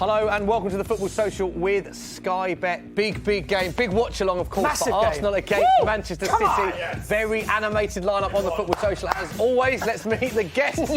Hello and welcome to the Football Social with Sky Bet. Big game. Big watch-along, of course, Massive for game. Arsenal against Manchester City. Yes. Very animated lineup on the Football Social. As always, let's meet the guests.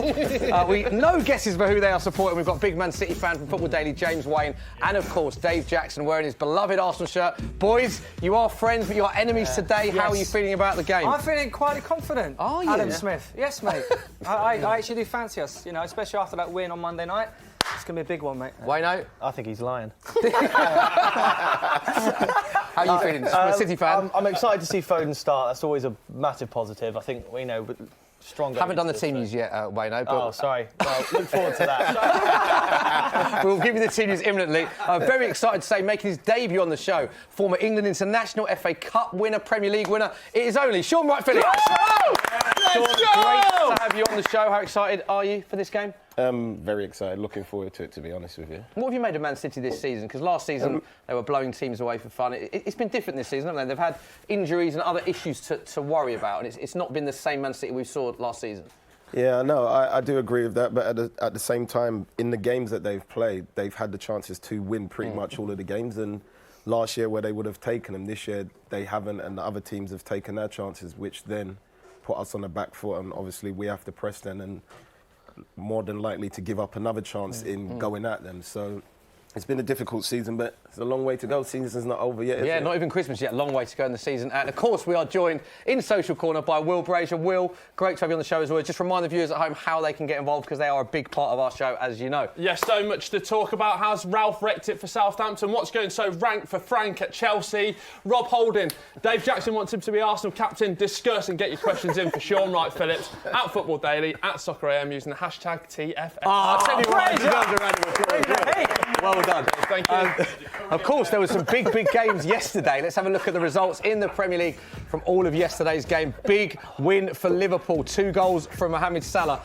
No guesses for who they are supporting. We've got big Man City fan from Football Daily, James Wayne, and of course, Dave Jackson wearing his beloved Arsenal shirt. Boys, you are friends, but you are enemies today. How are you feeling about the game? I'm feeling quite confident. Are you? Adam Smith. Yes, mate. I actually do fancy us, especially after that win on Monday night. It's going to be a big one, mate. Wayno? I think he's lying. How are you feeling? City fan? I'm excited to see Foden start. That's always a massive positive. I think, stronger. Haven't done the team news yet, Wayno. Oh, sorry. Well, look forward to that. We'll give you the team news imminently. Very excited to say, making his debut on the show, former England international, FA Cup winner, Premier League winner. It is only Sean Wright-Phillips. Sean, great to have you on the show. How excited are you for this game? Very excited. Looking forward to it, to be honest with you. What have you made of Man City this season? Because last season they were blowing teams away for fun. It's been different this season, haven't they? They've had injuries and other issues to worry about, and it's not been the same Man City we saw last season. Yeah, no, I do agree with that. But at the same time, in the games that they've played, they've had the chances to win pretty much all of the games. And last year, where they would have taken them, this year they haven't, and the other teams have taken their chances, which then put us on the back foot. And obviously, we have to press them and more than likely to give up another chance in going at them. So it's been a difficult season, but it's a long way to go. Season's not over yet, is Yeah, it? not even Christmas yet. Long way to go in the season. And of course, we are joined in Social Corner by Will Brazier. Will, great to have you on the show as well. Just remind the viewers at home how they can get involved, because they are a big part of our show, as you know. Yes, so much to talk about. How's Ralph wrecked it for Southampton? What's going so rank for Frank at Chelsea? Rob Holding, Dave Jackson wants him to be Arsenal captain. Discuss and get your questions in for Sean Wright-Phillips at Football Daily, at Soccer AM, using the hashtag TFS. I'll tell you what, he deserves a round of applause. Well done. Thank you. Of course, there were some big games yesterday. Let's have a look at the results in the Premier League from all of yesterday's game. Big win for Liverpool. 2 goals from Mohamed Salah.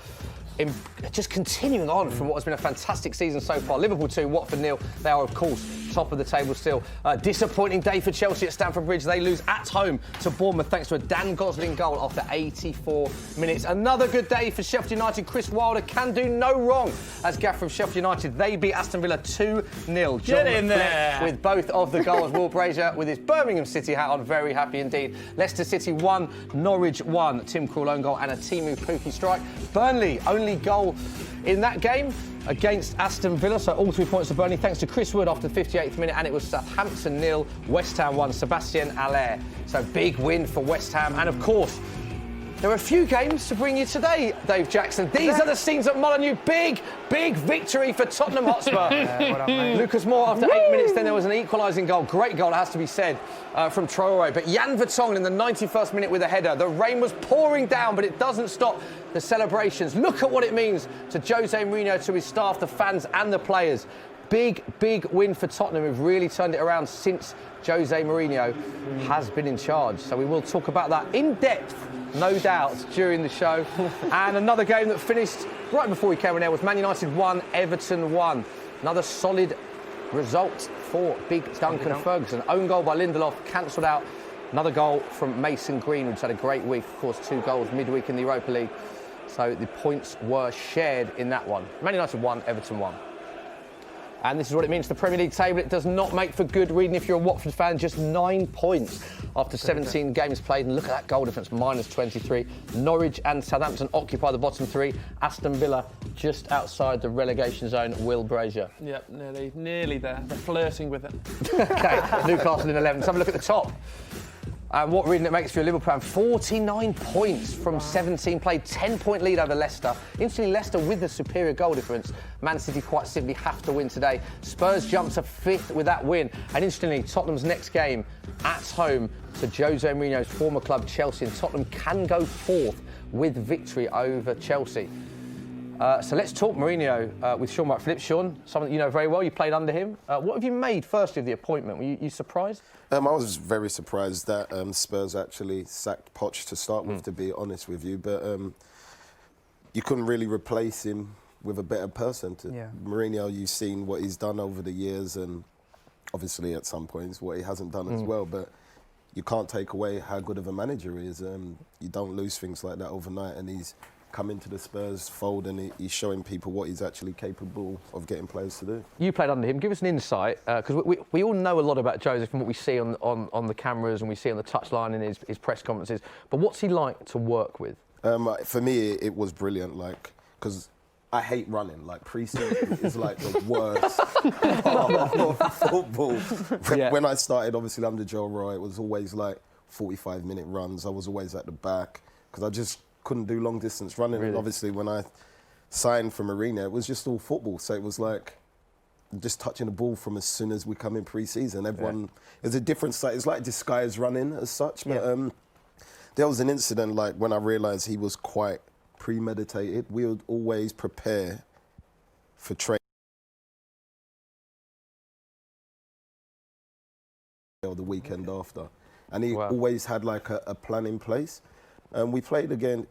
Just continuing on from what has been a fantastic season so far. Liverpool 2, Watford 0. They are, of course, top of the table still. Disappointing day for Chelsea at Stamford Bridge. They lose at home to Bournemouth thanks to a Dan Gosling goal after 84 minutes. Another good day for Sheffield United. Chris Wilder can do no wrong as gaffer of Sheffield United. They beat Aston Villa 2-0. Get in there. With both of the goals. Will Brazier with his Birmingham City hat on. Very happy indeed. Leicester City 1, Norwich 1. Tim Krul own goal and a Timu Pukki strike. Burnley only goal in that game against Aston Villa, so all 3 points to Burnley thanks to Chris Wood after the 58th minute, and it was Southampton 0, West Ham 1, Sebastian Haller. So big win for West Ham, and of course there are a few games to bring you today, Dave Jackson. These are the scenes at Molineux. Big victory for Tottenham Hotspur. Well done, mate. Lucas Moore after 8 minutes, then there was an equalising goal. Great goal, it has to be said, from Traore. But Jan Vertonghen in the 91st minute with a header. The rain was pouring down, but it doesn't stop the celebrations. Look at what it means to Jose Mourinho, to his staff, the fans and the players. Big win for Tottenham, who've really turned it around since Jose Mourinho has been in charge. So we will talk about that in depth, no doubt, during the show. And another game that finished right before we came on air was Man United 1, Everton 1. Another solid result for big Duncan Ferguson. Own goal by Lindelof, cancelled out. Another goal from Mason Greenwood, who's had a great week. Of course, 2 goals midweek in the Europa League. So the points were shared in that one. Man United 1, Everton 1. And this is what it means to the Premier League table. It does not make for good reading if you're a Watford fan. Just 9 points after 17 games played. And look at that goal difference, minus 23. Norwich and Southampton occupy the bottom 3. Aston Villa just outside the relegation zone. Will Brazier. Yep, nearly there. They're flirting with it. OK, Newcastle in 11. Let's have a look at the top. What reading it makes for your Liverpool fan. 49 points from 17 played. 10-point lead over Leicester. Instantly, Leicester with the superior goal difference. Man City quite simply have to win today. Spurs jump to 5th with that win. And instantly, Tottenham's next game at home to Jose Mourinho's former club Chelsea. And Tottenham can go 4th with victory over Chelsea. So let's talk Mourinho with Sean Wright-Phillips. Sean, someone that you know very well. You played under him. What have you made, firstly, of the appointment? Were you surprised? I was very surprised that Spurs actually sacked Poch to start with, to be honest with you. But you couldn't really replace him with a better person. Mourinho, you've seen what he's done over the years, and obviously at some points what he hasn't done as well. But you can't take away how good of a manager he is. You don't lose things like that overnight, and he's come into the Spurs fold, and he's showing people what he's actually capable of getting players to do. You played under him. Give us an insight, because we all know a lot about Jose from what we see on the cameras and we see on the touchline in his press conferences. But what's he like to work with? For me, it was brilliant, like, because I hate running. Like, pre-season is like the worst part of football. When I started, obviously, under Joe Roy, it was always like 45-minute runs. I was always at the back because I just couldn't do long-distance running. Really? And obviously, when I signed for Mourinho, it was just all football. So it was like just touching the ball from as soon as we come in pre-season. Everyone, it's a different side. It's like disguised running as such. But there was an incident, like, when I realised he was quite premeditated. We would always prepare for training or the weekend after, and he always had like a plan in place. And we played again.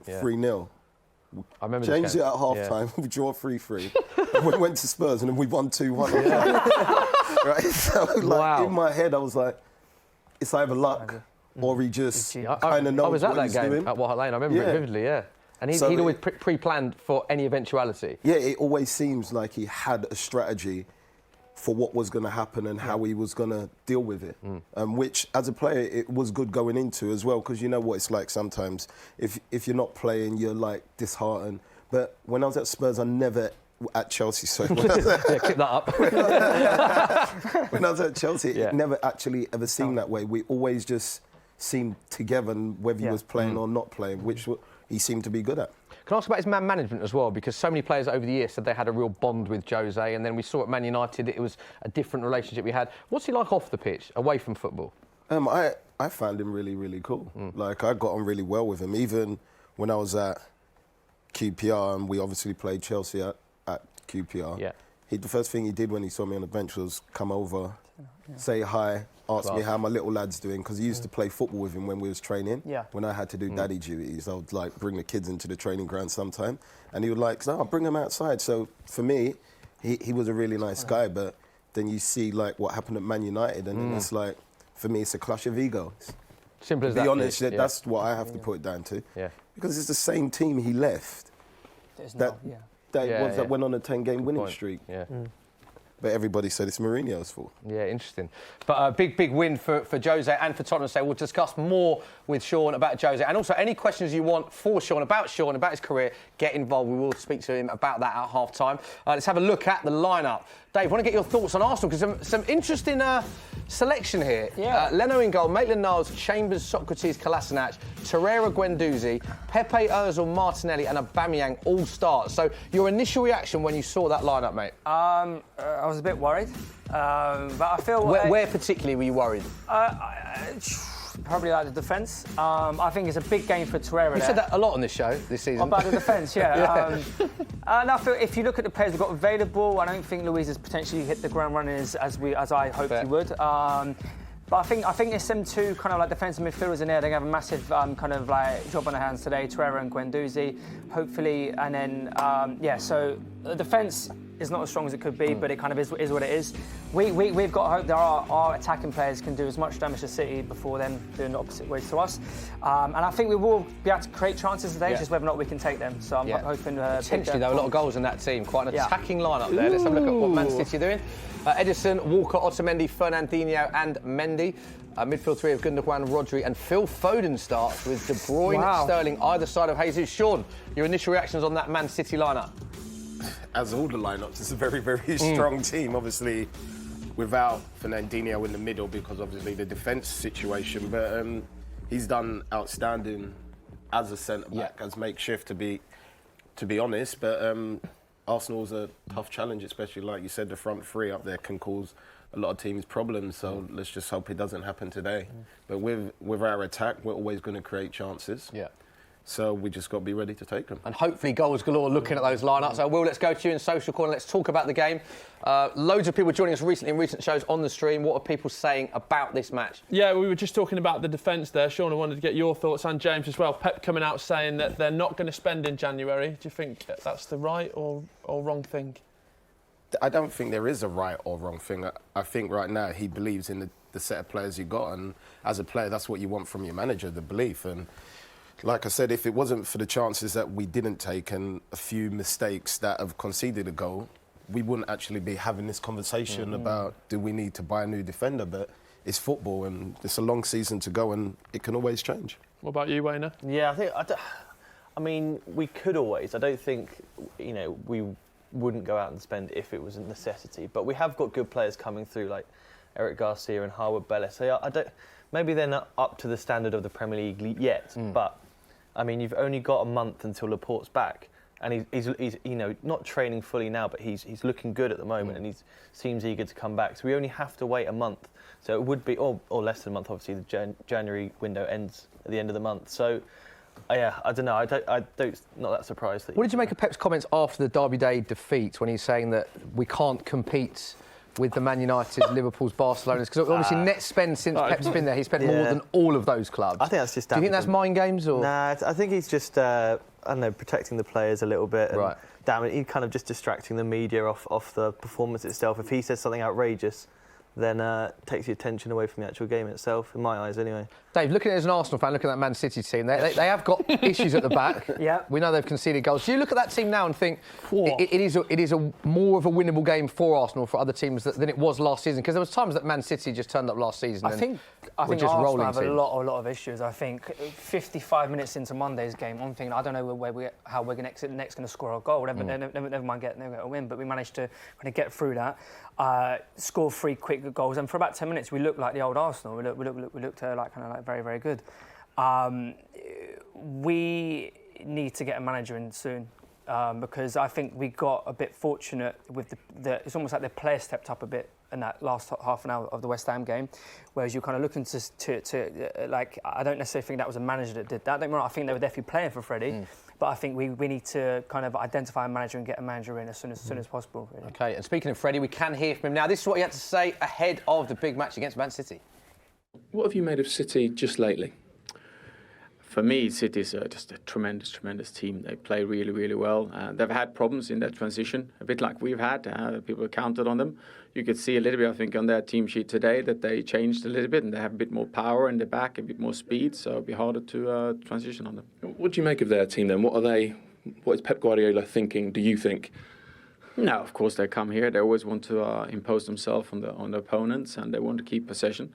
Yeah. 3-0. I remember changed it at half time. We draw 3-3. We went to Spurs and then we won 2-1. Right? So, like, in my head, I was like, it's either luck or he just kind of knows I was at what that he's game doing. at White Lane. I remember it vividly, And he'd always pre-planned for any eventuality. Yeah, it always seems like he had a strategy for what was going to happen and how he was going to deal with it. Which, as a player, it was good going into as well, because you know what it's like sometimes. If you're not playing, you're like disheartened. But when I was at Spurs, I never... At Chelsea, sorry. Keep that up. When I was at Chelsea, it never actually ever seemed that way. We always just seemed together, whether he was playing or not playing, which he seemed to be good at. Can I ask about his man management as well? Because so many players over the years said they had a real bond with Jose, and then we saw at Man United it was a different relationship we had. What's he like off the pitch, away from football? I found him really, really cool. Like, I got on really well with him. Even when I was at QPR, and we obviously played Chelsea at QPR, the first thing he did when he saw me on the bench was come over, say hi, ask me how my little lad's doing, because he used to play football with him when we was training. When I had to do daddy duties, I would like bring the kids into the training ground sometime, and he would like, I'll bring them outside. So for me, he was a really nice guy. But then you see like what happened at Man United, and then it's like, for me, it's a clash of egos. Simple as that. To be honest, that's what I have to put it down to. Because it's the same team he left. That went on a 10-game winning streak. But everybody said it's Mourinho's fault. Yeah, interesting. But a big win for Jose and for Tottenham. So we'll discuss more with Sean about Jose. And also, any questions you want for Sean, about his career, get involved. We will speak to him about that at half-time. Let's have a look at the lineup. Dave, I want to get your thoughts on Arsenal, because some interesting selection here. Leno in goal, Maitland-Niles, Chambers, Socrates, Kolasinac, Torreira, Guendouzi, Pepe, Ozil, Martinelli and Aubameyang all start. So your initial reaction when you saw that lineup, mate? I was a bit worried, but I feel... Where particularly were you worried? Probably like the defence. I think it's a big game for Torreira. We've said that a lot on this show this season. About the defence, and I feel if you look at the players we've got available, I don't think Luiz has potentially hit the ground running as I hoped he would. But I think there's some two kind of like defensive midfielders in there. They're going to have a massive kind of like job on their hands today, Torreira and Guendouzi, hopefully. And then, so the defence is not as strong as it could be, but it kind of is what it is. We've got to hope that our attacking players can do as much damage to City before them doing the opposite ways to us. And I think we will be able to create chances today, just whether or not we can take them. So I'm hoping... Potentially, there were a lot of goals in that team. Quite an attacking lineup there. Let's have a look at what Man City are doing. Edison, Walker, Otamendi, Fernandinho and Mendy. Midfield three of Gundogan, Rodri and Phil Foden starts with De Bruyne, Sterling either side of Jesus. Sean, your initial reactions on that Man City lineup? As all the lineups, it's a very, very strong team. Obviously, without Fernandinho in the middle, because obviously the defence situation. But he's done outstanding as a centre-back, as makeshift, to be honest. But Arsenal's a tough challenge, especially like you said, the front three up there can cause a lot of teams problems. So let's just hope it doesn't happen today. But with our attack, we're always going to create chances. So we just got to be ready to take them. And hopefully goals galore looking at those lineups. So Will, let's go to you in Social Corner. Let's talk about the game. Loads of people joining us recently in recent shows on the stream. What are people saying about this match? Yeah, we were just talking about the defence there. Sean, I wanted to get your thoughts, and James as well. Pep coming out saying that they're not going to spend in January. Do you think that's the right or wrong thing? I don't think there is a right or wrong thing. I think right now he believes in the set of players you got, and as a player, that's what you want from your manager, the belief. And like I said, if it wasn't for the chances that we didn't take and a few mistakes that have conceded a goal, we wouldn't actually be having this conversation about do we need to buy a new defender. But it's football and it's a long season to go and it can always change. What about you, Wayne? Yeah, I mean, we could always. I don't think, we wouldn't go out and spend if it was a necessity. But we have got good players coming through, like Eric Garcia and Harwood Bellis. So maybe they're not up to the standard of the Premier League yet. But I mean, you've only got a month until Laporte's back, and he's not training fully now, but he's looking good at the moment, and he seems eager to come back. So we only have to wait a month. So it would be, or less than a month. Obviously, the January window ends at the end of the month. So. Yeah, I don't know. I don't. Not that surprised. What did you make of Pep's comments after the Derby Day defeat when he's saying that we can't compete with the Man United, Liverpool's, Barcelona's? Because obviously net spend since Pep's been there, he's spent more than all of those clubs. I think that's just. Do you think that's mind games or? Nah, I think he's just I don't know, protecting the players a little bit. And right. He's kind of just distracting the media off the performance itself. If he says something outrageous, then takes the attention away from the actual game itself, in my eyes anyway. Dave, looking at it as an Arsenal fan, looking at that Man City team, they have got issues at the back. Yeah. We know they've conceded goals. Do you look at that team now and think it is a more of a winnable game for Arsenal, for other teams, than it was last season? Because there was times that Man City just turned up last season I think just Arsenal rolling have a teams. lot of issues. I think 55 minutes into Monday's game, I'm thinking, I don't know how we're next going to score a goal. Never mind getting a win, but we managed to kind of get through that, score 3 quick goals, and for about 10 minutes we looked like the old Arsenal. We looked very, very good. We need to get a manager in soon. Because I think we got a bit fortunate with it's almost like the players stepped up a bit in that last half an hour of the West Ham game, whereas you're kind of looking to like, I don't necessarily think that was a manager that did that. I think they were definitely playing for Freddie, but I think we need to kind of identify a manager and get a manager in as soon as possible. Really. Okay, and speaking of Freddie, we can hear from him now. This is what he had to say ahead of the big match against Man City. What have you made of City just lately? For me, City is just a tremendous team. They play really, really well. They've had problems in their transition, a bit like we've had. People counted on them. You could see a little bit, I think, on their team sheet today that they changed a little bit and they have a bit more power in the back, a bit more speed, so it'll be harder to transition on them. What do you make of their team then? What is Pep Guardiola thinking, do you think? No, of course they come here. They always want to impose themselves on the opponents, and they want to keep possession.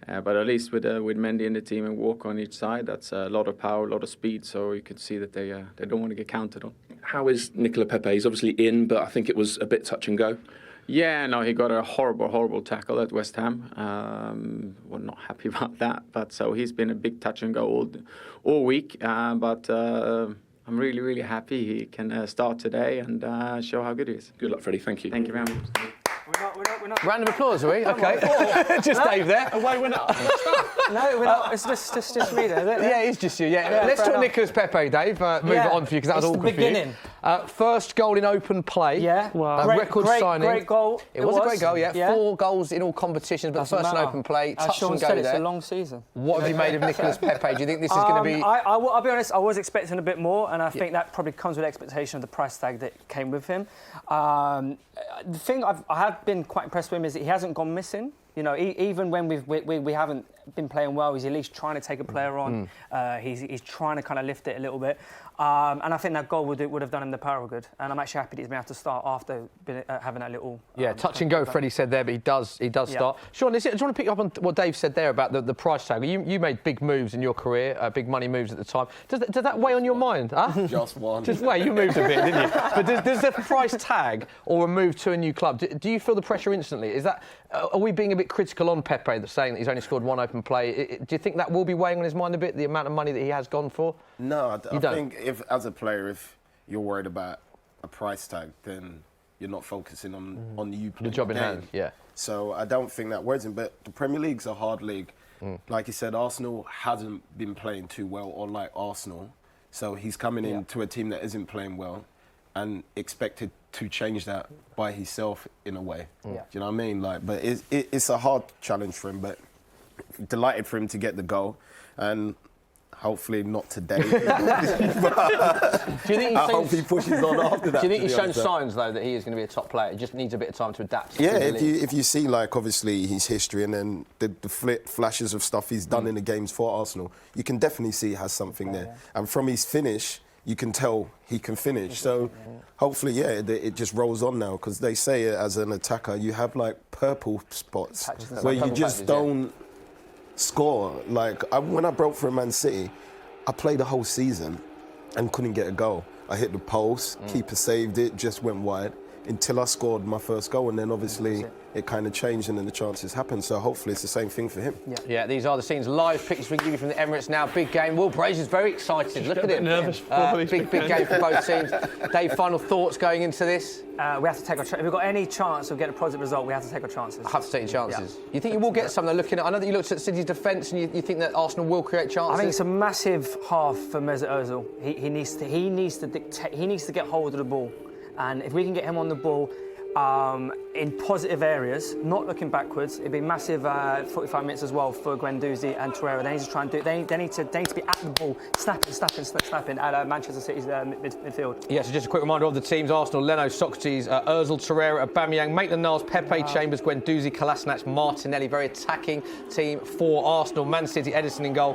But at least with Mendy in the team and Walker on each side, that's a lot of power, a lot of speed. So you could see that they don't want to get counted on. How is Nicola Pepe? He's obviously in, but I think it was a bit touch and go. Yeah, no, he got a horrible tackle at West Ham. We're not happy about that. But so he's been a big touch and go all week. But I'm really, really happy he can start today and show how good he is. Good luck, Freddie. Thank you. Thank you very much. We're not. Round of applause, are we? Okay. Just Dave there. Away winner. No, we're not. It's just me there. Yeah, it's just you. Yeah. Let's talk Nicolas Pepe, Dave. Move it on for you because that was awkward for you. First goal in open play. Yeah. Wow. Record signing. Great goal. It was a great goal. Yeah. 4 goals in all competitions, but first in open play. Touch and go there. It's a long season. What have you made of Nicolas Pepe? Do you think this is going to be? I'll be honest. I was expecting a bit more, and I think that probably comes with the expectation of the price tag that came with him. The thing I have been quite impressed with him is that he hasn't gone missing. You know, even when we haven't been playing well, he's at least trying to take a player on. He's trying to kind of lift it a little bit. And I think that goal would have done him the power of good. And I'm actually happy that he's been able to start after having that little... touch and go, Freddie said there, but he does start. Sean, do you want to pick up on what Dave said there about the price tag? You made big moves in your career, big money moves at the time. Does that weigh on your mind? Huh? Just one. You moved a bit, didn't you? But does the price tag or a move to a new club, do you feel the pressure instantly? Is that... Are we being a bit critical on Pepe, saying that he's only scored 1 open play? Do you think that will be weighing on his mind a bit, the amount of money that he has gone for? No, I think as a player, if you're worried about a price tag, then you're not focusing on you playing the job in hand. Yeah. So I don't think that worries him. But the Premier League's a hard league. Like you said, Arsenal hasn't been playing too well, or like Arsenal. So he's coming into a team that isn't playing well and expected to change that by himself in a way. Do you know what I mean? But it's a hard challenge for him, but delighted for him to get the goal. And Hopefully not today. Do you think I hope he pushes on after that. Do you think he's shown signs, though, that he is going to be a top player? It just needs a bit of time to adapt. Yeah, if you see, like, obviously his history and then the flashes of stuff he's done in the games for Arsenal, you can definitely see he has something there. And from his finish, you can tell he can finish. So hopefully, it just rolls on now, because they say as an attacker, you have, like, purple spots where you just don't score. Like, when I broke for Man City, I played the whole season and couldn't get a goal. I hit the post, keeper saved it, just went wide until I scored my first goal, and then obviously it kind of changed and then the chances happened. So hopefully it's the same thing for him. Yeah, these are the scenes. Live pictures we give you from the Emirates now. Big game. Will Brazier's very excited. Look at him. Nervous. Big game for both teams. Dave, final thoughts going into this? We have to take our if we've got any chance of getting a positive result, we have to take our chances. I have to take your chances. You think you will get some? They're looking at. I know that you looked at City's defence, and you think that Arsenal will create chances. I think it's a massive half for Mesut Ozil. He needs to dictate. He needs to get hold of the ball, and if we can get him on the ball in positive areas, not looking backwards, it'd be massive 45 minutes as well for Guendouzi and Torreira. They need to try and do. They need to be at the ball, snapping at Manchester City's midfield. Yeah, so just a quick reminder of the teams: Arsenal, Leno, Socrates, Ozil, Torreira, Aubameyang, Maitland-Niles, Pepe, Chambers, Guendouzi, Kolasinac, Martinelli. Very attacking team for Arsenal. Man City, Edison in goal,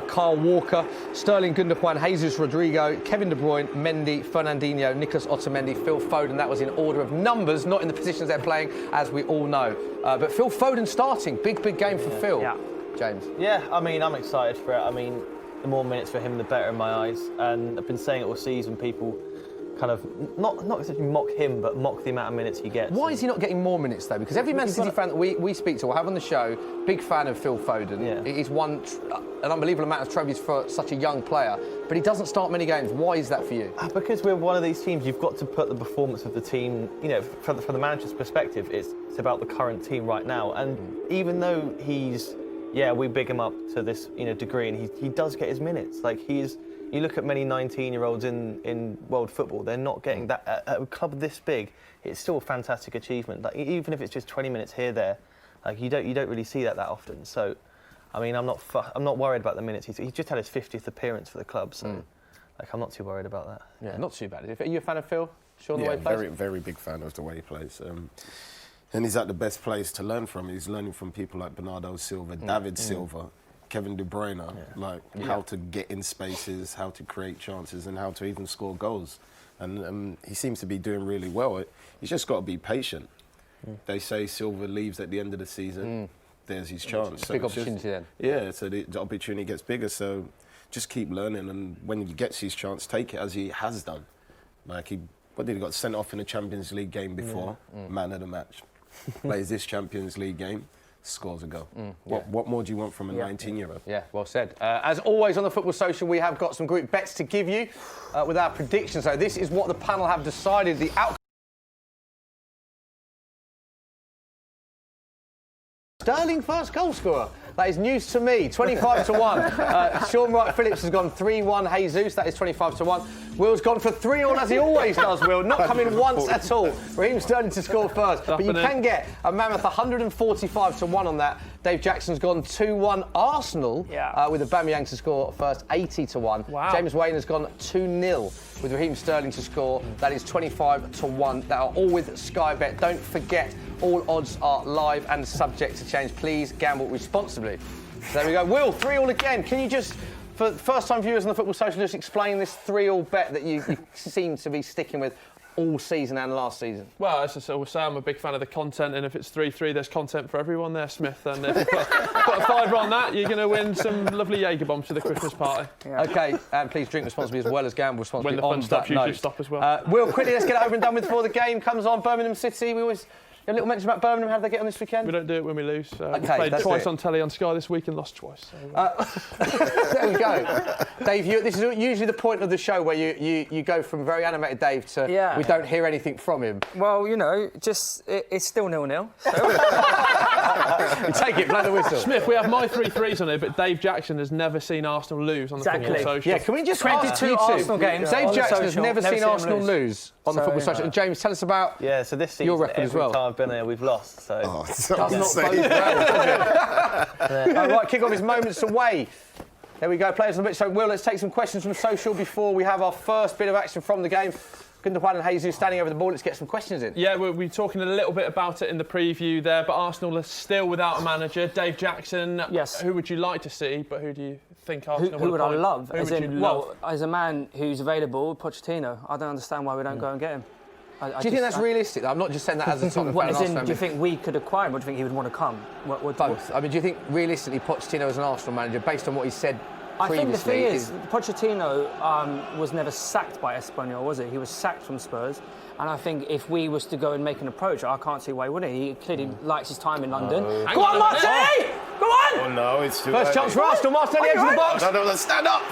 Kyle Walker, Sterling, Gundogan, Jesus Rodrigo, Kevin De Bruyne, Mendy, Fernandinho, Nicolas Otamendi, Phil Foden. That was in order of numbers, not in the positions they're playing, as we all know. But Phil Foden starting, big game for Phil. Yeah. James. Yeah, I mean, I'm excited for it. I mean, the more minutes for him, the better in my eyes. And I've been saying it all season. People kind of not exactly mock him, but mock the amount of minutes he gets. Why is he not getting more minutes, though? Because every Man City fan that we speak to or have on the show, big fan of Phil Foden. Yeah. He's won an unbelievable amount of trophies for such a young player, but he doesn't start many games. Why is that for you? Because we're one of these teams, you've got to put the performance of the team, you know, from the manager's perspective, it's about the current team right now. And even though we big him up to this, degree, and he does get his minutes. Like, you look at many 19-year-olds in world football, they're not getting that. At a club this big, it's still a fantastic achievement. Like, even if it's just 20 minutes here, there, like, you don't really see that often. So, I mean, I'm not worried about the minutes. He's just had his 50th appearance for the club, so like, I'm not too worried about that. Yeah, not too bad. Are you a fan of Phil? Sean, the way he plays? plays? Very big fan of the way he plays. And he's at the best place to learn from. He's learning from people like Bernardo Silva, David Silva, Kevin De Bruyne, how to get in spaces, how to create chances, and how to even score goals. And he seems to be doing really well. He's just got to be patient. They say Silva leaves at the end of the season. There's his chance. Big opportunity then. Yeah, so the opportunity gets bigger. So just keep learning, and when he gets his chance, take it, as he has done. Like, he got sent off in a Champions League game before, man of the match. Plays this Champions League game, scores a goal. What more do you want from a 19-year-old? Yeah, well said. As always on the Football Social, we have got some group bets to give you with our predictions. So this is what the panel have decided. The outcome. Sterling first goal scorer. That is news to me. 25-1. Sean Wright Phillips has gone 3-1. Jesus, that is 25-1. Will's gone for 3-all, as he always does, Will. Not coming once at all. Raheem Sterling to score first. But you can get a mammoth 145-1 on that. Dave Jackson's gone 2-1 Arsenal with Aubameyang to score first, 80-1. Wow. James Wayne has gone 2-0 with Raheem Sterling to score. That is 25-1. That are all with Sky Bet. Don't forget, all odds are live and subject to change. Please gamble responsibly. So there we go. Will, 3-all again. Can you just, for first-time viewers on the Football Social, just explain this 3-all bet that you seem to be sticking with all season and last season? Well, as I always say, I'm a big fan of the content, and if it's 3-3, there's content for everyone there, Smith. And if you put a fiver on that, you're going to win some lovely Jaeger bombs for the Christmas party. Yeah. OK, and please drink responsibly as well as gamble responsibly. When the fun stuff usually stop as well. Will, quickly, let's get it over and done with before the game comes on. Birmingham City, we always... A little mention about Birmingham. How did they get on this weekend? We don't do it when we lose. We played twice on telly on Sky this week and lost twice. So. There we go. Dave, this is usually the point of the show where you go from very animated Dave to we don't hear anything from him. Well, it's still 0-0. So. You take it, blow the whistle. Smith, we have my 3-3s on here, but Dave Jackson has never seen Arsenal lose on the Football Social. Yeah, can we just 22 Arsenal games. Dave Jackson has never seen Arsenal lose on the Football Social. And James, tell us about so this season, your record as well. Every time I've been here, we've lost. So does not bode well, does it? Right, kick off his moments away. There we go, players on the pitch. So, Will, let's take some questions from social before we have our first bit of action from the game. Gundogan and Jesus standing over the ball. Let's get some questions in. Yeah, we're talking a little bit about it in the preview there, but Arsenal are still without a manager. Dave Jackson, yes. Who would you like to see, but who do you think Arsenal Who would I appoint? love? Who As would in, you love? well, as a man who's available, Pochettino. I don't understand why we don't go and get him. Do you think that's realistic? I'm not just saying that as a Tottenham fan. As in, do you think we could acquire him, or do you think he would want to come? Both. I mean, do you think realistically Pochettino as an Arsenal manager, based on what he said I think the previously... thing is, Pochettino was never sacked by Espanyol, was he? He was sacked from Spurs. And I think if we was to go and make an approach, I can't see why he wouldn't. He clearly likes his time in London. Go on, Martinelli! Go on! Oh no, it's too First chance for Arsenal, Martinelli edge of the box. No, stand up.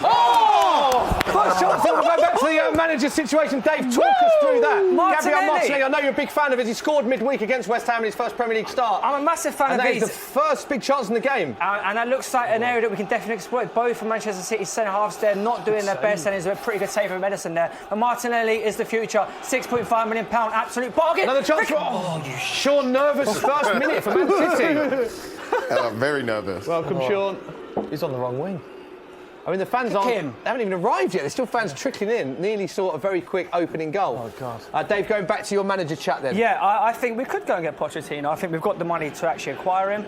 Oh! First chance. We'll go back to the manager situation. Dave, talk us through that. Gabriel Martinelli, I know you're a big fan of his. He scored midweek against West Ham in his first Premier League start. I'm a massive fan and of that his. is the first big chance in the game. And that looks like an area that we can definitely exploit. Both from Manchester City's centre-halves, they're not doing their best, and there's a pretty good save from Edison there. And Martinelli is the future. £6.5 million, absolute bargain. Another chance for... Sean nervous first minute for Man City. Very nervous. Welcome, Sean. He's on the wrong wing. I mean, the fans they haven't even arrived yet. There's still fans trickling in. Nearly saw a very quick opening goal. Oh, God. Dave, going back to your manager chat then. Yeah, I think we could go and get Pochettino. I think we've got the money to actually acquire him.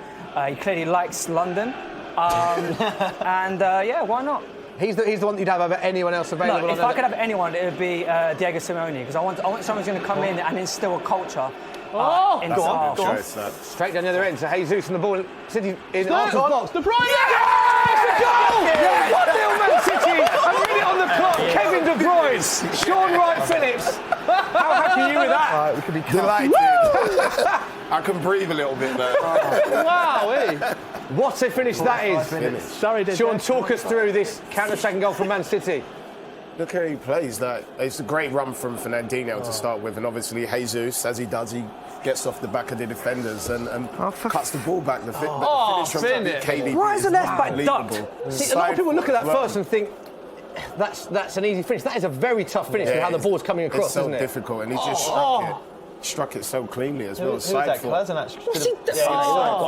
He clearly likes London. Yeah, why not? He's the one that you'd have over anyone else available. No, if I could have anyone, it would be Diego Simeone, because I want someone who's going to come in and instill a culture. Go on. Straight down the other end. So Jesus and the ball. City in Arsenal's box. De Bruyne! Yes! Goal! Yeah. 1-0 Man City. A minute on the clock. Kevin De Bruyne. Sean Wright-Phillips. How happy are you with that? We could be delighted. I can breathe a little bit there. Wow, What a finish that is. Sorry, Sean, talk us through this counter-attacking goal from Man City. Look how he plays. It's a great run from Fernandinho to start with, and obviously Jesus, as he does, he gets off the back of the defenders and cuts the ball back. The finish from KDB. Why is the left back ducked? See, a lot of people look at that first and think that's an easy finish. That is a very tough finish with how the ball's coming across, it's so isn't it? difficult, and he just struck it so cleanly as well. Who was that? Kolasinac.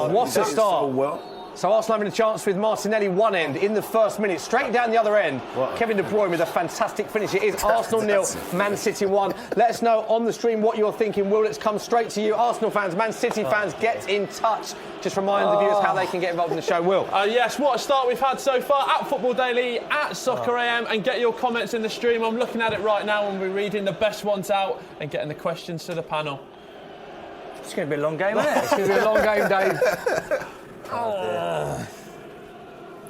What a start. So Arsenal having a chance with Martinelli one end in the first minute, straight down the other end. Kevin De Bruyne with a fantastic finish. It is Arsenal 0, Man City 1. Let us know on the stream what you're thinking. Will, let's come straight to you. Arsenal fans, Man City fans, get in touch. Just remind the viewers how they can get involved in the show. Will? Yes, what a start we've had so far at Football Daily, at Soccer AM, and get your comments in the stream. I'm looking at it right now and we're reading the best ones out and getting the questions to the panel. It's going to be a long game, isn't it? It's going to be a long game, Dave.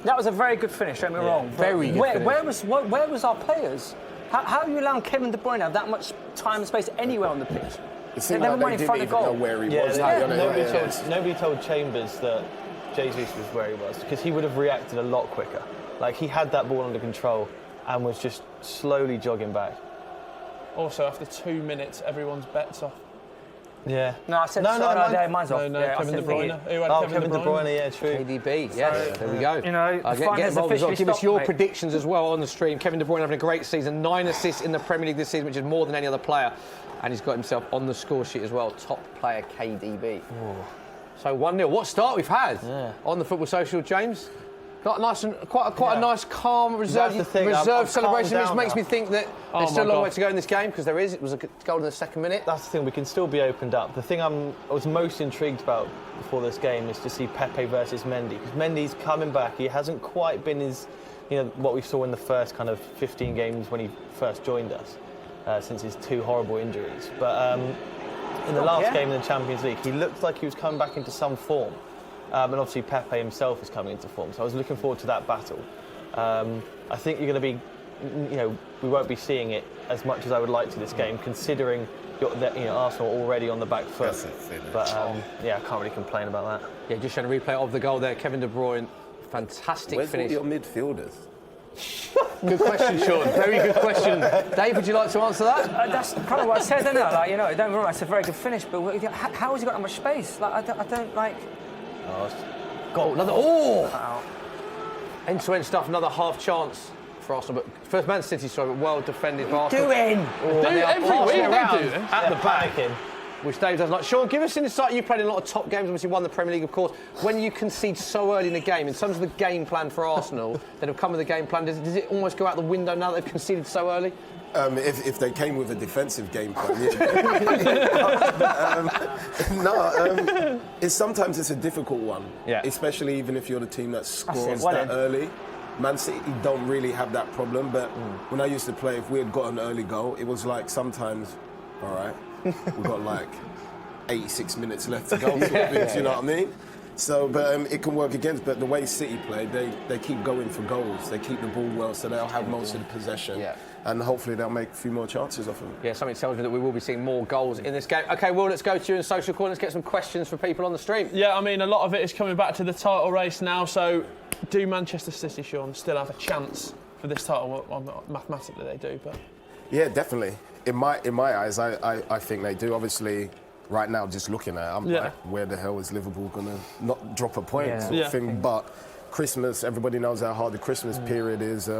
That was a very good finish, don't get me wrong. Very good finish. Where was our players? How are you allowing Kevin De Bruyne to have that much time and space anywhere on the pitch? It seemed like they didn't even know where he was. Nobody told Chambers that Jesus was where he was, because he would have reacted a lot quicker. Like, he had that ball under control and was just slowly jogging back. Also, after 2 minutes, everyone's bets off. Yeah. No, I said mine's off. No, yeah, Kevin De Bruyne. Who had Kevin De Bruyne, yeah, true. KDB, yes, there we go. You know, the fun has involved as well. officially Give us stopped, your mate. predictions as well on the stream. Kevin De Bruyne having a great season, 9 assists in the Premier League this season, which is more than any other player. And he's got himself on the score sheet as well. Top player KDB. So 1-0. What start we've had on the Football Social, James? Got nice and quite a nice, calm, reserved celebration, which makes me think that there's still a long way to go in this game, because there is. It was a goal in the second minute. That's the thing, we can still be opened up. The thing I was most intrigued about before this game is to see Pepe versus Mendy, because Mendy's coming back. He hasn't quite been what we saw in the first kind of 15 games when he first joined us, since his 2 horrible injuries. But in the last game in the Champions League, he looked like he was coming back into some form. And obviously Pepe himself is coming into form, so I was looking forward to that battle. I think you're going to be, we won't be seeing it as much as I would like to this game, considering Arsenal already on the back foot. But I can't really complain about that. Yeah, just showing a replay of the goal there. Kevin De Bruyne, fantastic finish. Where's all your midfielders? Good question, Sean. Very good question. Dave, would you like to answer that? That's kind of what I said, isn't it? Like, don't get me wrong, it's a very good finish, but how has he got that much space? Like, I don't like. Goal, another. End-to-end stuff, another half chance for Arsenal. But first Man City, but well defended by Arsenal. Doing? Every week they do this. At the back. which Dave does not. Sean, give us an insight. You played in a lot of top games, obviously won the Premier League, of course. When you concede so early in the game, in terms of the game plan for Arsenal, that have come with the game plan, does it almost go out the window now that they've conceded so early? If they came with a defensive game plan, yeah. Sometimes it's a difficult one, especially even if you're the team that scores that early. Man City don't really have that problem, but when I used to play, if we had got an early goal, it was like sometimes, all right, we've got like 86 minutes left to go, you know what I mean? So, but it can work against. But the way City play, they keep going for goals. They keep the ball well, so they'll have most of the possession. Yeah. And hopefully they'll make a few more chances off them. Yeah, something tells me that we will be seeing more goals in this game. OK, Will, let's go to you in social corner. Let's get some questions for people on the stream. Yeah, I mean, a lot of it is coming back to the title race now. So, do Manchester City, Sean, still have a chance for this title? Well, mathematically, they do, but... Yeah, definitely. In my eyes, I think they do. Obviously, right now, just looking at it, I'm like, where the hell is Liverpool going to not drop a point sort of thing? But Christmas, everybody knows how hard the Christmas period is.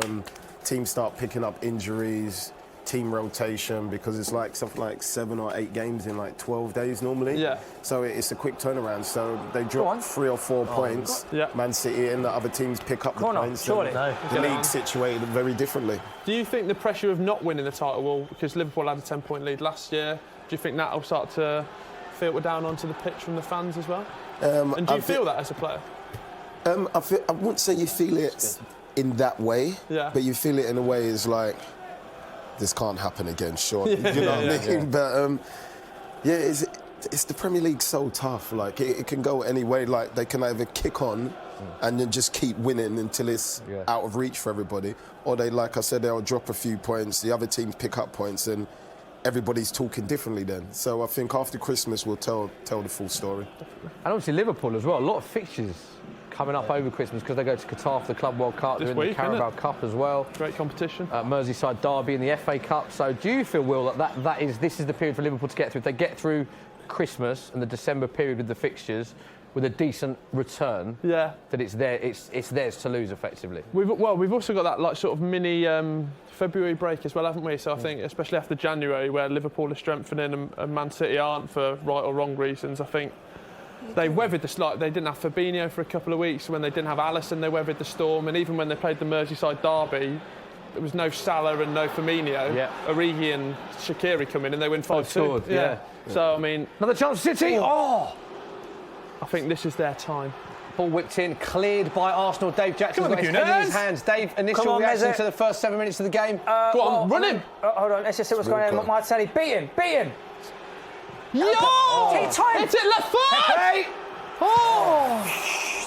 Teams start picking up injuries, team rotation, because it's like something like 7 or 8 games in like 12 days normally. Yeah. So it's a quick turnaround. So they drop 3 or 4 points. Man City and the other teams pick up the points. Surely. The league situated very differently. Do you think the pressure of not winning the title will, because Liverpool had a 10-point lead last year, do you think that will start to filter down onto the pitch from the fans as well? And do you feel that as a player? I wouldn't say you feel it in that way, but you feel it in a way is like, this can't happen again, sure. You know what I mean? But it's the Premier League so tough. Like it can go any way. Like they can either kick on and then just keep winning until it's out of reach for everybody, or they, like I said, they'll drop a few points. The other teams pick up points, and everybody's talking differently then. So I think after Christmas we'll tell the full story. And obviously Liverpool as well. A lot of fixtures coming up over Christmas because they go to Qatar for the Club World Cup. They're in the Carabao Cup as well. Great competition. Merseyside derby in the FA Cup. So do you feel, Will, this is the period for Liverpool to get through? If they get through Christmas and the December period with the fixtures with a decent return, that it's theirs to lose effectively. We've also got that like sort of mini February break as well, haven't we? So I think especially after January, where Liverpool are strengthening and Man City aren't for right or wrong reasons, I think they weathered the storm. They didn't have Fabinho for a couple of weeks. When they didn't have Alisson, they weathered the storm. And even when they played the Merseyside derby, there was no Salah and no Firmino. Origi and Shaqiri come in and they win 5-2. So, I mean... Another chance for City. I think this is their time. Ball whipped in, cleared by Arsenal. Dave Jackson's got his head in his hands. Dave, initial reaction to the first 7 minutes of the game? Go on, run him! Hold on, let's just see what's going on. Martinelli, beat him! Yo! Take time! Hit it left foot! Pepe!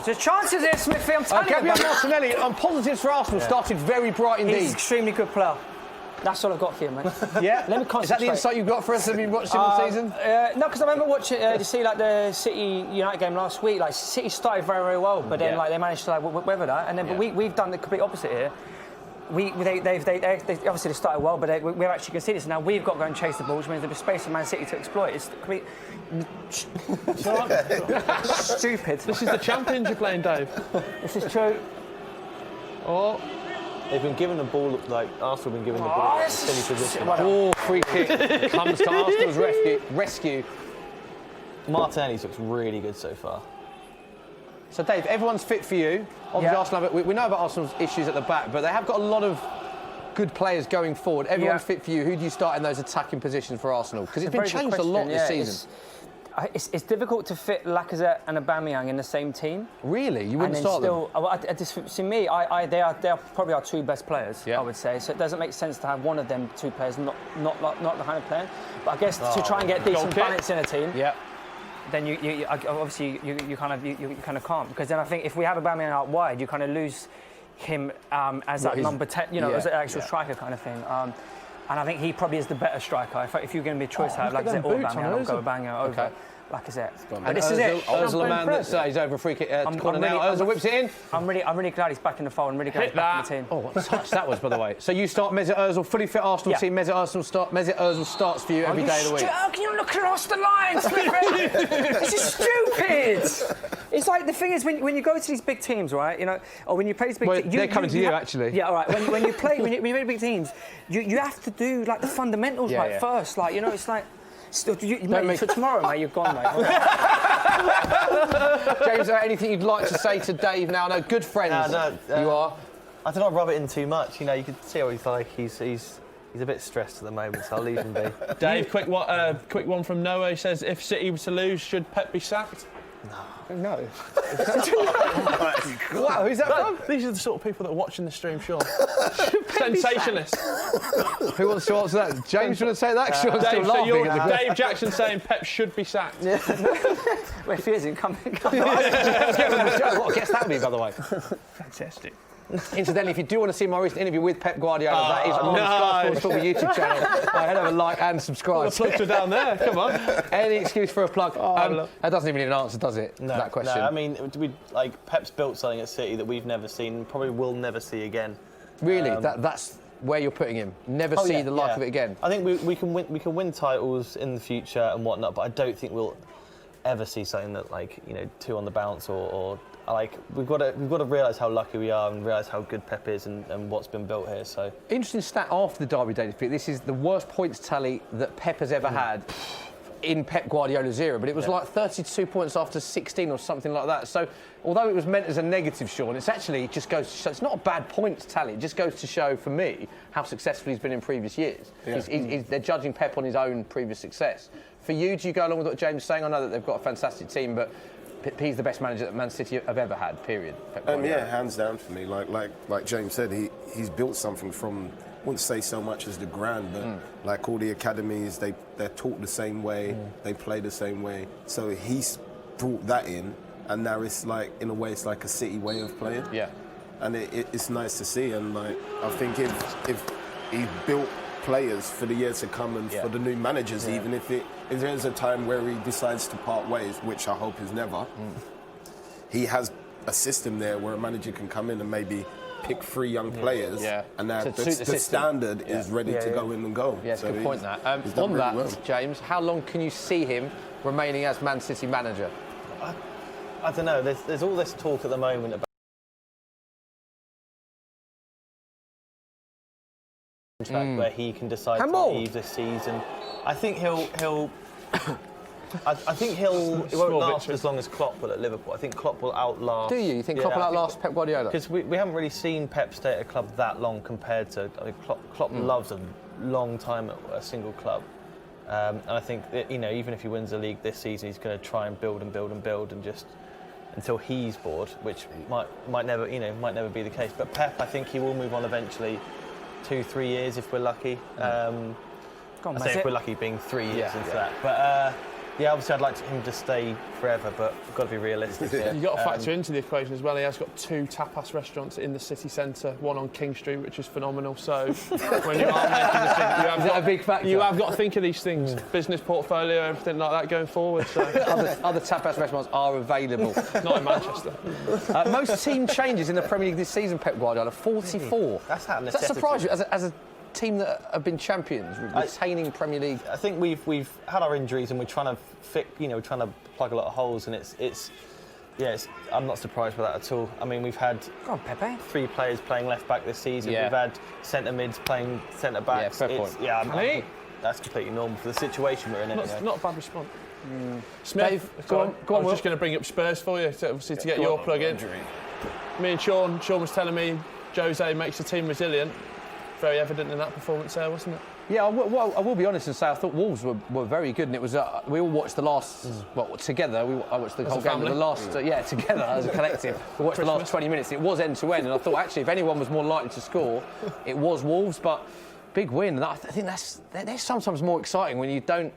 The chances here, Smithy, I'm telling you. Gabriel Martinelli, on positives for Arsenal, started very bright indeed. He's an extremely good player. That's all I've got for you, mate. Yeah? Let me concentrate. Is that the insight you've got for us? Have you watched him all season? No, because I remember watching, you see, like the City United game last week. Like City started very, very well, but then like they managed to like weather that, and then but we've done the complete opposite here. They obviously started well, but we've actually conceded. So now we've got to go and chase the ball, which means there's space for Man City to exploit. It's complete stupid. This is the champions you're playing, Dave. This is true. They've been given the ball, like Arsenal have been given the ball in a silly position. Free kick comes to Arsenal's rescue. Martinelli looks really good so far. So, Dave, everyone's fit for you. Obviously, Arsenal we know about Arsenal's issues at the back, but they have got a lot of good players going forward. Everyone's fit for you. Who do you start in those attacking positions for Arsenal? Because it's been changed a lot this season. It's difficult to fit Lacazette and Aubameyang in the same team. Really? You wouldn't start them? See me, they are probably our 2 best players, I would say. So it doesn't make sense to have one of them 2 players not the kind of player. But I guess to try and get decent balance in a team, then you obviously kind of can't, because then I think if we have Aubameyang out wide, you kind of lose him as that number 10, as an actual striker kind of thing. And I think he probably is the better striker. If you're going to be a choice to have Lacazette or Aubameyang, I'll go Aubameyang over Lacazette. And this is it. Ozil, a man that he's over a free kick corner now. Ozil whips it in. I'm really glad he's back in the fold. I'm really glad he's back in the team. Oh, what a touch that was, by the way. So you start Mesut Ozil, fully fit Arsenal team. Mesut Ozil starts for you every day of the week. How can you look across the line, Smith? This is stupid. It's like the thing is when you go to these big teams, right? Or when you play these big teams, they're coming to you actually. Yeah, all right. When you play big teams, you have to do like the fundamentals first. Like it's like. Still, mate, for tomorrow, mate, you're gone, mate. James, is there anything you'd like to say to Dave now? No, good friends you are. I don't rub it in too much. You know, you can see what he's like. He's a bit stressed at the moment, so I'll leave him be. Dave, quick one from Noah. He says, if City were to lose, should Pep be sacked? No. Wow, who's that from? These are the sort of people that are watching the stream, Sean. Sensationalist. Who wants to answer that? James, you want to say that? Sean's still Dave, so laughing. Dave Jackson saying Pep should be sacked. Well, if he isn't, come on. Let's get him on the show. What a guest that would be, by the way. Fantastic. Incidentally, if you do want to see my recent interview with Pep Guardiola, that is on the Sky Sports Football YouTube channel. Head over, like and subscribe. The plugs are down there. Come on. Any excuse for a plug. That doesn't even need an answer, does it? No, that question. No, I mean, Pep's built something at City that we've never seen, and probably will never see again. Really? That's where you're putting him. Never see the like of it again. I think we can win titles in the future and whatnot, but I don't think we'll ever see something that, like, you know, 2 on the bounce or like, we've got to realise how lucky we are and realise how good Pep is and what's been built here. So interesting stat after the Derby Day defeat. This is the worst points tally that Pep has ever had in Pep Guardiola's era, but it was like 32 points after 16 or something like that. So although it was meant as a negative, Sean, it's actually just goes to show, it's not a bad points tally. It just goes to show, for me, how successful he's been in previous years. Yeah. They're judging Pep on his own previous success. For you, do you go along with what James is saying? I know that they've got a fantastic team, but he's the best manager that Man City have ever had, period. Yeah, hands down for me. Like James said, he's built something from, I wouldn't say so much as the grand, but like all the academies, they're taught the same way, they play the same way. So he's brought that in, and now it's like, in a way, it's like a City way of playing. Yeah. And it's nice to see, and like, I think if he built players for the years to come and for the new managers, even if there's a time where he decides to part ways, which I hope is never, he has a system there where a manager can come in and maybe pick 3 young players, and now the standard is ready to go in and go. Yeah, so good point. That on really that, well. James, how long can you see him remaining as Man City manager? I don't know. There's all this talk at the moment about where he can decide to leave this season. I think he'll it won't last as long as Klopp will at Liverpool. I think Klopp will outlast. Do you? You think Klopp will outlast Pep Guardiola? Because we haven't really seen Pep stay at a club that long compared to, I mean, Klopp loves a long time at a single club. And I think that, you know, even if he wins the league this season, he's going to try and build and just until he's bored, which might never be the case. But Pep, I think he will move on eventually. 2-3 years if we're lucky. I say if we're lucky, being 3 years into that. But obviously I'd like him to stay forever, but we've got to be realistic. You've got to factor into the equation as well. He has got 2 tapas restaurants in the city centre, one on King Street, which is phenomenal. So when you are making decisions, you have got to think of these things, business portfolio, everything like that going forward. So other tapas restaurants are available. Not in Manchester. Most team changes in the Premier League this season, Pep Guardiola, 44. That's how Does that surprise you as a team that have been champions, retaining Premier League? I think we've had our injuries and we're trying to trying to plug a lot of holes, and I'm not surprised by that at all. I mean, we've had 3 players playing left back this season. We've had centre mids playing centre backs. Yeah, fair point. That's completely normal for the situation we're in. Not a bad response. Smith, Dave, go on. I was just going to bring up Spurs for you, to get your plug in. Me and Sean was telling me Jose makes the team resilient. Very evident in that performance there, wasn't it? Yeah, I will be honest and say I thought Wolves were very good, and it was we all watched the last together. I watched the whole game. The last together as a collective. We watched the last 20 minutes. It was end to end, and I thought actually if anyone was more likely to score, it was Wolves. But big win, and I think they're sometimes more exciting when you don't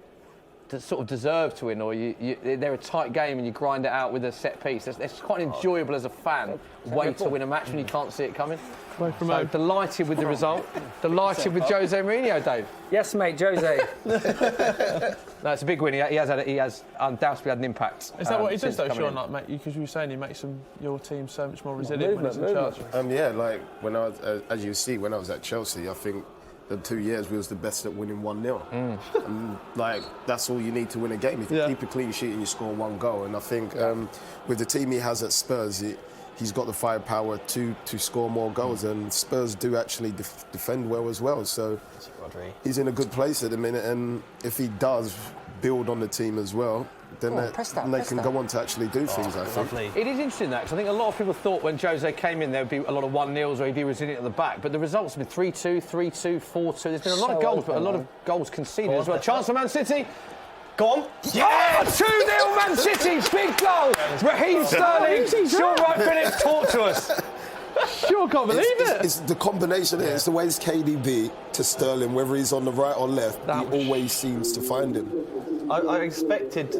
sort of deserve to win, or they're a tight game and you grind it out with a set piece. It's quite enjoyable as a fan way to win a match when you can't see it coming. So delighted with the result. Delighted with Jose Mourinho, Dave. Yes, mate, Jose. No, it's a big win. He has undoubtedly had an impact. Is that what he does though, Sean? Like, mate, because you were saying he makes your team so much more resilient when he's in charge. Like when I was, as you see, when I was at Chelsea, I think the 2 years we was the best at winning 1-0. And like that's all you need to win a game. If you keep a clean sheet and you score 1 goal, and I think with the team he has at Spurs, he's got the firepower to score more goals, and Spurs do actually defend well as well. So he's in a good place at the minute, and if he does build on the team as well, then they can go on to actually do things, I think. Lovely. It is interesting, that, because I think a lot of people thought when Jose came in there would be a lot of 1-0s or he'd be resilient at the back, but the results have been 3-2, 3-2, 4-2. There's been a lot of goals, but a lot of goals conceded as well. Chance for Man City. Go on. Yeah! 2-0 Man City, big goal. Raheem Sterling, Sean Wright Phillips, talk to us. Sure, can't believe it. It's the combination. It's the way it's KDB to Sterling, whether he's on the right or left, he always seems to find him. I expected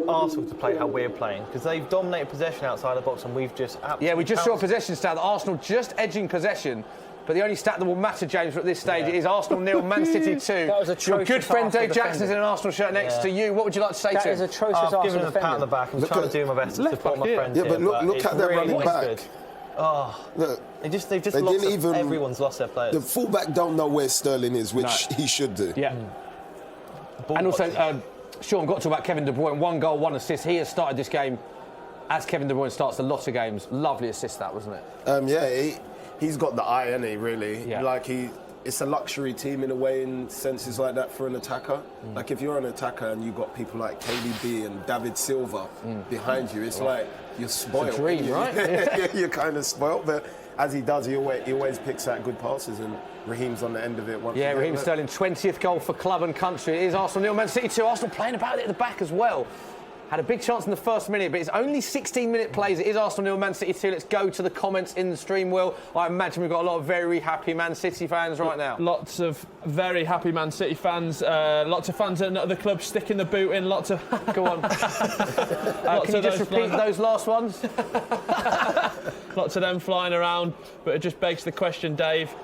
Arsenal to play how we're playing, because they've dominated possession outside the box and we've just absolutely... Yeah, we just saw a possession stat that Arsenal just edging possession. But the only stat that will matter, James, at this stage is Arsenal 0, Man City 2. That was Your good friend Dave defending. Jackson's in an Arsenal shirt next to you. What would you like to say to him? That is atrocious. I've given him a pat on the defending. back. I'm trying to do my best to support my friends Yeah, here, but look at their running back. Good. Oh, Look, they've just lost. didn't even- Everyone's lost their players. the fullback don't know where Sterling is, which he should do. Yeah. And also, Sean, got to talk about Kevin De Bruyne. 1 goal, 1 assist. He has started this game as Kevin De Bruyne starts a lot of games. Lovely assist, that, wasn't it? He's got the eye, hasn't he, really? Yeah. Like, it's a luxury team in a way, in senses like that, for an attacker. Like, if you're an attacker and you've got people like KDB and David Silva behind you, it's like you're spoiled. It's a dream, right? You're kind of spoiled, but as he does, he always picks out good passes, and Raheem's on the end of it. Yeah, Raheem Sterling, 20th goal for club and country. It is Arsenal 0, Man City 2. Arsenal playing about it at the back as well. Had a big chance in the first minute, but it's only 16-minute plays. It is Arsenal 0, Man City 2. Let's go to the comments in the stream, Will. I imagine we've got a lot of very happy Man City fans right now. Lots of very happy Man City fans. Lots of fans at other clubs sticking the boot in. Lots of... Go on. Can you just repeat those last ones? Lots of them flying around. But it just begs the question, Dave.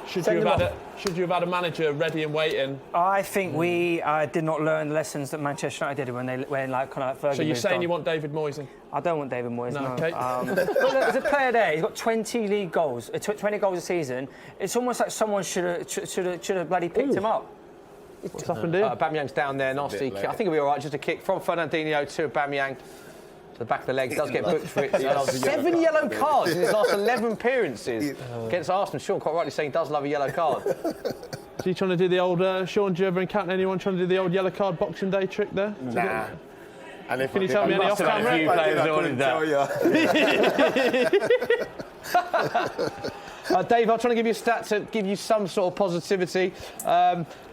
Should you have had a manager ready and waiting? I think we did not learn the lessons that Manchester United did when Fergie. So you're saying you want David Moyes in? I don't want David Moyes. No. Okay. But look, there's a player there. He's got 20 league goals, 20 goals a season. It's almost like someone should have bloody picked him up. What's happened here? Aubameyang's down there, nasty kick. I think it'll be all right. Just a kick from Fernandinho to Aubameyang. To the back of the leg, does get booked for it. 7 yellow cards in his last 11 appearances against Arsenal. Sean quite rightly saying he does love a yellow card. Is he trying to do the old Sean? Do you ever encounter anyone trying to do the old yellow card Boxing Day trick there? Nah. And if Can you tell me any off camera? Dave, I'm trying to give you a stat to give you some sort of positivity.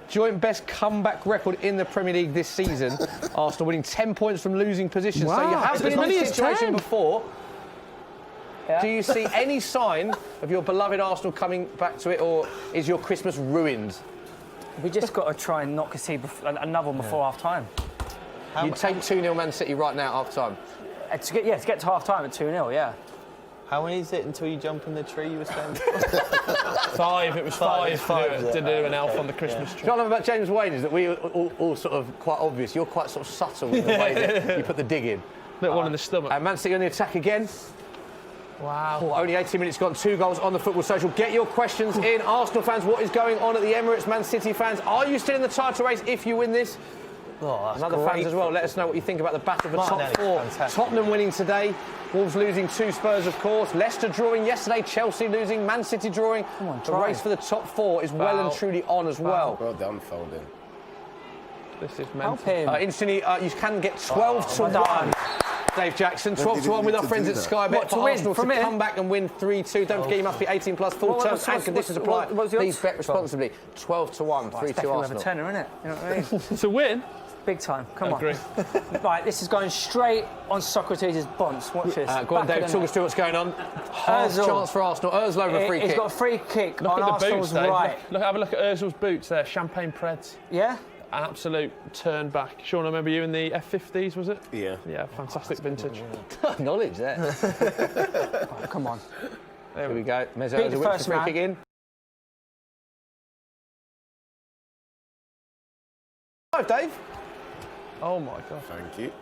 Joint best comeback record in the Premier League this season. Arsenal winning 10 points from losing positions. Wow, so you have been in this situation 10. before. Yeah. Do you see any sign of your beloved Arsenal coming back to it, or is your Christmas ruined? We just got to try and not concede another one before half time. You'd take 2-0 Man City right now at half time. To get to half time at 2-0, yeah. How many is it until you jump in the tree you were saying? 5. It was 5. To do an elf on the Christmas tree. What I love about James Wayne is that we all sort of quite obvious. You're quite sort of subtle with the way that you put the dig in. Little one in the stomach. And Man City on the attack again. Wow. Oh, only 18 minutes gone, 2 goals on the Football Social. Get your questions in. Arsenal fans, what is going on at the Emirates? Man City fans, are you still in the title race if you win this? And other fans as well, let us know what you think about the battle for top 4. Fantastic. Tottenham winning today, Wolves losing 2, Spurs of course, Leicester drawing yesterday, Chelsea losing, Man City drawing. The race for the top 4 is well and truly on as well. Well done, Foden. This is Help mental. him. Instantly, you can get 12 to 1. Dave Jackson, 12 to 1 with our friends at Sky Bet for Arsenal to come back and win 3-2. Don't forget you must be 18 plus, full terms and conditions apply. Please bet responsibly. 12 to 1, 3-2 Arsenal. Arsenal. A tenner, isn't it? You know what I mean? To win? Big time. Come Agree. on. Right, this is going straight on Socrates' bonds. Watch this. Go on, Dave, talk us through what's going on. Half Ozil. chance for Arsenal. Ozil over a free He's kick. got a free kick Look on at the Arsenal's boots, Dave. right. Have a look at Ozil's boots there. Champagne Preds. Yeah? An absolute turn back. Sean, I remember you in the F50s, was it? Yeah. Yeah, fantastic vintage. Knowledge there. Oh, come on. There we go. Mesut Beat the Ozil whips first the free man. kick in. Dave. Oh my God. Thank you.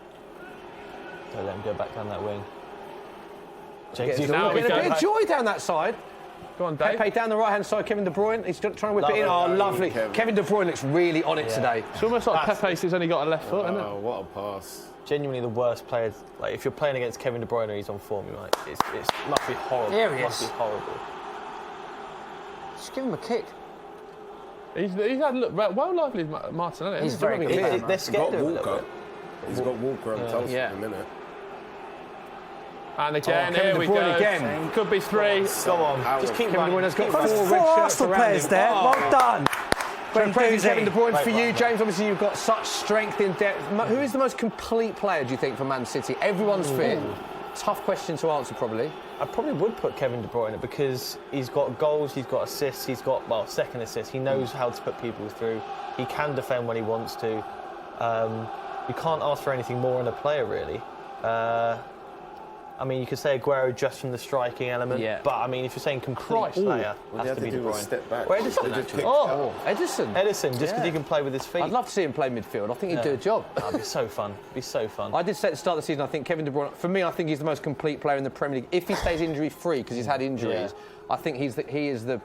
Don't let him go back down that wing. Getting now a we bit go of back. joy down that side. Go on, Dave. Pepe down the right-hand side, Kevin De Bruyne. He's trying to whip it in. Oh, lovely. Kevin De Bruyne looks really on it today. It's almost like Pepe's only got a left foot, isn't it? Oh, what a pass. Genuinely the worst players. Like, if you're playing against Kevin De Bruyne and he's on form, you're like, it must be horrible. Here he It must is. be horrible. Just give him a kick. He's had well lively Martinelli. He's very good. They're He's scared got of him a little Walker. bit. He's got Walker and Chelsea in a minute. And again, Kevin here De we Bruyne go. Again. Could be 3. Go on, just keep Kevin De Bruyne running. has got Keep 4 running. red shirts Arsenal around players him. there. Well done. Great praise, Kevin De Bruyne, Right, for you, right. James. Obviously, you've got such strength in depth. Who is the most complete player, do you think, for Man City? Everyone's fit. Tough question to answer, probably. I probably would put Kevin De Bruyne because he's got goals, he's got assists, he's got, second assist. He knows how to put people through. He can defend when he wants to. You can't ask for anything more in a player, really. I mean, you could say Aguero just from the striking element, but I mean, if you're saying complete player, What has they to had be to De do was Bruyne. step back. Or Edison, They just actually. picked- Edison. Edison, just because he can play with his feet. I'd love to see him play midfield. I think he'd do a job. That'd be so fun. Be so fun. I did say at the start of the season, I think Kevin De Bruyne, for me, I think he's the most complete player in the Premier League. If he stays injury-free, because he's had injuries, I think he is the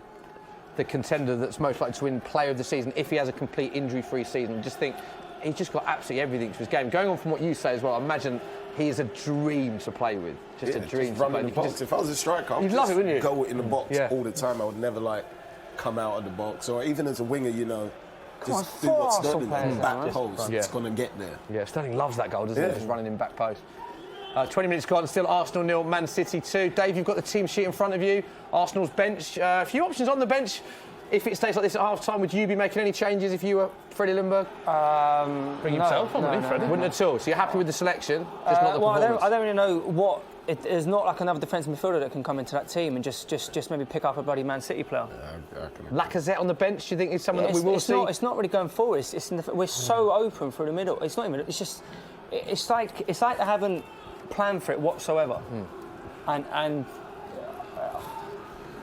contender that's most likely to win Player of the Season if he has a complete injury-free season. I just think he's just got absolutely everything to his game. Going on from what you say as well, I imagine he is a dream to play with. Just a dream just to run play in the with. You can box. just- If I was a striker, I would You'd love just it, wouldn't you? go in the box Yeah. all the time. I would never come out of the box, or even as a winger, Come on, just do 4 what Arsenal Sterling players does. now, Back right? post, it's going to get there. Yeah, Sterling loves that goal, doesn't he? Yeah. Just running in back post. 20 minutes gone, still Arsenal 0, Man City 2. Dave, you've got the team sheet in front of you. Arsenal's bench. A few options on the bench. If it stays like this at half-time, would you be making any changes if you were Freddie Ljungberg? Bring himself on, wouldn't he, Freddie? Wouldn't at all. So you're happy with the selection, just not the Well, performance? I don't really know what. There's not like another defensive midfielder that can come into that team and just maybe pick up a bloody Man City player. Lacazette on the bench, do you think is someone that we will see? It's not really going forward. We're so open through the middle. It's not even. It's just. It's like they haven't planned for it whatsoever. And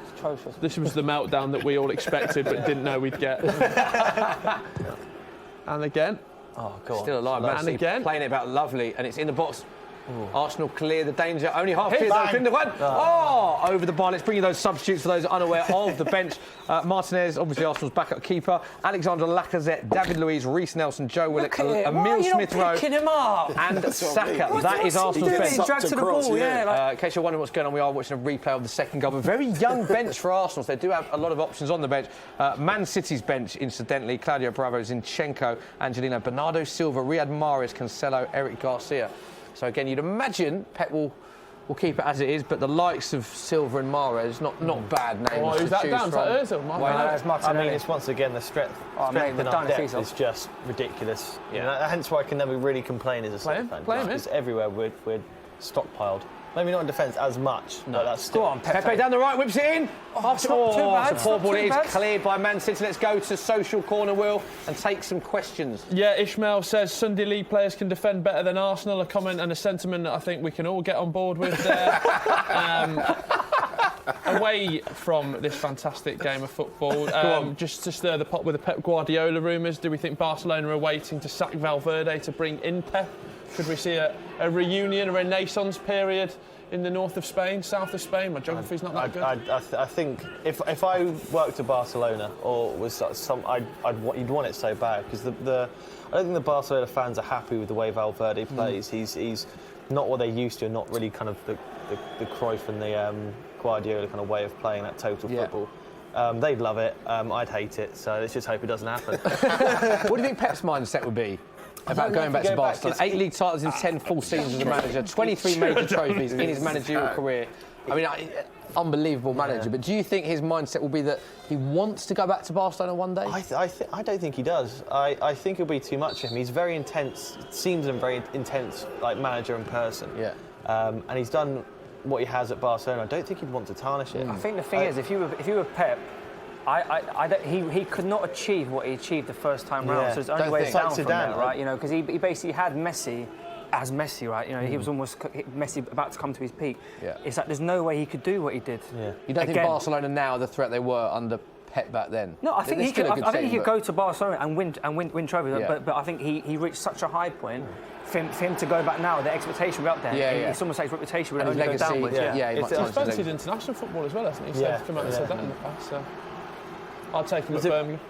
it's atrocious. This was the meltdown that we all expected but didn't know we'd get. And again. Oh, God. Still alive, Man And City again. playing it about lovely, and it's in the box. Arsenal clear the danger. Only half clear. Bang. Over the bar. Let's bring you those substitutes for those unaware of the bench. Martinez, obviously Arsenal's backup keeper. Alexander Lacazette, David Luiz, Reece Nelson, Joe Willock, Emile Smith-Rowe, picking him up? and Saka. That is What's he Arsenal's doing? bench. He dragged to the Cross, ball. yeah. Yeah. In case you're wondering what's going on, we are watching a replay of the second goal. A very young bench for Arsenal, so they do have a lot of options on the bench. Man City's bench, incidentally, Claudio Bravo, Zinchenko, Angelino, Bernardo Silva, Riyad Mahrez, Cancelo, Eric Garcia. So again, you'd imagine Pep will keep it as it is, but the likes of Silva and Mahrez, not bad names Oh, to who's that choose down? Is from. that Ozil? I mean, it's once again the strength in they've our done it, depth Fiesel. is just ridiculous. Hence why I can never really complain as a Play him, City fan. play him in. It's everywhere. We're stockpiled. Maybe not in defence as much, but that's still. Go on, Pepe down the right, whips it in. it's not too bad, It's a poor it's not ball. too It is bad. cleared by Man City. Let's go to social corner, Will, and take some questions. Yeah, Ishmael says Sunday League players can defend better than Arsenal. A comment and a sentiment that I think we can all get on board with there. Away from this fantastic game of football, just to stir the pot with the Pep Guardiola rumours, do we think Barcelona are waiting to sack Valverde to bring in Pep? Could we see a reunion, a renaissance period in the north of Spain, south of Spain? My geography's not that good. I think if I worked at Barcelona or was you'd want it so bad because I don't think the Barcelona fans are happy with the way Valverde plays. He's not what they're used to, not really kind of the Cruyff and the Guardiola kind of way of playing that total football. They'd love it. I'd hate it. So let's just hope it doesn't happen. What do you think Pep's mindset would be about going back to Barcelona? 8 league titles in 10 full seasons as a manager, 23 major trophies in his managerial career. I mean, unbelievable manager. But do you think his mindset will be that he wants to go back to Barcelona one day? I don't think he does. I think it'll be too much for him. He's very intense. Seems a very intense manager in person. Yeah. And he's done what he has at Barcelona. I don't think he'd want to tarnish it. I think the thing is, if you were Pep, he could not achieve what he achieved the first time round. So there's only way think. down Like from Zidane, there, right? You know, because he basically had Messi as Messi, right? You know, he was almost Messi about to come to his peak. Yeah. It's like there's no way he could do what he did. Yeah. You don't think Again. Barcelona now are the threat they were under Pep back then? No, I think They're he could. still a good I think team, he could but- go to Barcelona and win trophies. Yeah. But I think he reached such a high point. For him to go back now, the expectation will be up there. Yeah, yeah. It's almost like his reputation will And his only go legacy, downwards. yeah, he might It's- chance He's his fancied legacy. international football as well, hasn't he? He Yeah, said, come out and said that in the past. So. I'll take him at Birmingham.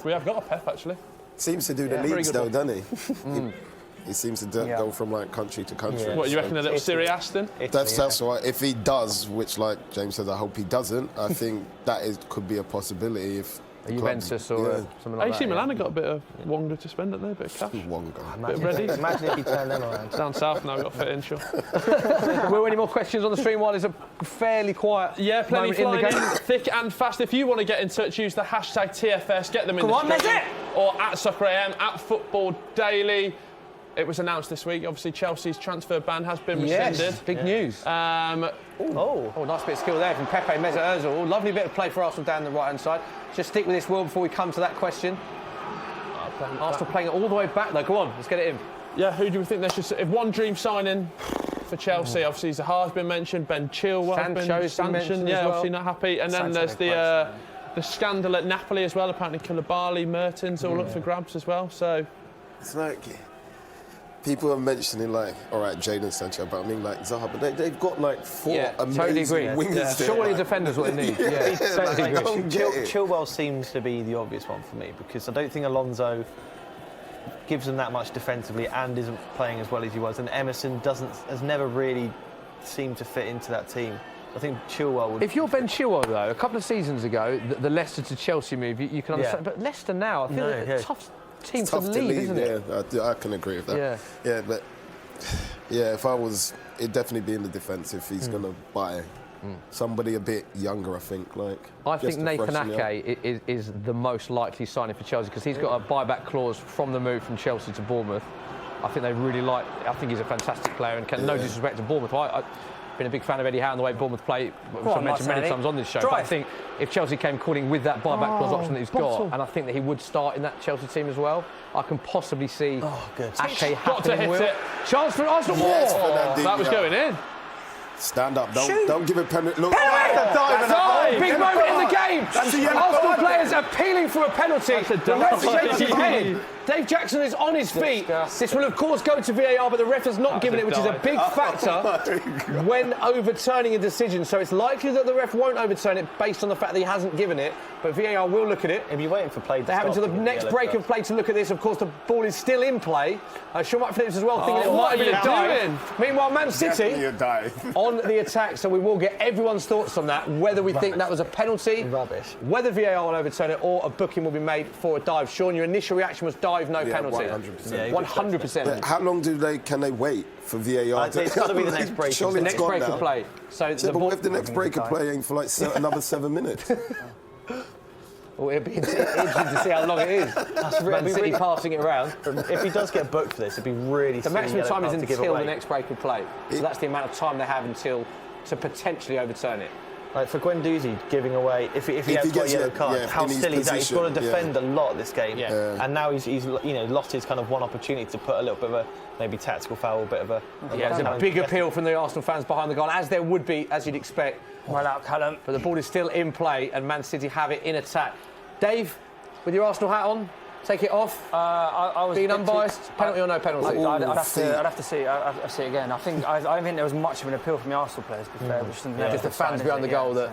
We have got a Pep, actually. Seems to do the very leagues good though, one. doesn't he? He seems to go from country to country. Yeah. What, you reckon a little Italy. Serie Aston? That's why. If he does, which like James says, I hope he doesn't. I think that could be a possibility if Juventus or something like that. AC Milan have got a bit of Wonga to spend, haven't they? A bit of cash. Wonga. Bit ready. Imagine if you turn them around. Down south now, we've got to fit in, sure. Will, any more questions on the stream while there's a fairly quiet Yeah, plenty moment in the flying game? in, thick and fast. If you want to get in touch, use the hashtag TFS, get them in Come the on, stream. that's it. Or at SoccerAM, at Football Daily. It was announced this week, obviously Chelsea's transfer ban has been rescinded. Yes, big news. Um, Oh, nice bit of skill there from Pepe Mesut Ozil. Lovely bit of play for Arsenal down the right-hand side. Just stick with this, Will, before we come to that question. Arsenal playing it all the way back, though. Go on, let's get it in. Yeah, who do we think they should... If one dream signing for Chelsea, obviously Zaha's been mentioned, Ben Chilwell Sancho's been mentioned as well. obviously not happy. And then there's the scandal at Napoli as well. Apparently Koulibaly, Mertens, all up for grabs as well. So It's like people are mentioning like, all right, Jadon Sancho, but I mean like Zaha, but they've got like 4 totally amazing agree. wingers there. Surely defenders what they need. Yeah, totally agree. don't get it. Chilwell seems to be the obvious one for me because I don't think Alonso gives them that much defensively and isn't playing as well as he was, and Emerson has never really seemed to fit into that team. I think Chilwell would... If you're Ben Chilwell, though, a couple of seasons ago, the Leicester to Chelsea move, you can understand. But Leicester now, I feel like a tough team to lead, isn't it? Yeah, I can agree with that. Yeah, but if I was, it'd definitely be in the defence if he's going to buy somebody a bit younger, I think. I think Nathan Ake is the most likely signing for Chelsea because he's got a buyback clause from the move from Chelsea to Bournemouth. I think they really like. I think he's a fantastic player and no disrespect to Bournemouth. I've been a big fan of Eddie Howe and the way Bournemouth play, which I've mentioned many times on this show. But I think if Chelsea came calling with that buyback clause option that he's got, and I think that he would start in that Chelsea team as well, I can possibly see Ake got to hit it. Chance for Arsenal. That was going in. Stand up, don't give a penalty. Look, Big moment in the game. Arsenal players appealing for a penalty. The ref shakes his head. Dave Jackson is on his feet. This will, of course, go to VAR, but the ref has not given it, which is a big factor when overturning a decision. So it's likely that the ref won't overturn it based on the fact that he hasn't given it, but VAR will look at it. If you're waiting for play to They have until the next break of play to look at this. Of course, the ball is still in play. Sean Phillips as well, thinking it might have been a dive. Meanwhile, Man City on the attack, so we will get everyone's thoughts on that, whether we think that was a penalty, whether VAR will overturn it, or a booking will be made for a dive. Sean, your initial reaction was dive, no penalty. 100%. 100%. How long can they wait for VAR? It's got to be the next break. The next break of play. So but what if the next break of play ain't for like another 7 minutes? Well, it'd be interesting to see how long it is. Man City passing it around. If he does get booked for this, it'd be really. The maximum time is until the next. next break of play. So that's the amount of time they have until to potentially overturn it. Like for Guendouzi giving away, if he has got a yellow card, how silly is that? He's got to defend a lot this game, and now he's lost his kind of one opportunity to put a little bit of a maybe tactical foul, a bit of a. There's a big appeal from the Arsenal fans behind the goal, as there would be, as you'd expect. Well out, Callum. But the ball is still in play, and Man City have it in attack. Dave, with your Arsenal hat on, take it off. I was being unbiased, penalty or no penalty? I'd have to see. I'd have to see it again. I don't think there was much of an appeal from the Arsenal players. To be fair, just the fans behind the goal that.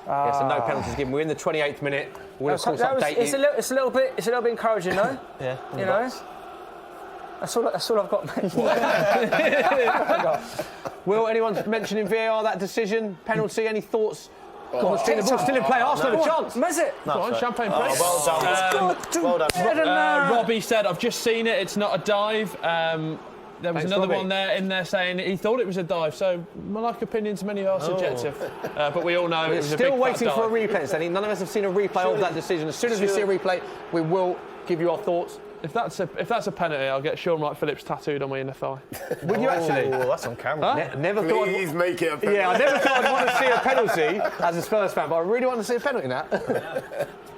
So no penalties given. We're in the 28th minute. We'll of course update you. It's a little bit encouraging, though. You know. That's all I've got. Will anyone mentioning VAR that decision, penalty? Any thoughts? The ball's still in play. Arsenal have a chance. Mesut. Go on, champagne press. Well done. Robbie said, "I've just seen it. It's not a dive." There was another one in there saying he thought it was a dive. So my opinions, many are subjective, but we all know it was still a big waiting fat for a dive. replay. Danny. None of us have seen a replay of that decision. As soon as we see a replay, we will give you our thoughts. If that's a penalty, I'll get Sean Wright Phillips tattooed on my inner thigh. Would you actually? Oh, that's on camera. Never thought. Please make it a penalty. Yeah, I never thought I'd want to see a penalty as a Spurs fan, but I really want to see a penalty now.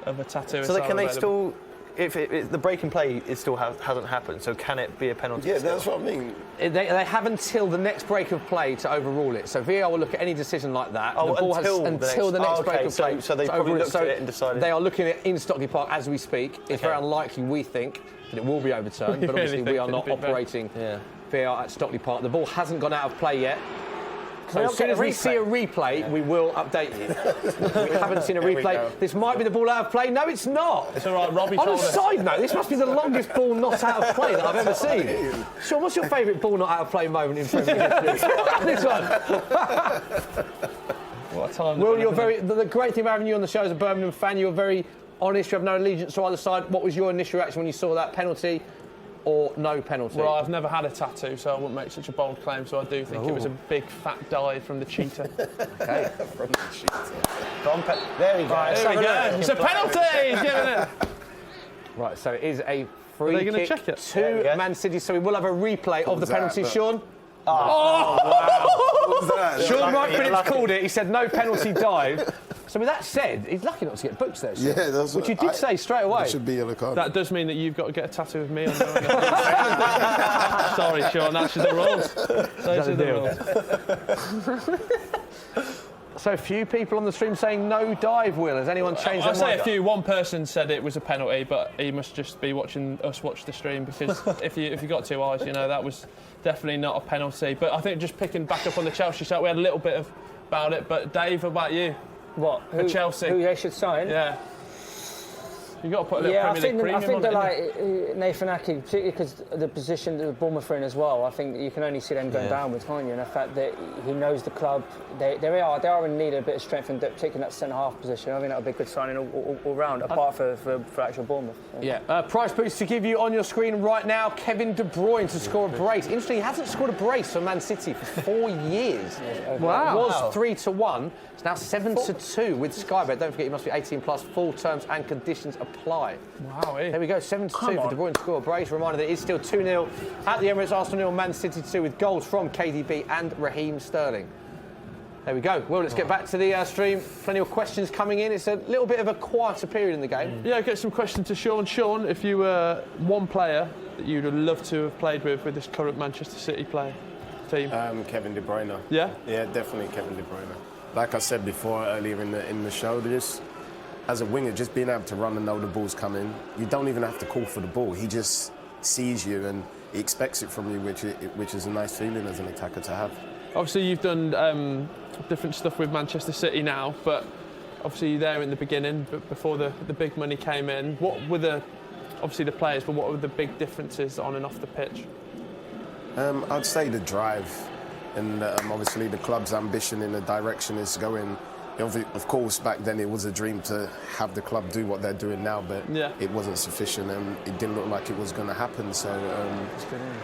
Of a tattoo. So can they still? If the break and play still hasn't happened, so can it be a penalty? Yeah, that's what I mean. They have until the next break of play to overrule it. So VAR will look at any decision like that. Oh, the ball until the next break of play. So they probably looked at it and decided. They are looking at it in Stockley Park as we speak. It's very unlikely, we think, that it will be overturned, but obviously we are not operating VAR at Stockley Park. The ball hasn't gone out of play yet. So as soon as we see a replay, we will update you. We haven't seen a replay. This might be the ball out of play. No, it's not. It's all right, Robbie. On a side note, this must be the longest ball not out of play that I've ever seen. Sean, what's your favourite ball not out of play moment in Premier League? This one. What a time. Will, you're the great thing about having you on the show as a Birmingham fan, you're very honest, you have no allegiance to either side. What was your initial reaction when you saw that penalty or no penalty? Well, I've never had a tattoo, so I wouldn't make such a bold claim, so I do think it was a big fat dive from the cheetah. Okay. From the cheetah. There we go. Right, there we go. It's a penalty! He's giving it. Right, so it is a free gonna kick check it? to Man City, so we will have a replay of the penalty, Sean. Oh, What was that? Sean Wright Phillips called it. He said no penalty dive. So with that said, he's lucky not to get booked there, Sean. Yeah, that's which you did say straight away. That should be yellow card. that does mean that you've got to get a tattoo of me on. Sorry, Sean, that's the rules. Those are the rules. So a few people on the stream saying no dive, Will. Has anyone changed their I'll say mind? a few. One person said it was a penalty, but he must just be watching us watch the stream, because if you got two eyes, you know that was definitely not a penalty. But I think just picking back up on the Chelsea shout, we had a little bit about it. But Dave, about you? What? For Chelsea. Who they should sign? Yeah. You've got to put a little Premier League premium I think on that it. like Nathan Ake, particularly because the position that Bournemouth are in as well, I think that you can only see them going downwards, can't you? And the fact that he knows the club, they are in need of a bit of strength, and particularly in that centre-half position. I think that would be a good signing all round, apart for actual Bournemouth. Yeah, price boost to give you on your screen right now. Kevin De Bruyne to score a brace. Interestingly, he hasn't scored a brace for Man City for 4 years. Wow. It was 3-1. It's now 7-2 with Sky Bet. Don't forget, you must be 18 plus. Full terms and conditions apply. Wow. There we go, 7-2 for De Bruyne to score a brace. Reminder that it is still 2-0 at the Emirates. Arsenal 0, Man City 2, with goals from KDB and Raheem Sterling. There we go. Well, let's get back to the stream. Plenty of questions coming in. It's a little bit of a quieter period in the game. Yeah, get some questions to Sean. Sean, if you were one player that you'd have loved to have played with this current Manchester City team. Kevin De Bruyne. Yeah? Yeah, definitely Kevin De Bruyne. Like I said before earlier in the show, just as a winger, just being able to run and know the ball's coming. You don't even have to call for the ball. He just sees you and he expects it from you, which is a nice feeling as an attacker to have. Obviously, you've done different stuff with Manchester City now, but obviously you're there in the beginning, but before the big money came in. What were obviously the players, but what were the big differences on and off the pitch? I'd say the drive, and obviously the club's ambition in the direction it's going. Of course, back then it was a dream to have the club do what they're doing now, but it wasn't sufficient and it didn't look like it was going to happen. So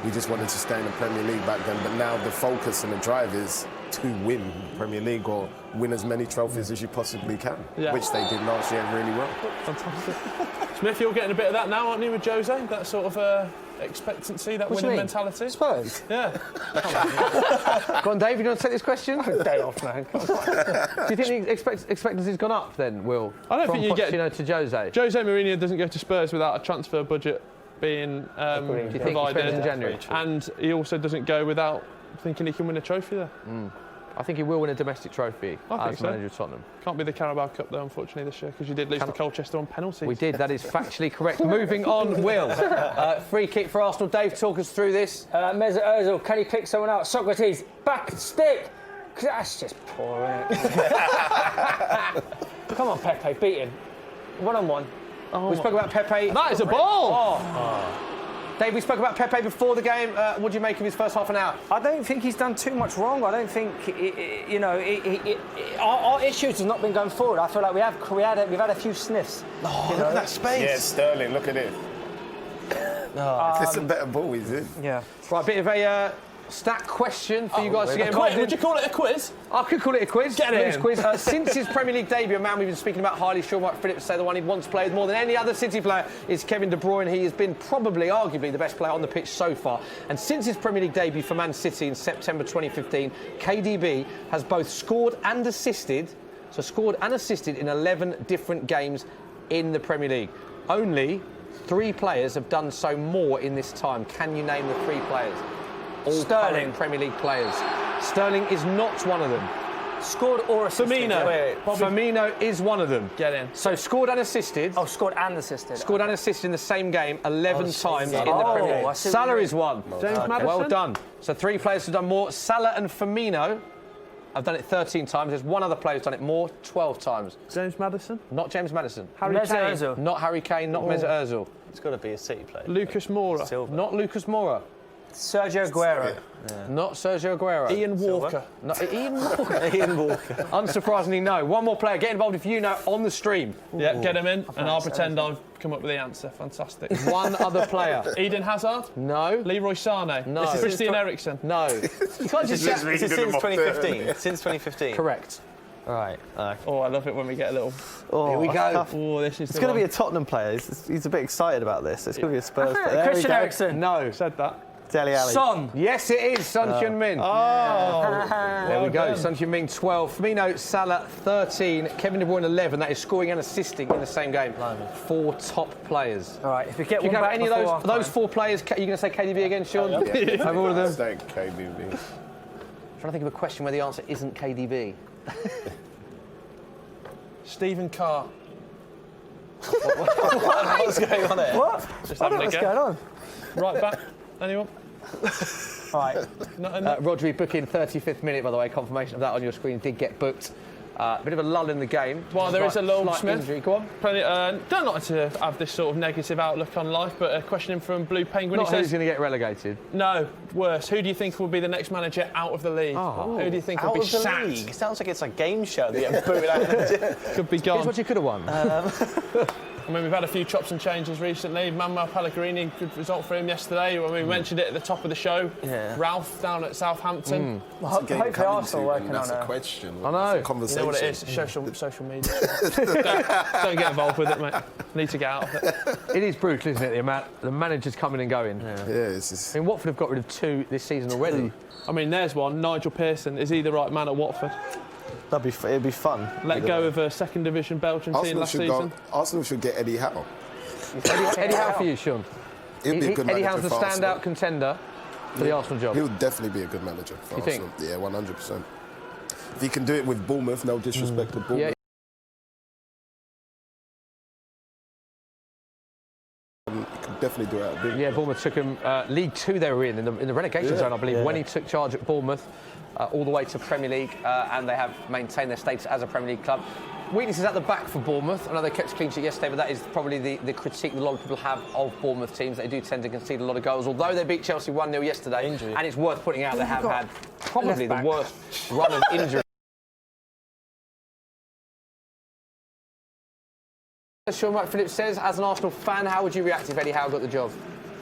we just wanted to stay in the Premier League back then. But now the focus and the drive is to win the Premier League or win as many trophies as you possibly can, which they did last year really well. Fantastic. Smith, you're getting a bit of that now, aren't you, with Jose? That sort of expectancy, that winning mentality? Spurs? Yeah. Go on, Dave, you want to take this question? Day off, man. Do you think the expectancy's gone up then, Will? I don't think you get to Jose. Jose Mourinho doesn't go to Spurs without a transfer budget being provided in January? And he also doesn't go without thinking he can win a trophy there. I think he will win a domestic trophy as manager of Tottenham. Can't be the Carabao Cup though, unfortunately, this year, because you did lose to Colchester on penalties. We did, that is factually correct. Moving on, Will. Free kick for Arsenal. Dave, talk us through this. Mesut Ozil, can he pick someone out? Socrates, back stick. That's just poor, isn't it? Come on, Pepe, beat him. 1-on-1. We spoke about Pepe. That is a ball! Dave, we spoke about Pepe before the game. What do you make of his first half an hour? I don't think he's done too much wrong. I don't think, our issues have not been going forward. I feel like we've had a few sniffs. Look at that space. Yeah, Sterling, look at it. It's a better ball, is it? Yeah. Right, a bit of a stat question for you guys to get involved in. Would you call it a quiz? I could call it a quiz. Get it in. Quiz. Since his Premier League debut, a man we've been speaking about highly, Sean Wright Phillips say the one he'd once played more than any other City player is Kevin De Bruyne. He has been probably, arguably, the best player on the pitch so far. And since his Premier League debut for Man City in September 2015, KDB has both scored and assisted. So scored and assisted in 11 different games in the Premier League. Only 3 players have done so more in this time. Can you name the 3 players? All Sterling. Premier League players. Sterling is not one of them. Scored or assisted? Firmino. Firmino is one of them. Get in. So scored and assisted. Oh, scored and assisted. Scored and assisted in the same game 11 times in the Premier League. Salah is one. James Maddison. Well done. So 3 players have done more. Salah and Firmino have done it 13 times. There's one other player who's done it more, 12 times. James Maddison. Not James Maddison. Harry Kane. Not Harry Kane, not Mesut Ozil. It's got to be a City player. Lucas Moura. Silva. Not Lucas Moura. Sergio Aguero. Not Sergio Aguero. Ian Walker. No, Ian Walker. Ian Walker. Unsurprisingly, no. One more player. Get involved if you know on the stream. Yeah, get him in, and I'll pretend I've come up with the answer. Fantastic. One other player. Eden Hazard? No. Leroy Sané? No. Christian Eriksen? No. You can't just This say is since 2015. Since 2015. correct. All right. Oh, I love it when we get a little... Oh, Here we that's go. tough. Oh, this is It's going to be a Tottenham player. He's a bit excited about this. It's going to be a Spurs player. There we Christian go. Eriksen. No. Said that. Dele Alli. Son. Yes, it is Son Heung-min. There we go. Son Heung-min 12. Firmino, Salah 13. Kevin De Bruyne 11. That is scoring and assisting in the same game. 4 top players. All right, if we get Do you one have back any of before those half-time. 4 players? Are you going to say KDB again, Sean? Have all of them? Thank KDB. Trying to think of a question where the answer isn't KDB. Stephen Carr. What's going on here? What? Just I don't having know a what's go. going on. Right back. Anyone? All right. Rodri booking 35th minute, by the way. Confirmation of that on your screen did get booked. Bit of a lull in the game. Well, there is a lull, slight Smith. injury. Go on. Plenty, don't like to have this sort of negative outlook on life, but a question from Blue Penguin. Not He who's says, going to get relegated. no, worse. Who do you think will be the next manager out of the league? Oh. Who do you think will Out be of the sacked? league. Sounds like it's a game show. They get booted out. Could be Here's gone. what you could have won. I mean, we've had a few chops and changes recently. Manuel Pellegrini, good result for him yesterday. We mentioned it at the top of the show. Yeah. Ralph down at Southampton. Well, hopefully Arsenal working That's on a it. question. I know. It's a You know conversation. what it is? Social media. don't get involved with it, mate. Need to get out of it. It is brutal, isn't it? The amount the managers coming and going. Yeah, it's just... I mean, Watford have got rid of 2 this season already. I mean, there's one. Nigel Pearson. Is he the right man at Watford? It'd be fun. Let go of a second division Belgian team last season. Arsenal should get Eddie Howe. Eddie Howe for you, Sean. He'll be a good Eddie manager Howe's the for Arsenal. standout contender for the Arsenal job. He'll definitely be a good manager for You think? Arsenal. Yeah, 100%. If he can do it with Bournemouth, no disrespect to Bournemouth. Yeah. He can definitely do it at Bournemouth. Yeah, Bournemouth took him League 2 they were in the relegation zone, I believe, when he took charge at Bournemouth, all the way to Premier League, and they have maintained their status as a Premier League club. Weaknesses at the back for Bournemouth. I know they kept a clean sheet yesterday, but that is probably the critique that a lot of people have of Bournemouth teams. They do tend to concede a lot of goals, although they beat Chelsea 1-0 yesterday. Injury. And it's worth pointing out they have had probably the Left back. worst run of injury. As Sean Wright Phillips says, as an Arsenal fan, how would you react if Eddie Howe got the job?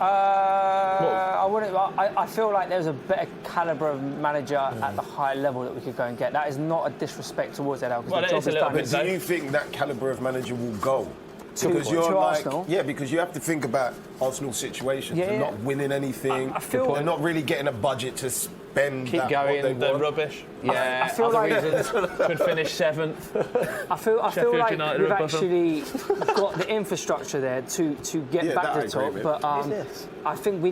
I wouldn't. I feel like there's a better calibre of manager at the high level that we could go and get. That is not a disrespect towards Ed Howe, because Well, the it job is a is little done. bit. But do you think that calibre of manager will go? Because to you're like, Arsenal? yeah, because you have to think about Arsenal's situation. Yeah, They're yeah. not winning anything. I feel- they're not really getting a budget to spend. Keep that going, what they They're want. rubbish. Yeah, I feel other like- reasons. Could finish 7th. I feel Sheffield like United we've are above actually got the infrastructure there to get Yeah, back that to I the top. agree with. But this? I think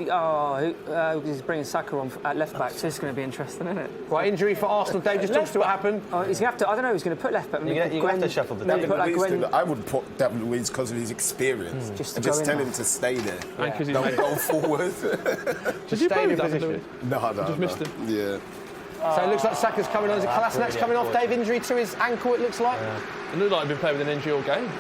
he's bringing Saka on at left back, so it's going to be interesting, isn't it? Right, injury for Arsenal. Dave, just talk us to what happened. He's going to have to. I don't know. He's going to put left back. You're gonna have to shuffle the maybe team. put like Luiz Gwen. I would put David Luiz because of his experience. Just and to go just in tell there. him to stay there. And 'cause he's Don't made- go forward. Did you stay in boo that? position. No. Just missed him. Yeah. So it looks like Saka's coming on. Is it Kolasinac coming off? Dave, injury to his ankle, it looks like. It looked like he'd been playing with an injury all game.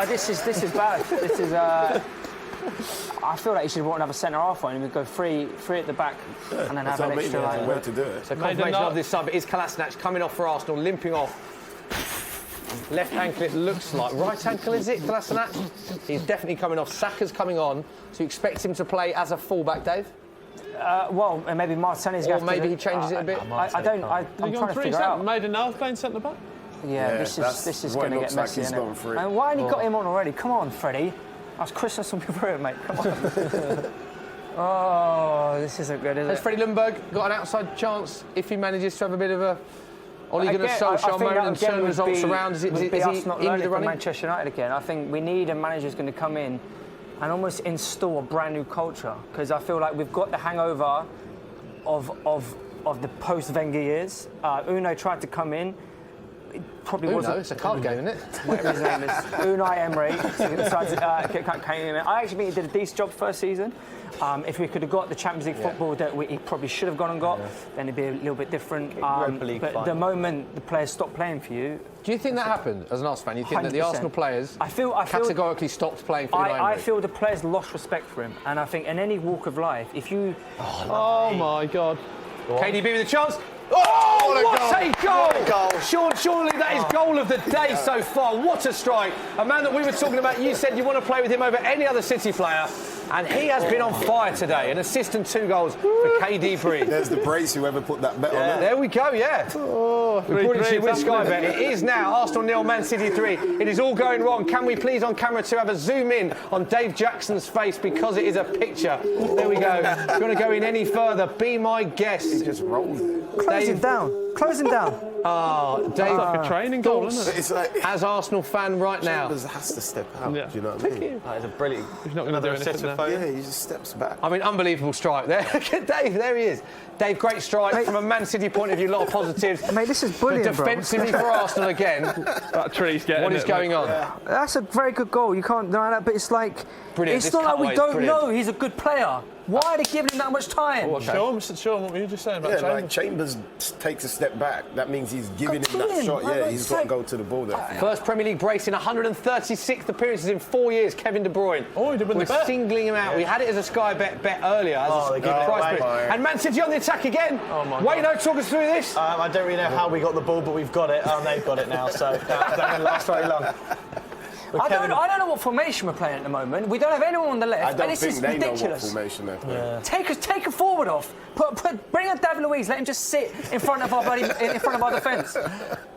This is bad. This is. I feel like he should want another centre half on him. We'd go free at the back, and then have That's an what I mean. extra There's a line. way to do it. So Made confirmation a of this sub. It is Kolasinac coming off for Arsenal, limping off. Left ankle, it looks like. Right ankle, is it, Kolasinac? He's definitely coming off. Saka's coming on. So you expect him to play as a fullback, Dave? Well, and maybe Martinez. Or maybe he changes it a bit? I don't. I'm He trying gone to 3 figure out. Maiden now playing centre back. Yeah, Yeah, this is what going it to looks get like messy, he's innit? going for it. And why ain't he got him on already? Come on, Freddie. That's Christmas will be through it, mate. Come on. Oh, this isn't good, is Has it? Freddie Ljungberg got an outside chance if he manages to have a bit of a Ole Gunnar Again, I Solskjaer think moment that and again turn would results be- around? Is would be he us not in learning the from running? Manchester United again. I think we need a manager who's going to come in and almost install a brand new culture, because I feel like we've got the hangover of the post-Wenger years. Unai tried to come in, probably Who wasn't. knows? It's a card game, isn't it? Whatever his name is, Unai Emery. So he decided came in. I actually think he did a decent job first season. If we could have got the Champions League football that he probably should have gone and got, then it'd be a little bit different. But the moment the players stop playing for you, do you think that happened as an Arsenal fan? You think that the 100%. Arsenal players I feel categorically stopped playing for Unai Emery? I feel the players lost respect for him, and I think in any walk of life, if you Oh my God. KDB with a chance. Oh, what a goal! Sean, surely that is goal of the day so far. What a strike. A man that we were talking about, you said you want to play with him over any other City player, and he has been on fire today. An assist and 2 goals for KDB. There's the brace, whoever put that bet on it. There we go, yeah. We brought it to you with Sky Bet. It is now Arsenal 0, Man City 3. It is all going wrong. Can we please, on camera 2, have a zoom in on Dave Jackson's face because it is a picture. There we go. If you want to go in any further, be my guest. He just rolled it. close him down, close him down. Oh, Dave, like a training goal, isn't it? It's like as Arsenal fan right now. Chambers has to step out. Yeah. Do you know what I mean? That is a brilliant. He's not going to do anything now. Yeah, he just steps back. I mean, unbelievable strike there. Look at Dave, there he is. Dave, great strike. Mate. From a Man City point of view, a lot of positives. Mate, this is But brilliant, bro. defensively for Arsenal again, That tree's getting what is going on? That's a very good goal. You can't deny that, but it's like Brilliant. it's This not like cutaway we is don't brilliant. know he's a good player. Why are they giving him that much time? Sean, what were you just saying about Yeah, Chambers? like Chambers takes a step back. That means he's giving Got him to that him. shot. Like, Yeah, he's it's got to like- go to the ball there. First Premier League brace in 136th appearances in 4 years, Kevin De Bruyne. Oh, he did win the We're bet. singling him out. We had it as a Sky bet earlier. As they a gave it price away. bet. And Man City on the attack again. Oh, my Wayno, talk us through this. I don't really know how we got the ball, but we've got it. They've got it now, so that doesn't last very long. I don't know what formation we're playing at the moment. We don't have anyone on the left, I and don't this think is they know what ridiculous. formation they're playing. Take a forward off. Bring on David Luiz. Let him just sit in front of our defence.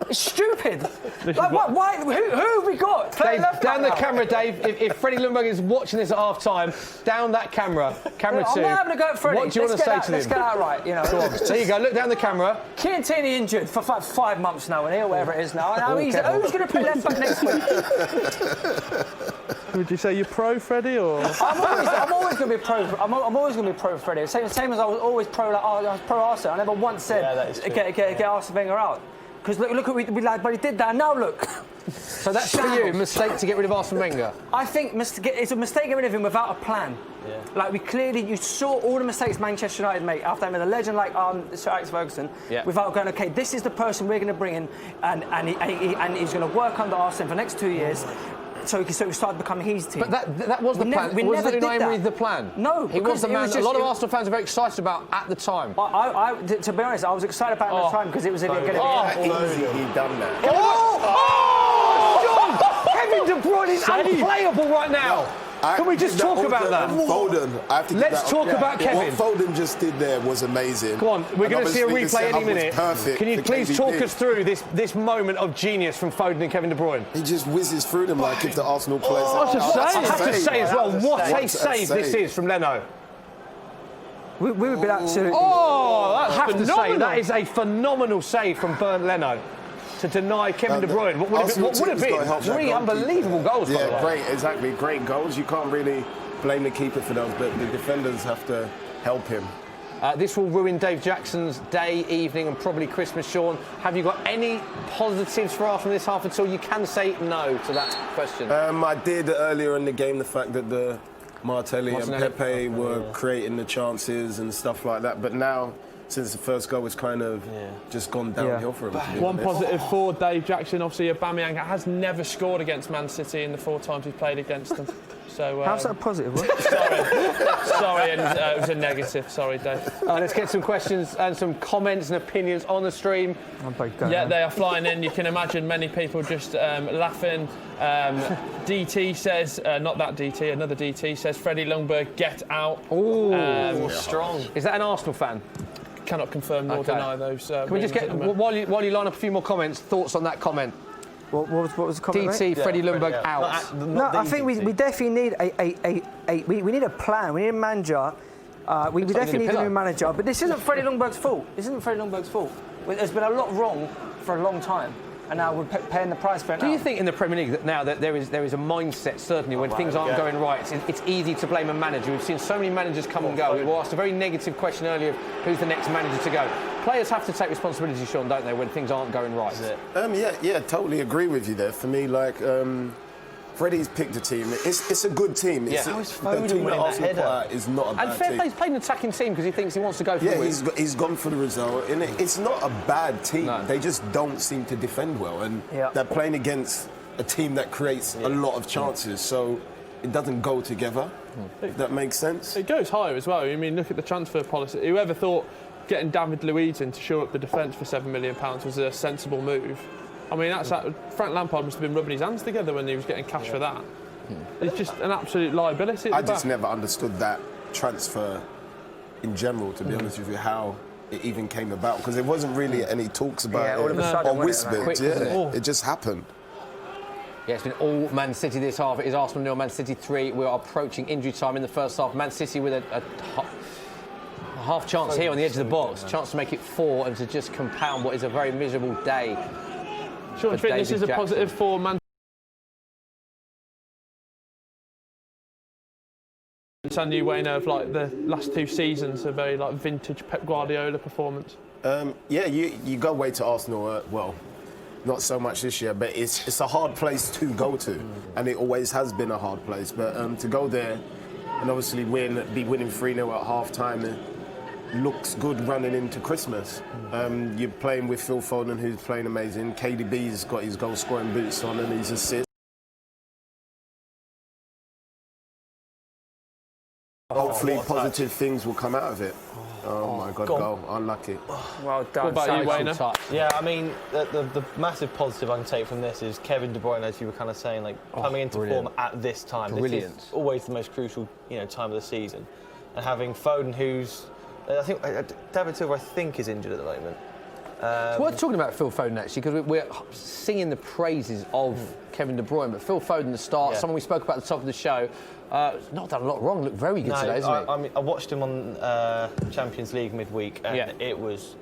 It's stupid. Like, why? Who have we got? Play Dave, left down back the now. camera, Dave. If Freddie Ljungberg is watching this at half time, down that camera 2. I'm not having a go at Freddie. What do you want to say to Let's him? get that right. You know. There you go. Look down the camera. Chiantini injured for 5 months now, and or whatever it is now. Now who's going to play left back next week? Would you say you're pro Freddie or? I'm always going to be pro. I'm always going to be pro Freddie. Same as I was always pro. I was pro Arsenal. I never once said Yeah, that is true. get Arsene Wenger out. Because look what we like, but he did that. And now look. So that's for you, a mistake to get rid of Arsene Wenger. I think it's a mistake getting rid of him without a plan. Yeah. Like you saw all the mistakes Manchester United make after having a legend like Sir Alex Ferguson, Yeah. without going, okay, this is the person we're going to bring in, and he's going to work under Arsene for the next 2 years. So he started becoming his team. But that was the plan. We Wasn't never did Unai Emery that. the plan? No, he was the man. just, a lot of Arsenal fans are very excited about at the time. To be honest, I was excited about it at the time because it was going to be. How easy he done that. Kevin De Bruyne is unplayable right now. Can we just talk about that? Foden, I have to give Let's that talk about Kevin. What Foden just did there was amazing. Go on, we're And going to see a obviously the replay any setup was minute. perfect Can you for please KDB. talk us through this moment of genius from Foden and Kevin De Bruyne? He just whizzes through them like if the Arsenal players. I have to say as well, what a save save. this is from Leno. We would be absolutely. Oh, I have to say, phenomenal. that is a phenomenal save from Bernd Leno to deny Kevin De Bruyne. What would have been 3 unbelievable goals, by the Yeah, way. great goals. You can't really blame the keeper for those, but the defenders have to help him. This will ruin Dave Jackson's day, evening, and probably Christmas. Sean, have you got any positives for us from this half at all? You can say no to that question. I did earlier in the game the fact that the Martelli and Martinelli. Pepe were creating the chances and stuff like that, but now, since the first goal, it's kind of just gone downhill for him. To be One honest. positive for Dave Jackson, obviously Aubameyang has never scored against Man City in the 4 times he's played against them. So How's that positive? sorry, and it was a negative. Sorry, Dave. Let's get some questions and some comments and opinions on the stream. Yeah, they are flying in. You can imagine many people just laughing. DT says, not that DT, another DT says, Freddie Ljungberg, get out. Ooh, Strong. Is that an Arsenal fan? Cannot confirm nor Okay. deny those. Can we just get, while you line up a few more comments, thoughts on that comment? What was the comment? DT, mate? Freddie Ljungberg out. No, I think we definitely need we need a plan. We need a manager. We definitely need a pillar. new manager. But this isn't Freddie Ljungberg's fault. This isn't Freddie Ljungberg's fault. There's been a lot wrong for a long time. and now we're paying the price for it. Do you think in the Premier League that now that there is a mindset, certainly, when things aren't going right, it's easy to blame a manager? We've seen so many managers come and go. We were asked a very negative question earlier of who's the next manager to go. Players have to take responsibility, Sean, don't they, when things aren't going right? Yeah, totally agree with you there. For me, like, Freddie's picked a team. It's a good team. How is Foden the team that winning that Arsenal put header? out is not a bad And fair team. play, he's played an attacking team because he thinks he wants to go for the win. He's gone for the result. And it's not a bad team. No. They just don't seem to defend well. And they're playing against a team that creates a lot of chances. So it doesn't go together, if that makes sense. It goes higher as well. I mean, look at the transfer policy. Whoever thought getting David Luiz in to shore up the defence for £7 million was a sensible move? I mean, Frank Lampard must have been rubbing his hands together when he was getting cash for that. It's just an absolute liability. I just never understood that transfer in general, to be honest with you, how it even came about, because there wasn't really any talks about all of a sudden, or whispered. Quick, wasn't It just happened. Yeah, it's been all Man City this half. It is Arsenal 0, Man City 3. We are approaching injury time in the first half. Man City with a half chance here on the edge of the box. Chance to make it 4 and to just compound what is a very miserable day. Sean, do you think this is a positive for Man? It's a new way of like the last 2 seasons, a very like vintage Pep Guardiola performance. You go away to Arsenal. Well, not so much this year, but it's a hard place to go to, and it always has been a hard place. But to go there and obviously be winning 3-0 at half time, it looks good running into Christmas. You're playing with Phil Foden, who's playing amazing. KDB's got his goal scoring boots on and his assists. Hopefully positive things will come out of it. Oh my God, goal. Unlucky. Well done. What about you, Wayne? Yeah, I mean, the massive positive I can take from this is Kevin De Bruyne, as you were kind of saying, like coming into form at this time. Brilliant. This is always the most crucial, time of the season, and having Foden, who's I think David Silva, I think, is injured at the moment. It's worth talking about Phil Foden actually, because we're singing the praises of Kevin De Bruyne, but Phil Foden, the start, someone we spoke about at the top of the show, not done a lot wrong. Looked very good today, isn't he? I mean, I watched him on Champions League midweek, and it was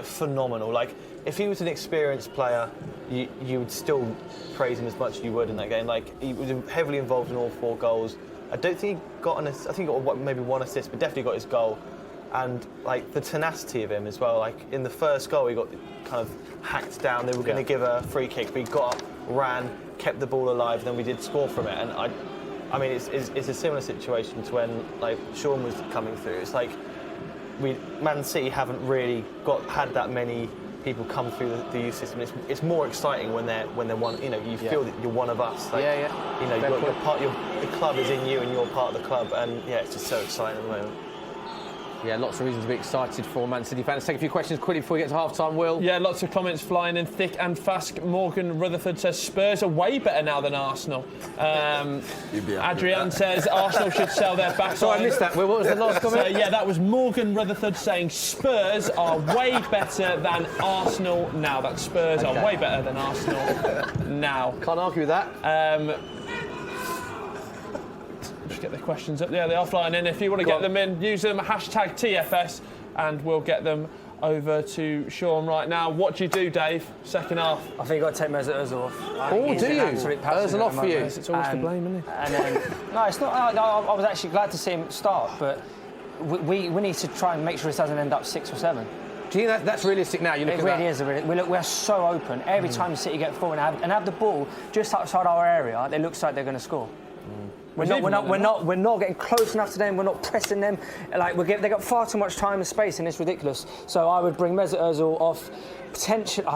phenomenal. Like, if he was an experienced player, you would still praise him as much as you would in that game. Like, he was heavily involved in all 4 goals. I don't think he got I think he got maybe 1 assist, but definitely got his goal. And like the tenacity of him as well. Like in the first goal, he got kind of hacked down. They were going to give a free kick, but he got up, ran, kept the ball alive, and then we did score from it. And I mean, it's a similar situation to when like Sean was coming through. It's like Man City haven't really had that many people come through the youth system. It's more exciting when they're one. You feel that you're one of us. Like, the club is in you, and you're part of the club. And it's just so exciting at the moment. Yeah, lots of reasons to be excited for Man City fans. Take a few questions quickly before we get to half-time, Will. Yeah, lots of comments flying in thick and fast. Morgan Rutherford says Spurs are way better now than Arsenal. Adrian says Arsenal should sell their back line. Sorry, I missed that, Will. What was the last comment? That was Morgan Rutherford saying Spurs are way better than Arsenal now. That Spurs are way better than Arsenal now. Can't argue with that. Just get the questions up there. They are flying in. If you want to get them in, use them, hashtag TFS, and we'll get them over to Sean right now. What do you do, Dave, second half? I think you've got to take Mesut Ozil off. Oh, do you? Ozil off for you? It's always to blame, isn't it? And then, no, it's not. I was actually glad to see him start, but we need to try and make sure this doesn't end up 6 or 7. Do you think that's realistic now? It really is. We're so open. Every time City get forward and have the ball just outside our area, it looks like they're going to score. We're not getting close enough to them. We're not pressing them. Like they got far too much time and space, and it's ridiculous. So I would bring Mesut Ozil off. Potentially,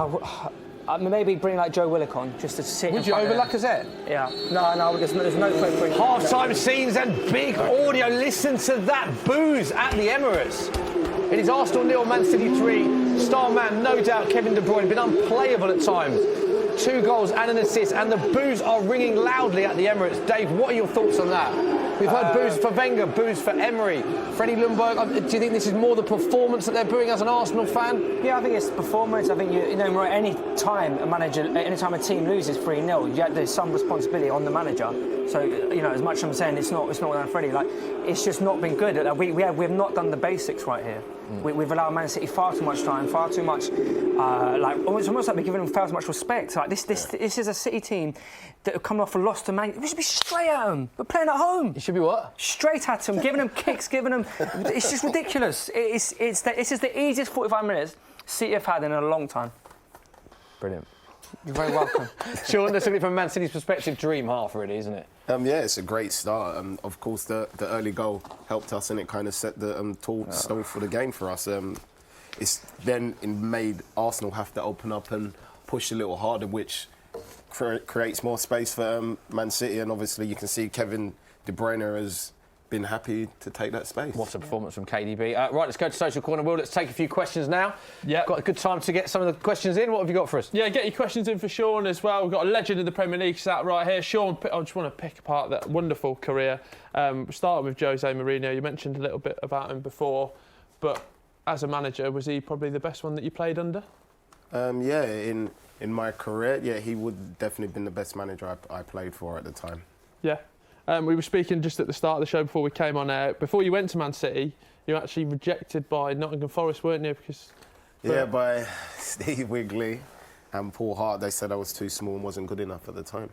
maybe bring like Joe Willock on just to sit. Would you over Lacazette? Yeah. No. There's no point bringing. Half-time scenes and big audio. Listen to that booze at the Emirates. It is Arsenal 0, Man City 3. Star man, no doubt, Kevin De Bruyne, been unplayable at times. 2 goals and an assist, and the boos are ringing loudly at the Emirates. Dave, what are your thoughts on that? We've heard boos for Wenger, boos for Emery, Freddie Ljungberg. Do you think this is more the performance that they're booing as an Arsenal fan? Yeah, I think it's performance. I think any time a team loses 3-0, there's some responsibility on the manager. So as much as I'm saying it's not without Freddie, it's just not been good. We have not done the basics right here. We've allowed Man City far too much time, far too much. It's almost like we're giving them far too much respect. This is a City team that have come off a loss to Man. We should be straight at them. We're playing at home. You should be what? Straight at them, giving them kicks, giving them. It's just ridiculous. This is the easiest 45 minutes City have had in a long time. Brilliant. You're very welcome. Sean, that's it from Man City's perspective. Dream half, really, isn't it? Yeah, it's a great start. Of course, the early goal helped us, and it kind of set the stone for the game for us. It's then made Arsenal have to open up and push a little harder, which creates more space for Man City. And obviously, you can see Kevin De Bruyne has been happy to take that space. What a performance from KDB. Right, let's go to Social Corner. Will, let's take a few questions now. Yeah. Got a good time to get some of the questions in. What have you got for us? Yeah, get your questions in for Sean as well. We've got a legend of the Premier League sat right here. Sean, I just want to pick apart that wonderful career. Starting with Jose Mourinho. You mentioned a little bit about him before, but as a manager, was he probably the best one that you played under? Yeah, in my career, yeah, he would definitely been the best manager I played for at the time. Yeah. We were speaking just at the start of the show before we came on air. Before you went to Man City, you were actually rejected by Nottingham Forest, weren't you? Yeah, by Steve Wigley and Paul Hart. They said I was too small and wasn't good enough at the time.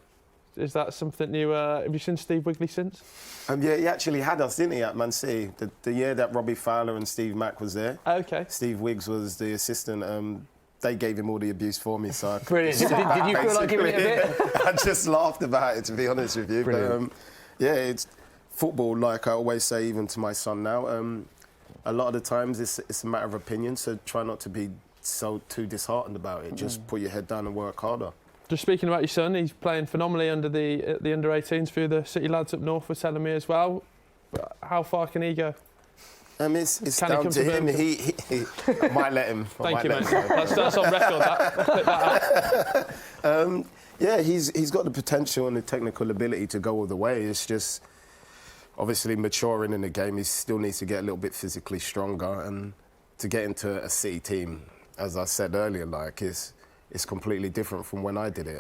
Is that something you... have you seen Steve Wigley since? Yeah, he actually had us, didn't he, at Man City? The year that Robbie Fowler and Steve Mack was there. OK. Steve Wiggs was the assistant. They gave him all the abuse for me, so... Brilliant. Did you feel like giving it a bit? I just laughed about it, to be honest with you. Brilliant. But, yeah, it's football, like I always say, even to my son now. A lot of the times it's a matter of opinion, so try not to be so too disheartened about it. Just put your head down and work harder. Just speaking about your son, he's playing phenomenally under the under-18s for the City lads up north, were telling me as well. But how far can he go? It's down to him. He I might let him. Thank you, mate. That's on record. Clip that out. Yeah, he's got the potential and the technical ability to go all the way. It's just obviously maturing in the game. He still needs to get a little bit physically stronger, and to get into a City team, as I said earlier, it's completely different from when I did it.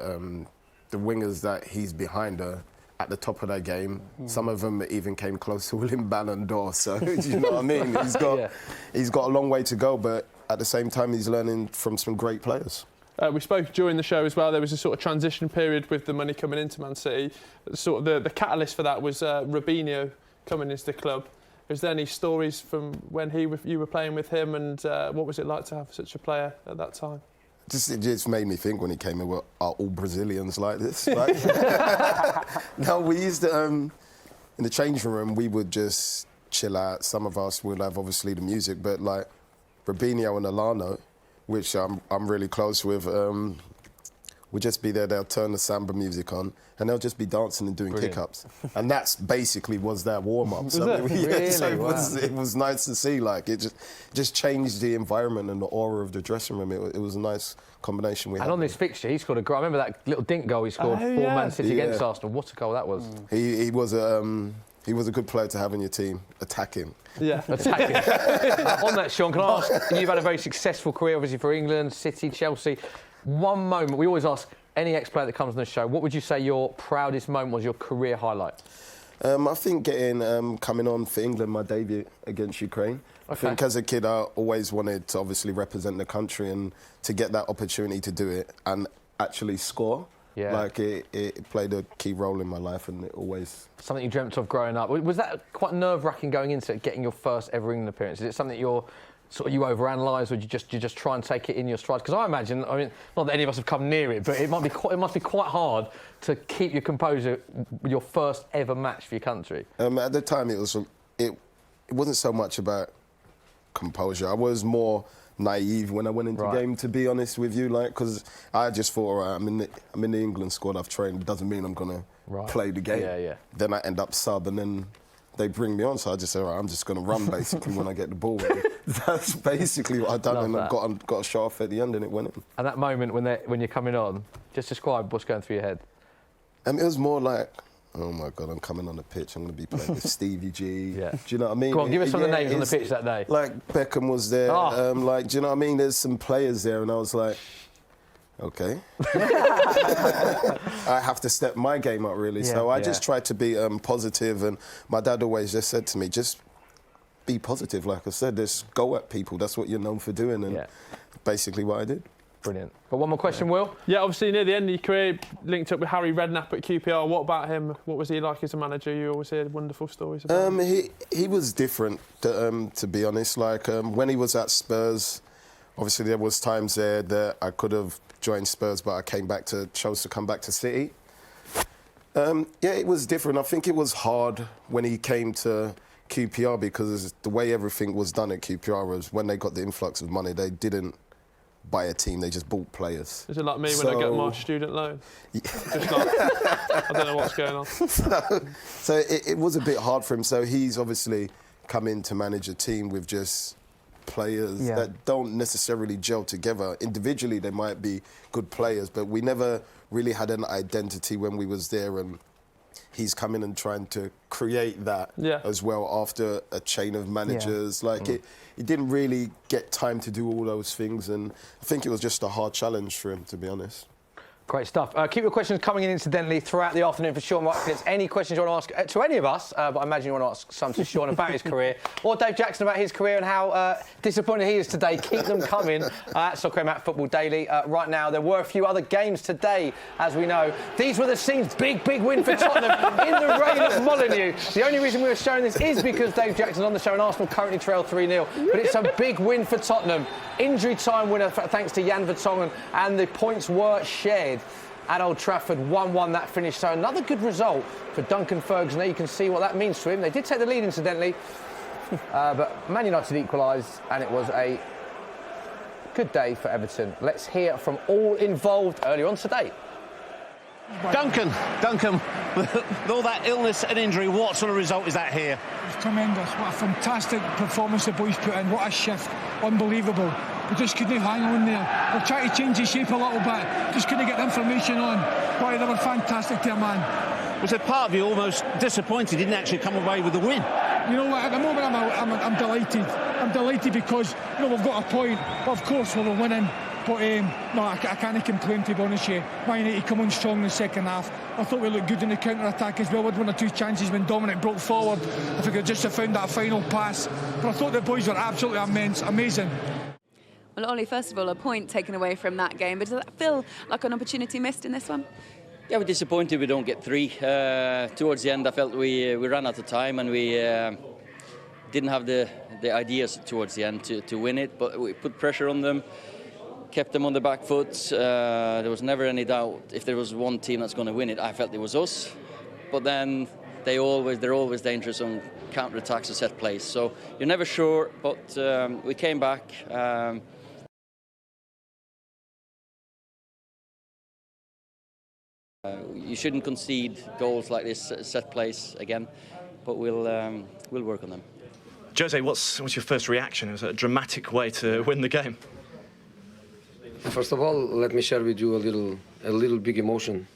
The wingers that he's behind are at the top of their game. Some of them even came close to winning Ballon d'Or. So you know what I mean? He's got a long way to go, but at the same time, he's learning from some great players. We spoke during the show as well. There was a sort of transition period with the money coming into Man City. Sort of the catalyst for that was Robinho coming into the club. Was there any stories from when you were playing with him, and what was it like to have such a player at that time? It just made me think when he came in, are all Brazilians like this? No, we used to, in the changing room, we would just chill out. Some of us would have obviously the music, but like Robinho and Alano, which I'm really close with, would just be there. They'll turn the samba music on, and they'll just be dancing and doing kick-ups. And that's basically was their warm-up. So it was nice to see. Like it just changed the environment and the aura of the dressing room. It was a nice combination we had. And on this fixture, he scored a goal. I remember that little dink goal he scored for Man City against Arsenal. What a goal that was! He was a good player to have in your team. Attacking. Yeah, attacking. On that, Sean, can I ask? You've had a very successful career, obviously, for England, City, Chelsea. One moment, we always ask any ex-player that comes on the show, what would you say your proudest moment was, your career highlight? I think coming on for England, my debut against Ukraine. Okay. I think as a kid, I always wanted to obviously represent the country, and to get that opportunity to do it and actually score. Yeah. Like it played a key role in my life, and it always... Something you dreamt of growing up. Was that quite nerve-wracking going into it, getting your first ever England appearance? Is it something you overanalyse, or you just try and take it in your stride? Because I imagine, not that any of us have come near it, but it must be quite hard to keep your composure with your first ever match for your country. At the time, it wasn't so much about composure. I was more naive when I went into the game, to be honest with you, because I just thought, I'm in the England squad, I've trained, it doesn't mean I'm going to play the game. Yeah. Then I end up sub, and then they bring me on, so I just say, I'm just going to run, basically, when I get the ball. That's basically what I've done, and got a shot off at the end, and it went in. And that moment when you're coming on, just describe what's going through your head. It was more like, oh my God, I'm coming on the pitch. I'm going to be playing with Stevie G. Yeah. Do you know what I mean? Go on, give us some of the names on the it's- pitch that day. Like Beckham was there. Oh. Like, do you know what I mean? There's some players there, and I was like, okay. I have to step my game up, really. So I just tried to be positive, and my dad always just said to me, just be positive. Like I said, just go at people. That's what you're known for doing, and basically what I did. Brilliant. Got one more question, Will? Yeah, obviously near the end of your career, linked up with Harry Redknapp at QPR. What about him? What was he like as a manager? You always hear wonderful stories about him. He was different, to be honest. Like when he was at Spurs, obviously there was times there that I could have joined Spurs, but I chose to come back to City. It was different. I think it was hard when he came to QPR because the way everything was done at QPR was when they got the influx of money, they didn't buy a team, they just bought players. Is it like me when I get my student loan? Just like, I don't know what's going on. So it was a bit hard for him. So he's obviously come in to manage a team with just players that don't necessarily gel together. Individually, they might be good players, but we never really had an identity when we was there, and he's come in and trying to create that as well after a chain of managers. He didn't really get time to do all those things, and I think it was just a hard challenge for him, to be honest. Great stuff. Keep your questions coming in, incidentally, throughout the afternoon for Sean Watkins. Any questions you want to ask to any of us, but I imagine you want to ask some to Sean about his career, or Dave Jackson about his career and how disappointed he is today. Keep them coming at Soccer Mat Football Daily. Right now, there were a few other games today, as we know. These were the scenes. Big win for Tottenham in the rain at Molineux. The only reason we were showing this is because Dave Jackson's on the show and Arsenal currently trail 3-0. But it's a big win for Tottenham. Injury time winner thanks to Jan Vertonghen, and the points were shared at Old Trafford. 1-1 that finish. So another good result for Duncan Ferguson. There you can see what that means to him. They did take the lead, incidentally, but Man United equalised, and it was a good day for Everton. Let's hear from all involved earlier on today. Duncan, with all that illness and injury, what sort of result is that here? It's tremendous. What a fantastic performance the boys put in. What a shift. Unbelievable. We just couldn't hang on there. We're trying to change the shape a little bit. Just couldn't get the information on. Boy, they were fantastic there, man. Was there part of you almost disappointed didn't actually come away with the win? You know what, at the moment I'm delighted. I'm delighted because we've got a point. Of course we were winning. But no, I can't complain, to be honest with you. Man United come on strong in the second half. I thought we looked good in the counter-attack as well. We had one or two chances when Dominic broke forward. If we could just have found that final pass. But I thought the boys were absolutely amazing. Well, Ollie, first of all, a point taken away from that game. But does that feel like an opportunity missed in this one? Yeah, we're disappointed we don't get three. Towards the end, I felt we ran out of time and we didn't have the ideas towards the end to win it. But we put pressure on them. Kept them on the back foot. There was never any doubt if there was one team that's going to win it. I felt it was us. But then they're always dangerous on counter-attacks or set plays. So you're never sure. But we came back. You shouldn't concede goals like this set plays again. But we'll work on them. Jose, what's your first reaction? It was a dramatic way to win the game. First of all, let me share with you a little big emotion,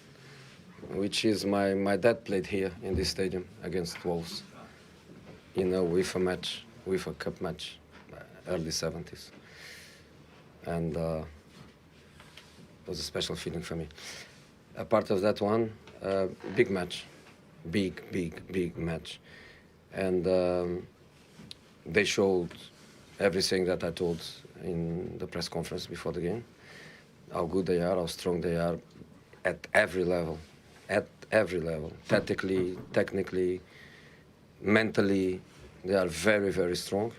which is my dad played here in this stadium against Wolves in a UEFA Cup match, early 70s. And it was a special feeling for me. A part of that one, big match, big match. And they showed everything that I told in the press conference before the game. How good they are, how strong they are at every level. Tactically, technically, mentally, they are very, very strong.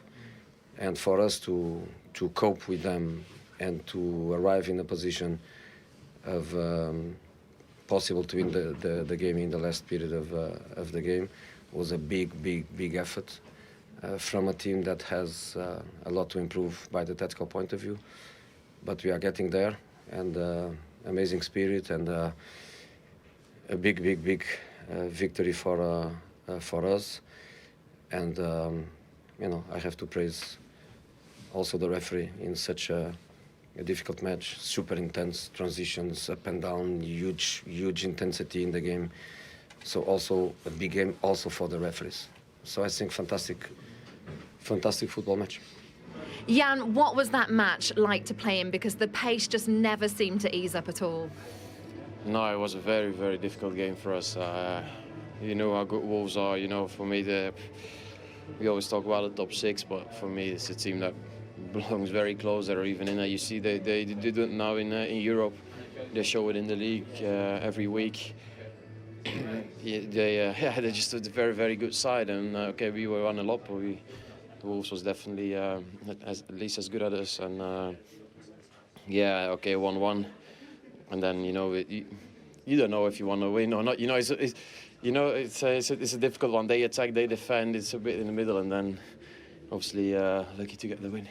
And for us to cope with them and to arrive in a position of possible to win the game in the last period of the game was a big effort from a team that has a lot to improve by the tactical point of view. But we are getting there. And amazing spirit and a big victory for us. And I have to praise also the referee in such a difficult match. Super intense transitions up and down, huge intensity in the game. So also a big game also for the referees. So I think fantastic football match. Jan, what was that match like to play in? Because the pace just never seemed to ease up at all. No, it was a very, very difficult game for us. You know how good Wolves are. You know, for me, we always talk about the top 6, but for me, it's a team that belongs very close. They're even in there. You see, they do it now in Europe. They show it in the league every week. They're just a very, very good side. And okay, we were on a lot, but the Wolves was definitely at least as good as us. And okay, 1-1. And then you know you don't know if you want to win or not. You know it's a difficult one. They attack, they defend. It's a bit in the middle, and then obviously lucky to get the win.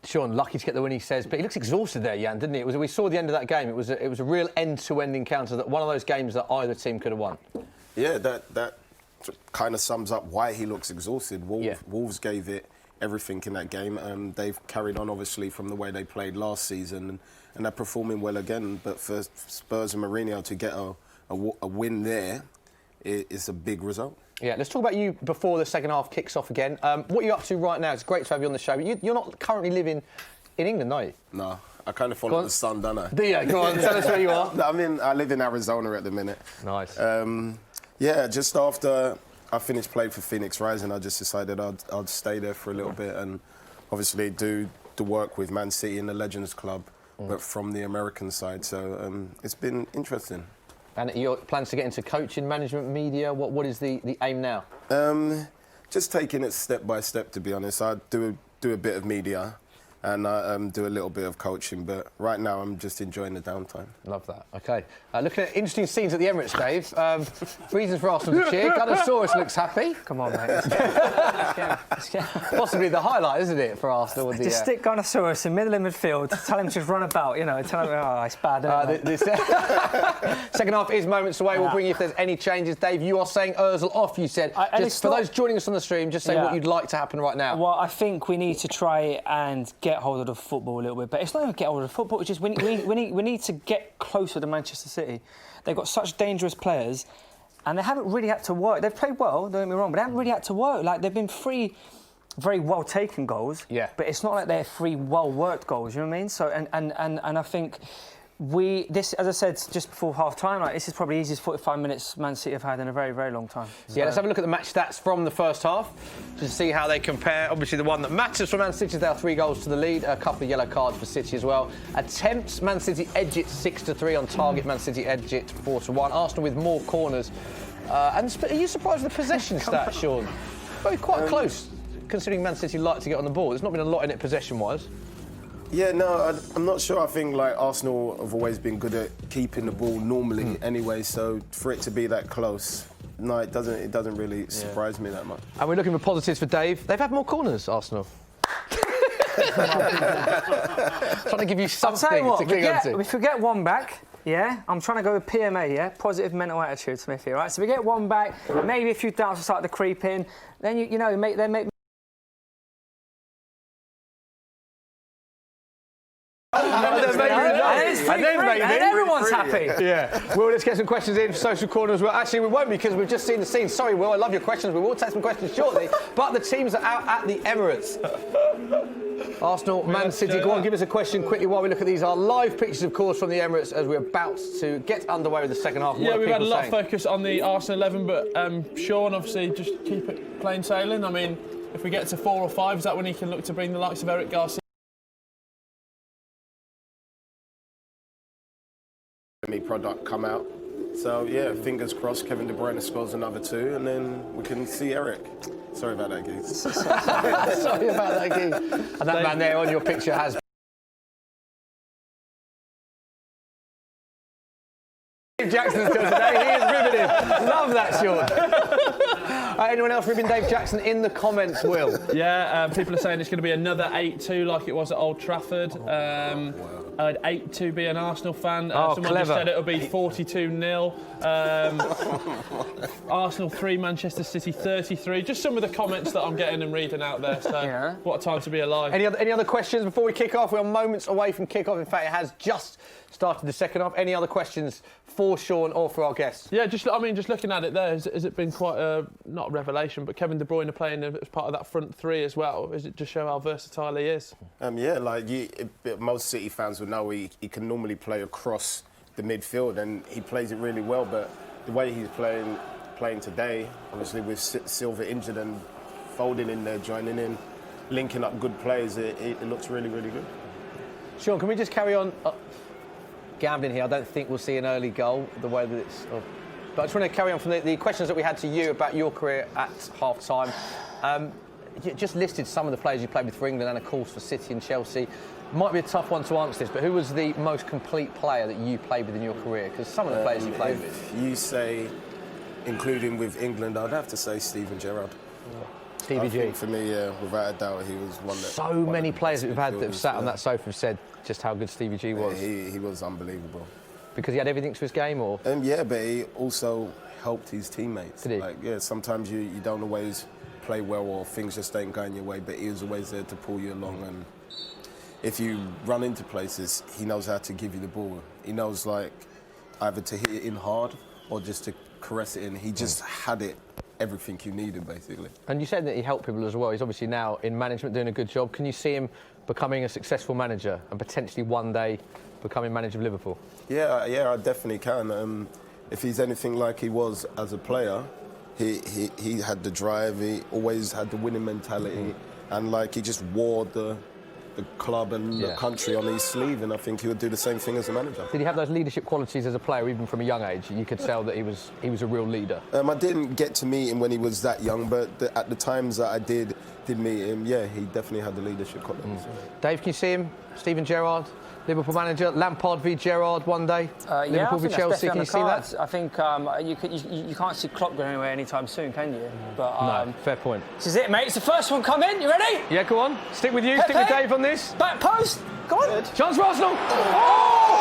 Sean, lucky to get the win, he says, but he looks exhausted there, Jan, didn't he? We saw the end of that game. It was a real end-to-end encounter. That one of those games that either team could have won. Yeah, that kind of sums up why he looks exhausted. Wolves gave it everything in that game, and they've carried on obviously from the way they played last season, and they're performing well again. But for Spurs and Mourinho to get a win there is a big result. Yeah, let's talk about you before the second half kicks off again. What are you up to right now? It's great to have you on the show. But you're not currently living in England, are you? No, I kind of follow the sun, don't I? Do you? Go on, tell us where you are. I live in Arizona at the minute. Nice. Just after I finished playing for Phoenix Rising, I just decided I'd stay there for a little bit and obviously do the work with Man City in the Legends Club, but from the American side. So it's been interesting. And your plans to get into coaching, management, media, what is the aim now? Just taking it step by step, to be honest. I do a bit of media and I do a little bit of coaching, but right now I'm just enjoying the downtime. Love that. OK. Looking at interesting scenes at the Emirates, Dave. Reasons for Arsenal to cheer. Gunnersaurus looks happy. Come on, mate. Let's get Possibly the highlight, isn't it, for Arsenal? Just stick Gunnersaurus in middle of midfield, tell him to just run about, you know, tell him, it's bad. Second half is moments away. We'll bring you if there's any changes. Dave, you are saying Ozil off, you said. Just for those joining us on the stream, just say what you'd like to happen right now. Well, I think we need to try and get hold of the football a little bit, but it's not even get hold of the football, it's just we need to get closer to Manchester City. They've got such dangerous players and they haven't really had to work. They've played well, don't get me wrong, but they haven't really had to work. Like, they've been 3 very well taken goals, but it's not like they're 3 well worked goals, you know what I mean? So and I think this, as I said just before half time, this is probably the easiest 45 minutes Man City have had in a very, very long time. Yeah, let's have a look at the match stats from the first half to see how they compare. Obviously, the one that matters for Man City is there are 3 goals to the lead, a couple of yellow cards for City as well. Attempts, Man City edge it 6-3 on target. Man City edge it 4-1. Arsenal with more corners. And are you surprised with the possession stat, Sean? Very quite close, considering Man City like to get on the ball. There's not been a lot in it possession-wise. Yeah, no, I'm not sure. I think Arsenal have always been good at keeping the ball normally anyway. So for it to be that close, no, it doesn't really surprise me that much. And we're looking for positives for Dave. They've had more corners, Arsenal. Trying to give you something to cling on to. If we get one back, I'm trying to go with PMA, positive mental attitude, Smithy, right? So we get one back, maybe a few doubts will start to creep in. Then they make. And everyone's happy. Yeah. Will, let's get some questions in for social corner as well. Actually, we won't because we've just seen the scene. Sorry, Will, I love your questions. We will take some questions shortly. But the teams are out at the Emirates. Arsenal, Man City. Go on, give us a question quickly while we look at these. Our live pictures, of course, from the Emirates as we're about to get underway with the second half. Yeah, we've had a lot of focus on the Arsenal 11, but Sean, obviously, just keep it plain sailing. I mean, if we get to 4 or 5, is that when he can look to bring the likes of Eric Garcia? Product come out. So, yeah, fingers crossed Kevin De Bruyne scores another 2 and then we can see Eric. Sorry about that, Geese. Sorry about that, Geese. And that man there on your picture has... Jackson's still today. He is riveting. Love that, Sean. Anyone else ribbing Dave Jackson in the comments, Will? Yeah, people are saying it's going to be another 8-2 like it was at Old Trafford. I'd 8-2 be an Arsenal fan. Someone clever. just said it'll be 42-0. Arsenal 3, Manchester City 33. Just some of the comments that I'm getting and reading out there. So, what a time to be alive. Any other questions before we kick off? We're moments away from kick off. In fact, it has just started the second half. Any other questions for Sean or for our guests? Yeah, just looking at it there, has it been quite a, not a revelation, but Kevin De Bruyne playing as part of that front three as well? Does it just show how versatile he is? Most City fans would know he can normally play across the midfield, and he plays it really well. But the way he's playing today, obviously with Silva injured and folding in there, joining in, linking up good players, it looks really, really good. Sean, can we just carry on? Gambling here, I don't think we'll see an early goal the way that it's. But I just want to carry on from the questions that we had to you about your career at half time. You just listed some of the players you played with for England and, of course, for City and Chelsea. Might be a tough one to answer this, but who was the most complete player that you played with in your career? Because some of the players you played with. You say, including with England, I'd have to say Steven Gerrard. Stevie G. For me, without a doubt, he was one that. So many players that we've had that have sat on that sofa have said just how good Stevie G was. He was unbelievable. Because he had everything to his game, or? Yeah, but he also helped his teammates. Did he? Sometimes you don't always play well or things just ain't going your way, but he was always there to pull you along. And if you run into places, he knows how to give you the ball. He knows, either to hit it in hard or just to caress it in. He just had it. Everything you needed, basically. And you said that he helped people as well. He's obviously now in management doing a good job. Can you see him becoming a successful manager and potentially one day becoming manager of Liverpool? Yeah, I definitely can. If he's anything like he was as a player, he had the drive, he always had the winning mentality, and he just wore the club and the country on his sleeve, and I think he would do the same thing as a manager. Did he have those leadership qualities as a player, even from a young age? You could tell that he was a real leader. I didn't get to meet him when he was that young, but at the times that I did meet him, he definitely had the leadership qualities. Dave, can you see him? Steven Gerrard, Liverpool manager, Lampard v Gerrard one day. Liverpool v Chelsea. Can you see that? I think you can't see Klopp going anywhere anytime soon, can you? But no, fair point. This is it, mate. It's the first one coming. You ready? Yeah, go on. Stick with you. Pepe. Stick with Dave on this. Back post. Go on. Chance for Arsenal. Oh!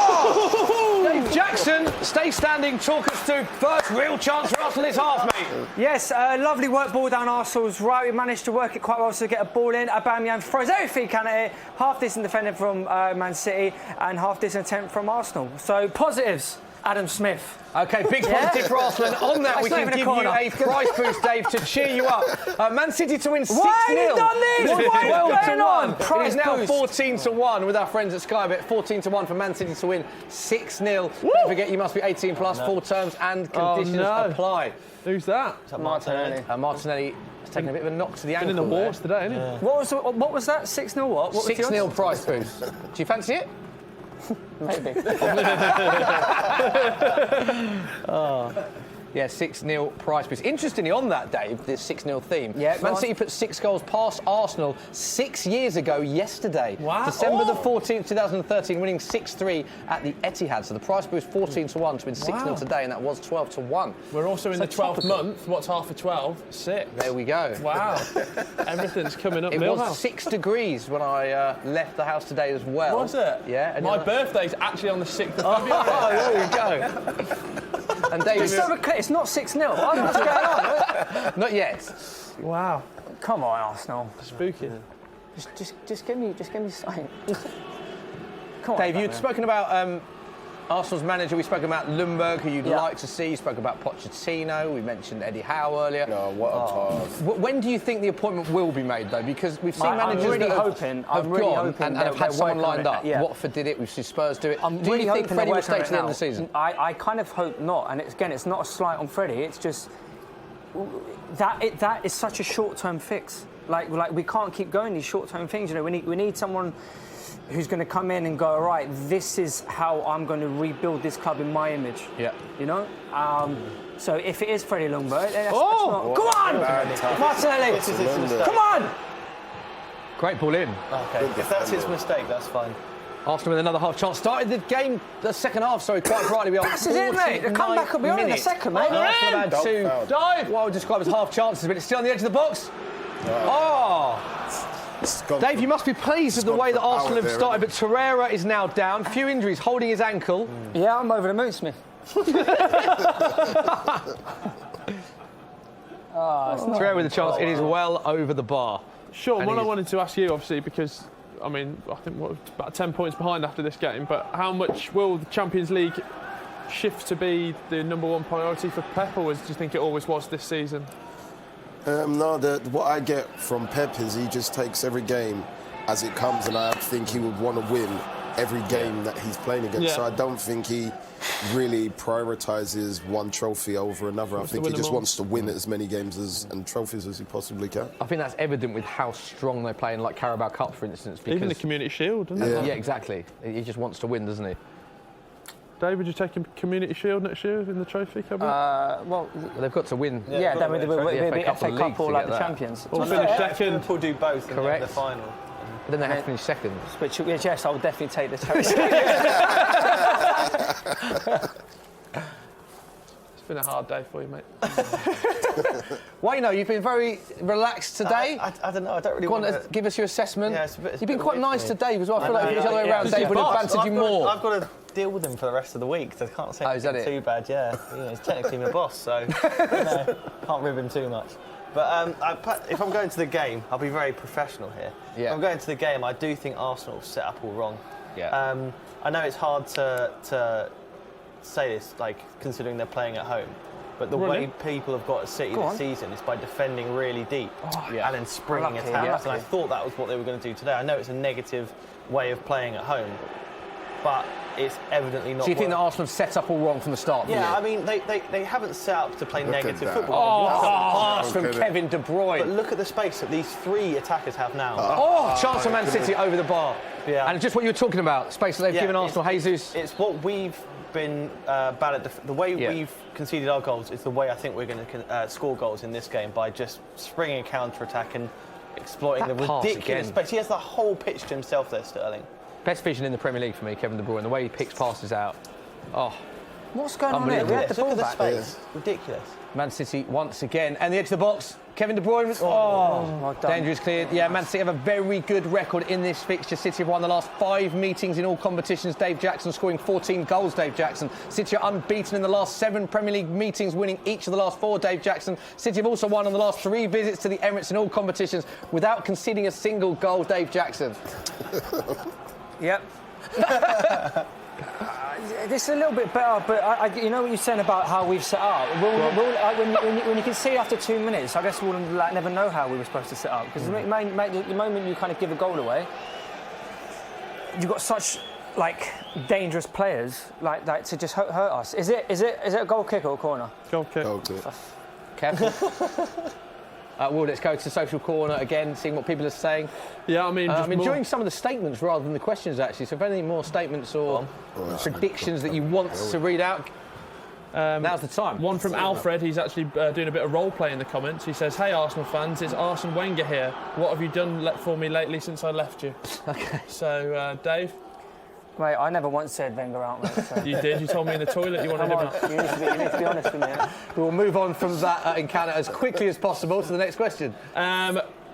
Dave Jackson, stay standing. Talk us to first real chance for Arsenal this half, mate. Yes, lovely work ball down Arsenal's right. We managed to work it quite well to get a ball in. Aubameyang throws everything he can at it. Half decent defending from Man City and half decent attempt from Arsenal. So positives. Adam Smith. OK, big positive for Arsenal. And on that, we can give you a price boost, Dave, to cheer you up. Man City to win 6-0. Why have you done this? What is going on? It is now 14-1 with our friends at Sky Bet. 14-1 for Man City to win 6-0. Don't forget, you must be 18 plus. Full terms and conditions apply. Who's that? Martinelli. Martinelli has taken a bit of a knock to the ankle. Been in the wars today, isn't he? What was that? 6-0 what? 6-0 price boost. Do you fancy it? Maybe. Yeah, 6-0 price boost. Interestingly, on that, Dave, this 6-0 theme, Man City put 6 goals past Arsenal 6 years ago yesterday. Wow. December the 14th, 2013, winning 6-3 at the Etihad. So the price boost 14-1 to win 6-0 today, and that was 12-1. We're also in the 12th month. What's half of 12? 6. There we go. Wow. Everything's coming up. It was 6 degrees when I left the house today as well. Was it? Yeah. My birthday's actually on the 6th of February. Oh, there you go. And David, just so clear, it's not 6-0. I don't know what's going on. Not yet. Wow. Come on, Arsenal. Spooky. Just give me something. Come on, Dave, you'd spoken about Arsenal's manager. We spoke about Ljungberg, who you'd like to see. You spoke about Pochettino. We mentioned Eddie Howe earlier. No, what a task. When do you think the appointment will be made, though? Because we've seen managers I'm really that hoping and have had someone lined up. Watford did it. We've seen Spurs do it. Do you think Freddie will stay to the end of the season? I kind of hope not. And it's not a slight on Freddie. It's just that is such a short-term fix. Like we can't keep going these short-term things. You know, we need someone who's going to come in and go, all right, this is how I'm going to rebuild this club in my image. Yeah. You know? So if it is Freddie Ljungberg, then that's not... Come on! Martinelli! Come on! Great ball in. Okay, if that's his mistake, that's fine. Arsenal with another half chance. Started the game, the second half, sorry, quite brightly. We are This is it, mate. The comeback will be on in a second, mate. Arsenal had two, what I would describe as half chances, but it's still on the edge of the box. Dave, you must be pleased with the way that Arsenal have started, but Torreira is now down. Few injuries, holding his ankle. Yeah, I'm over the moon, Smith. Torreira with a chance. It is well over the bar. Sean, what I wanted to ask you, obviously, because I think we're about 10 points behind after this game, but how much will the Champions League shift to be the #1 priority for Pepe, or do you think it always was this season? No, what I get from Pep is he just takes every game as it comes, and I think he would want to win every game that he's playing against. Yeah. So I don't think he really prioritises one trophy over another. I think he just wants to win as many games and trophies as he possibly can. I think that's evident with how strong they play in, like, Carabao Cup, for instance. Because even the Community Shield, isn't it? Yeah, exactly. He just wants to win, doesn't he? Dave, would you take a Community Shield next year in the trophy? Well, they've got to win. Yeah, then we'll be FA Cup or like the champions. We'll finish second. Liverpool do both in the final. But then they have to finish second. Which, yes, I would definitely take the trophy. It's been a hard day for you, mate. Wayno, you've been very relaxed today. I don't know. I don't really want to give us your assessment. Yeah, You've been quite nice to Dave as well. I feel like if it was the other way around, Dave would have bantered you more. I've got to deal with him for the rest of the week, so I can't say anything too bad. Yeah, he's technically my boss, so can't rib him too much. But if I'm going to the game, I'll be very professional here. Yeah. If I'm going to the game, I do think Arsenal set up all wrong. Yeah. I know it's hard to say this, like, considering they're playing at home, but the way people have got at City this season is by defending really deep and then springing attacks. And I thought that was what they were going to do today. I know it's a negative way of playing at home, but it's evidently not. So you think that Arsenal have set up all wrong from the start? Yeah, I mean, they haven't set up to play negative football. Pass from Kevin De Bruyne. But look at the space that these three attackers have now. Chance for Man City over the bar. Yeah. And just what you were talking about, space that they've given Arsenal, Jesus. It's what we've been bad at. The way we've conceded our goals is the way I think we're going to score goals in this game, by just springing a counter-attack and exploiting the ridiculous space. He has the whole pitch to himself there, Sterling. Best vision in the Premier League for me, Kevin De Bruyne. The way he picks passes out. What's going on there? We had the ball back. Space. Ridiculous. Man City once again. And the edge of the box. Kevin De Bruyne. Danger is cleared. Yeah, Man City have a very good record in this fixture. City have won the last 5 meetings in all competitions. Dave Jackson scoring 14 goals, Dave Jackson. City are unbeaten in the last 7 Premier League meetings, winning each of the last 4, Dave Jackson. City have also won on the last 3 visits to the Emirates in all competitions without conceding a single goal, Dave Jackson. Yep. This is a little bit better, but you know what you're saying about how we've set up. When you can see after 2 minutes, I guess we'll never know how we were supposed to set up, because the moment you kind of give a goal away, you've got such dangerous players like to just hurt us. Is it a goal kick or a corner? Goal kick. Careful. Well, let's go to social corner again, seeing what people are saying. Yeah, I mean, I'm enjoying some of the statements rather than the questions, actually. So if any more statements or predictions that you want to read out, now's the time. One from Alfred. He's actually doing a bit of role play in the comments. He says, "Hey Arsenal fans, it's Arsene Wenger here. What have you done for me lately since I left you?" Okay. So, Dave. Mate, I never once said Wenger out, mate. So. You did. You told me in the toilet you wanted him out. You need to be honest with me. We will move on from that encounter as quickly as possible to the next question.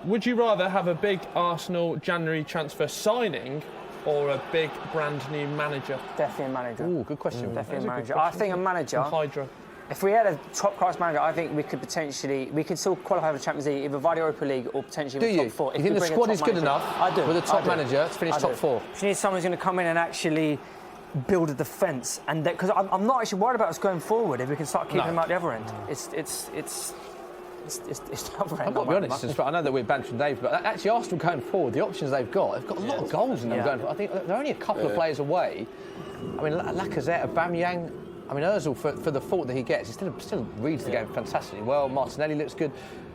Would you rather have a big Arsenal January transfer signing or a big brand new manager? Definitely a manager. Ooh, good question. Definitely a manager. I think a manager. Hydra. If we had a top-class manager, I think we could still qualify for the Champions League, either via the Europa League or potentially top 4. Do you think the squad is good enough with a top manager to finish top 4? You need someone who's going to come in and actually build a defence, and because I'm not actually worried about us going forward if we can start keeping them out the other end. It's the other end. I've got to be honest, I know that we're bantering Dave, but actually Arsenal going forward, the options they've got a lot of goals in them going forward. I think they're only a couple of players away. I mean, Lacazette, Aubameyang. I mean, Ozil, for the fault that he gets, he still reads the game fantastically well. Martinelli looks good.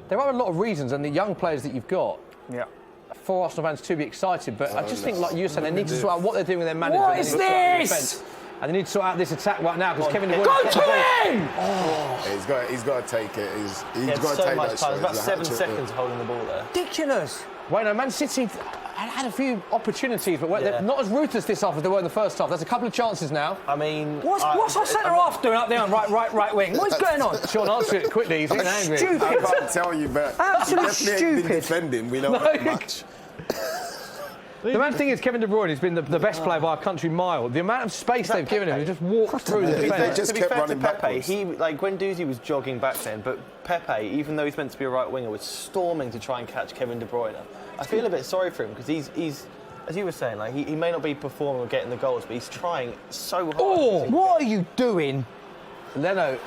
There are a lot of reasons, and the young players that you've got, for Arsenal fans to be excited. But I just think, like you said, they need to sort out what they're doing with their manager. What is this? And they need to sort out this attack right now, because Kevin De Bruyne... Go to him! He's got to take it. He's got to so take much that time. shot. About 7 seconds holding the ball there. Ridiculous. Wait, no, Man City had a few opportunities, but they're not as ruthless this half as they were in the first half. There's a couple of chances now. I mean, what's our centre half doing up there on right wing? What's going on? Sean, answer it quickly. He's getting angry. Stupid. I can't tell you, but Absolutely he definitely ain't been stupid. defending. We know that much. The main thing is Kevin De Bruyne has been the best player by a country mile. The amount of space they've given him, he just walked through the defence. They just to be kept fair running to Pepe, backwards. he like Guendouzi was jogging back then, but Pepe, even though he's meant to be a right winger, was storming to try and catch Kevin De Bruyne. I feel a bit sorry for him because he's as you were saying, like he may not be performing or getting the goals, but he's trying so hard. Oh, what are you doing? Leno.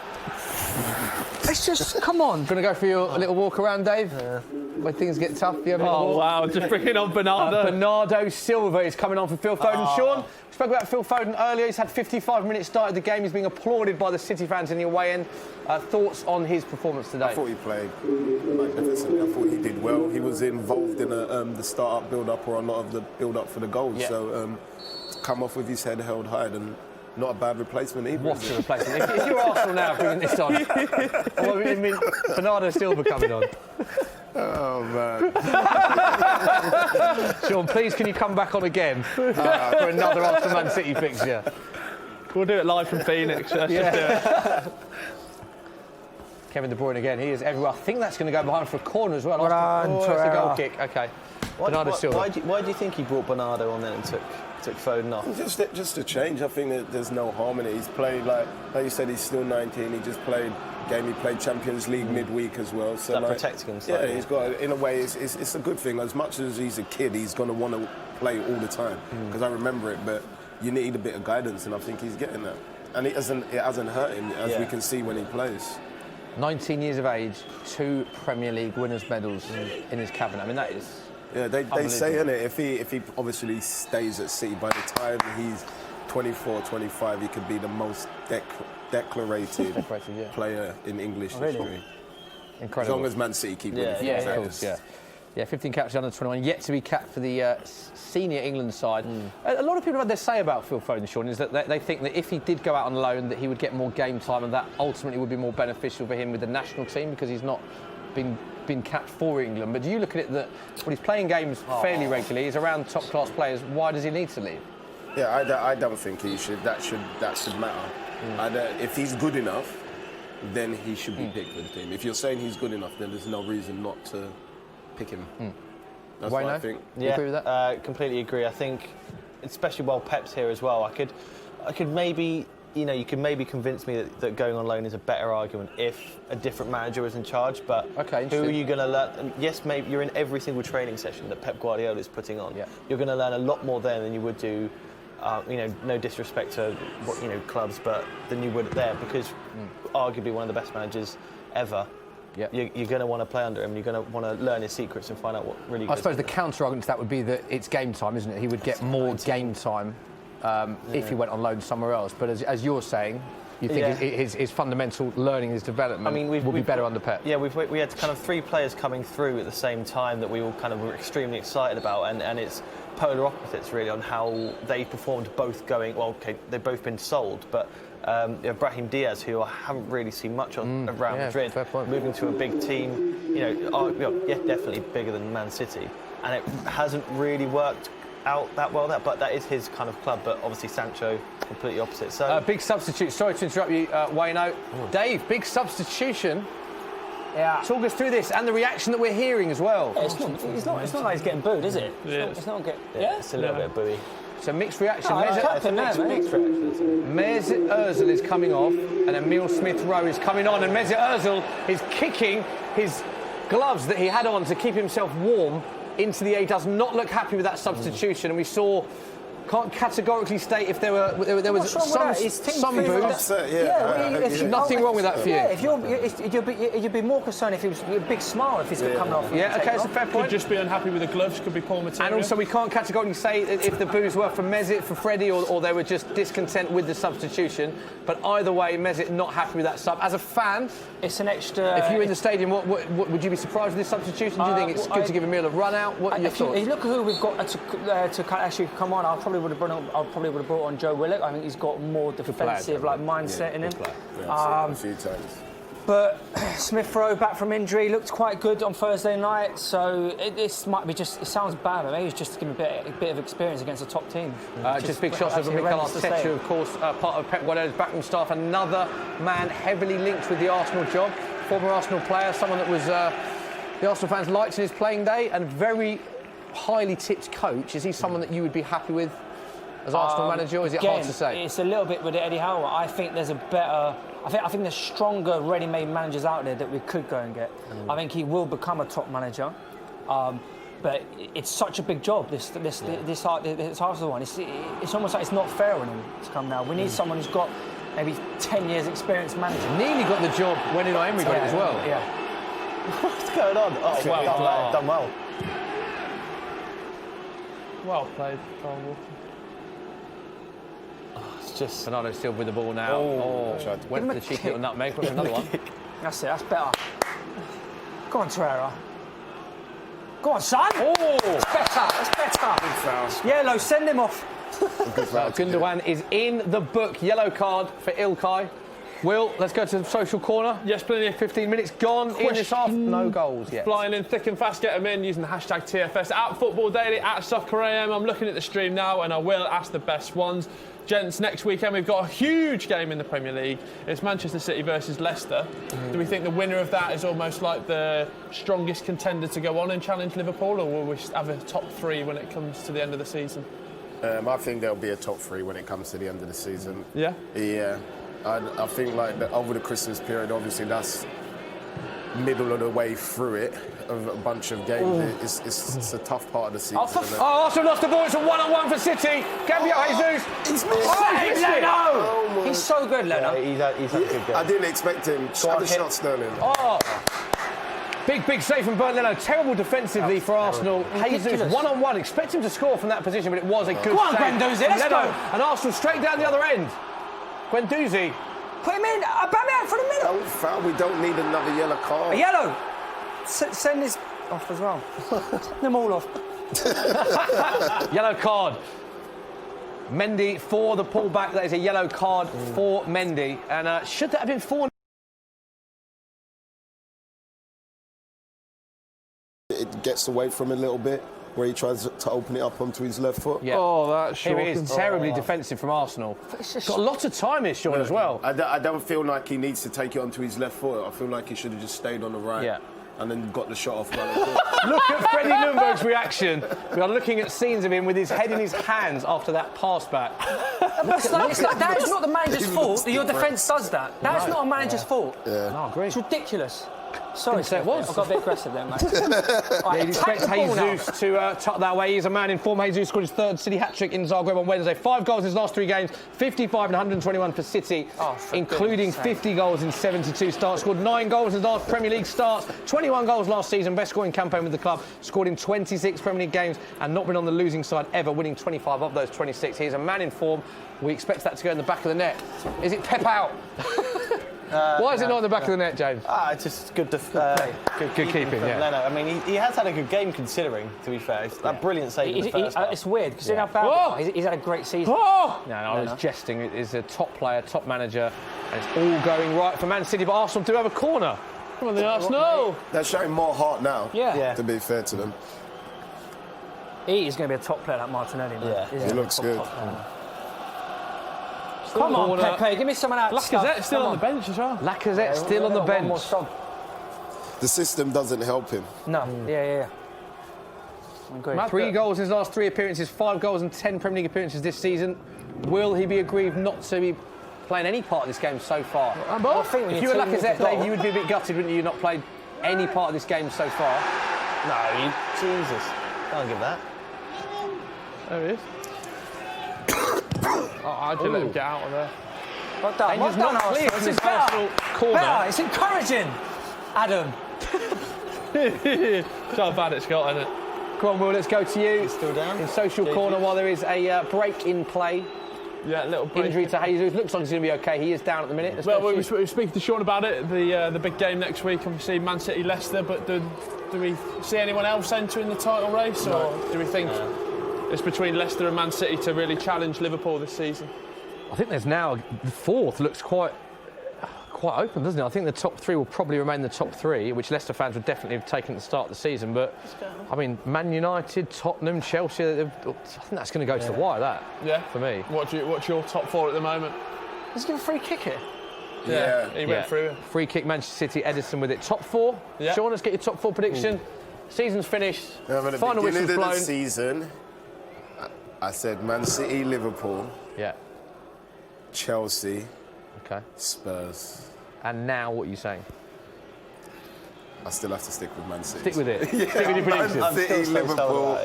It's just, come on. Going to go for your little walk around, Dave? When things get tough, you have a little Oh, walk? wow, just bringing on Bernardo. Bernardo Silva is coming on for Phil Foden. Sean, we spoke about Phil Foden earlier. He's had 55 minutes started the game. He's being applauded by the City fans in the away end. Thoughts on his performance today? I thought he played magnificently. I thought he did well. He was involved in the start-up, build-up, or a lot of the build-up for the goals. Yeah. So to come off with his head held high and not a bad replacement either. What's the replacement? If you're Arsenal now bringing this on, well, I mean, Bernardo Silva coming on. Oh, man. Sean, please, can you come back on again for another Arsenal Man City fixture? We'll do it live from Phoenix. Let's just do it. Kevin De Bruyne again. He is everywhere. I think that's going to go behind for a corner as well. It's a goal kick. Okay. Bernardo Silva. Why do you think he brought Bernardo on then and took Foden off? Just a change. I think that there's no harm in it. He's played, like you said, he's still 19. He just played game. He played Champions League midweek as well. So protecting him slightly. Yeah, he's got, in a way, it's a good thing. As much as he's a kid, he's going to want to play all the time. Because I remember it, but you need a bit of guidance, and I think he's getting that. And it hasn't hurt him, as we can see when he plays. 19 years of age, 2 Premier League winners' medals in his cabinet. I mean, that is... Yeah, they say, innit, if he obviously stays at City, by the time he's 24, 25, he could be the most decorated player in English history. Incredible. As long as Man City keep winning. Yeah, of course, yeah, 15 caps under 21, yet to be capped for the senior England side. A lot of people have their say about Phil Foden, Sean, is that they think that if he did go out on loan, that he would get more game time, and that ultimately would be more beneficial for him with the national team because he's not been capped for England. But do you look at it that when he's playing games fairly regularly, he's around top class players, why does he need to leave? Yeah, I don't think he should. That should matter. If he's good enough, then he should be picked for the team. If you're saying he's good enough, then there's no reason not to pick him. That's what I think. Yeah, agree with that? Completely agree. I think, especially while Pep's here as well, I could maybe, you could maybe convince me that going on loan is a better argument if a different manager was in charge. But who are you going to learn? Yes, maybe you're in every single training session that Pep Guardiola is putting on. Yeah. You're going to learn a lot more there than you would do. No disrespect to clubs, but than you would there, because arguably one of the best managers ever. Yeah. You're going to want to play under him. You're going to want to learn his secrets and find out what really. I suppose the counter argument to that would be that it's game time, isn't it? He would get more game time if he went on loan somewhere else. But as you're saying, you think his fundamental learning, his development, will be better under Pep. Yeah, we had kind of 3 players coming through at the same time that we all kind of were extremely excited about, and it's polar opposites really on how they performed. Both going well. Okay, they've both been sold, but. Brahim Diaz, who I haven't really seen much of Real Madrid, moving to a big team, definitely bigger than Man City, and it hasn't really worked out that well. But that is his kind of club. But obviously Sancho, completely opposite. So big substitute. Sorry to interrupt you, Wayno. Dave, big substitution. Yeah. Talk us through this and the reaction that we're hearing as well. Yeah, it's not like he's getting booed, is it? Yeah. It's not good. It's a little bit booey. So mixed reaction. Mixed reactions. Mesut Ozil is coming off, and Emile Smith-Rowe is coming on, and Mesut Ozil is kicking his gloves that he had on to keep himself warm into the air. He does not look happy with that substitution, and we saw. Can't categorically state if there was some booze. Nothing wrong with that for you. Yeah, you'd be more concerned if he was a big smile if he's coming off. Yeah, okay, it's a fair point. Could just be unhappy with the gloves. Could be poor material. And also, we can't categorically say if the boos were for Mesut, for Freddie, or they were just discontent with the substitution. But either way, Mesut not happy with that sub. As a fan, it's an extra. If you were in the stadium, what would you be surprised with this substitution? Do you think it's good to give Emile a run out? What are your thoughts? If you look at who we've got to actually come on, I probably would have brought on Joe Willock. I think he's got more defensive mindset in him. A few times. But Smith Rowe back from injury looked quite good on Thursday night. So this might be just. It sounds bad, but maybe it's just to give him a bit of experience against a top team. Just big shots of Mikel Arteta, of course, part of Pep Guardiola's backroom staff. Another man heavily linked with the Arsenal job. Former Arsenal player, someone that was the Arsenal fans liked in his playing day, and very highly tipped coach. Is he someone that you would be happy with as Arsenal manager, or is it hard to say? It's a little bit with Eddie Howe. I think there's a better. I think there's stronger ready-made managers out there that we could go and get. I think he will become a top manager, but it's such a big job. This Arsenal one. It's almost like it's not fair on him to come now. We need someone who's got maybe 10 years experience managing. Nearly got the job when Emery got it as well. Yeah. What's going on? Oh, well done well. Well played, Carl Walker. It's just Bernardo Silva with the ball now. Went for the cheeky little nutmeg. Went for another one. That's it. That's better. Go on, Torreira. Go on, son. That's better. That's better. Yellow. Send him off. Gundogan is in the book. Yellow card for Ilkay. Will, let's go to the social corner. Yes, plenty of 15 minutes gone in this half. No goals yet. Flying in thick and fast, get them in using the hashtag TFS at Football Daily, at Soccer AM. I'm looking at the stream now and I will ask the best ones. Gents, next weekend we've got a huge game in the Premier League. It's Manchester City versus Leicester. Do we think the winner of that is almost like the strongest contender to go on and challenge Liverpool, or will we have a top three when it comes to the end of the season? I think there'll be a top three when it comes to the end of the season. Yeah? Yeah. I think like over the Christmas period, obviously that's middle of the way through it of a bunch of games. It's a tough part of the season. Arsenal lost the ball. It's a one-on-one for City. Gabriel Jesus. He's Leno! He's so good, Leno. Yeah, he's had a good game. I didn't expect him. Have a shot, Sterling. Big save from Leno. Terrible defensively for Arsenal. Jesus, one-on-one. Expect him to score from that position, but it was a good save. Go on, Guendouzi, let's go. And Arsenal straight down the other end. Guendouzi. Put him in. Aubameyang for the middle. Don't foul. We don't need another yellow card. A yellow. Send this off as well. Send them all off. Yellow card. Mendy for the pullback. That is a yellow card for Mendy. And should that have been 4? It gets away from him a little bit, where he tries to open it up onto his left foot. Yeah. Oh, that's Here it is, terribly defensive from Arsenal. Got a lot of time here, Sean, as well. I don't feel like he needs to take it onto his left foot. I feel like he should have just stayed on the right. Yeah. And then got the shot off. Look at Freddie Ljungberg's reaction. We are looking at scenes of him with his head in his hands after that pass back. That is not the manager's fault that your defence does that. That's not a manager's fault. Yeah. No, I agree. It's ridiculous. Sorry, say it was. I got a bit aggressive there, mate. You'd expect Jesus to tuck that way. He's a man in form. Jesus scored his third City hat-trick in Zagreb on Wednesday. 5 goals in his last 3 games, 55 and 121 for City, including 50 goals in 72 starts. Scored 9 goals in his last Premier League starts, 21 goals last season, best scoring campaign with the club. Scored in 26 Premier League games and not been on the losing side ever, winning 25 of those 26. He's a man in form. We expect that to go in the back of the net. Is it Pep out? Why is it not in the back of the net, James? It's just good keeping from Leno. I mean, he has had a good game considering, to be fair. It's that brilliant save in the first half. It's weird, because how bad he's had a great season. No, I was jesting. It is a top player, top manager, and it's all going right for Man City, but Arsenal do have a corner. Come on, the Arsenal. They're showing more heart now, to be fair to them. He is going to be a top player, like Martinelli. Yeah, he looks good. Come on, Pepe, give me some of that Lacazette still on the bench as well. Lacazette still on the bench. The system doesn't help him. No, yeah. Great. 3 goals in his last 3 appearances, 5 goals and 10 Premier League appearances this season. Will he be aggrieved not to be playing any part of this game so far? Well, I think if you were Lacazette, Dave, you would be a bit gutted, wouldn't you, not played any part of this game so far? No, Jesus. Can't give that. There he is. I didn't let him get out of there. Well done. Well done, Arsenal. This is Arsenal corner. Better. It's encouraging, Adam. That's how bad it's got, isn't it? Come on, Will, let's go to you. He's still down. In social corner while there is a break in play. Yeah, a little break. Injury to Jesus. Looks like he's going to be okay. He is down at the minute. Well, we were speaking to Sean about it, the big game next week, obviously Man City, Leicester, but do we see anyone else entering the title race, or do we think it's between Leicester and Man City to really challenge Liverpool this season? I think there's now the 4th looks quite quite open, doesn't it? I think the top 3 will probably remain the top 3, which Leicester fans would definitely have taken at the start of the season. But, I mean, Man United, Tottenham, Chelsea, I think that's going to go to the wire, that, for me. What's your top 4 at the moment? Let's give a free kick here. Yeah, he went through. Free kick, Manchester City, Edison with it. Top 4. Yeah. Sean, let's get your top 4 prediction. Season's finished. Final whistle's blown. Of the season, I said Man City, Liverpool. Yeah. Chelsea. Okay. Spurs. And now, what are you saying? I still have to stick with Man City. Stick with it. Yeah, Stick with your predictions. Man City, Liverpool.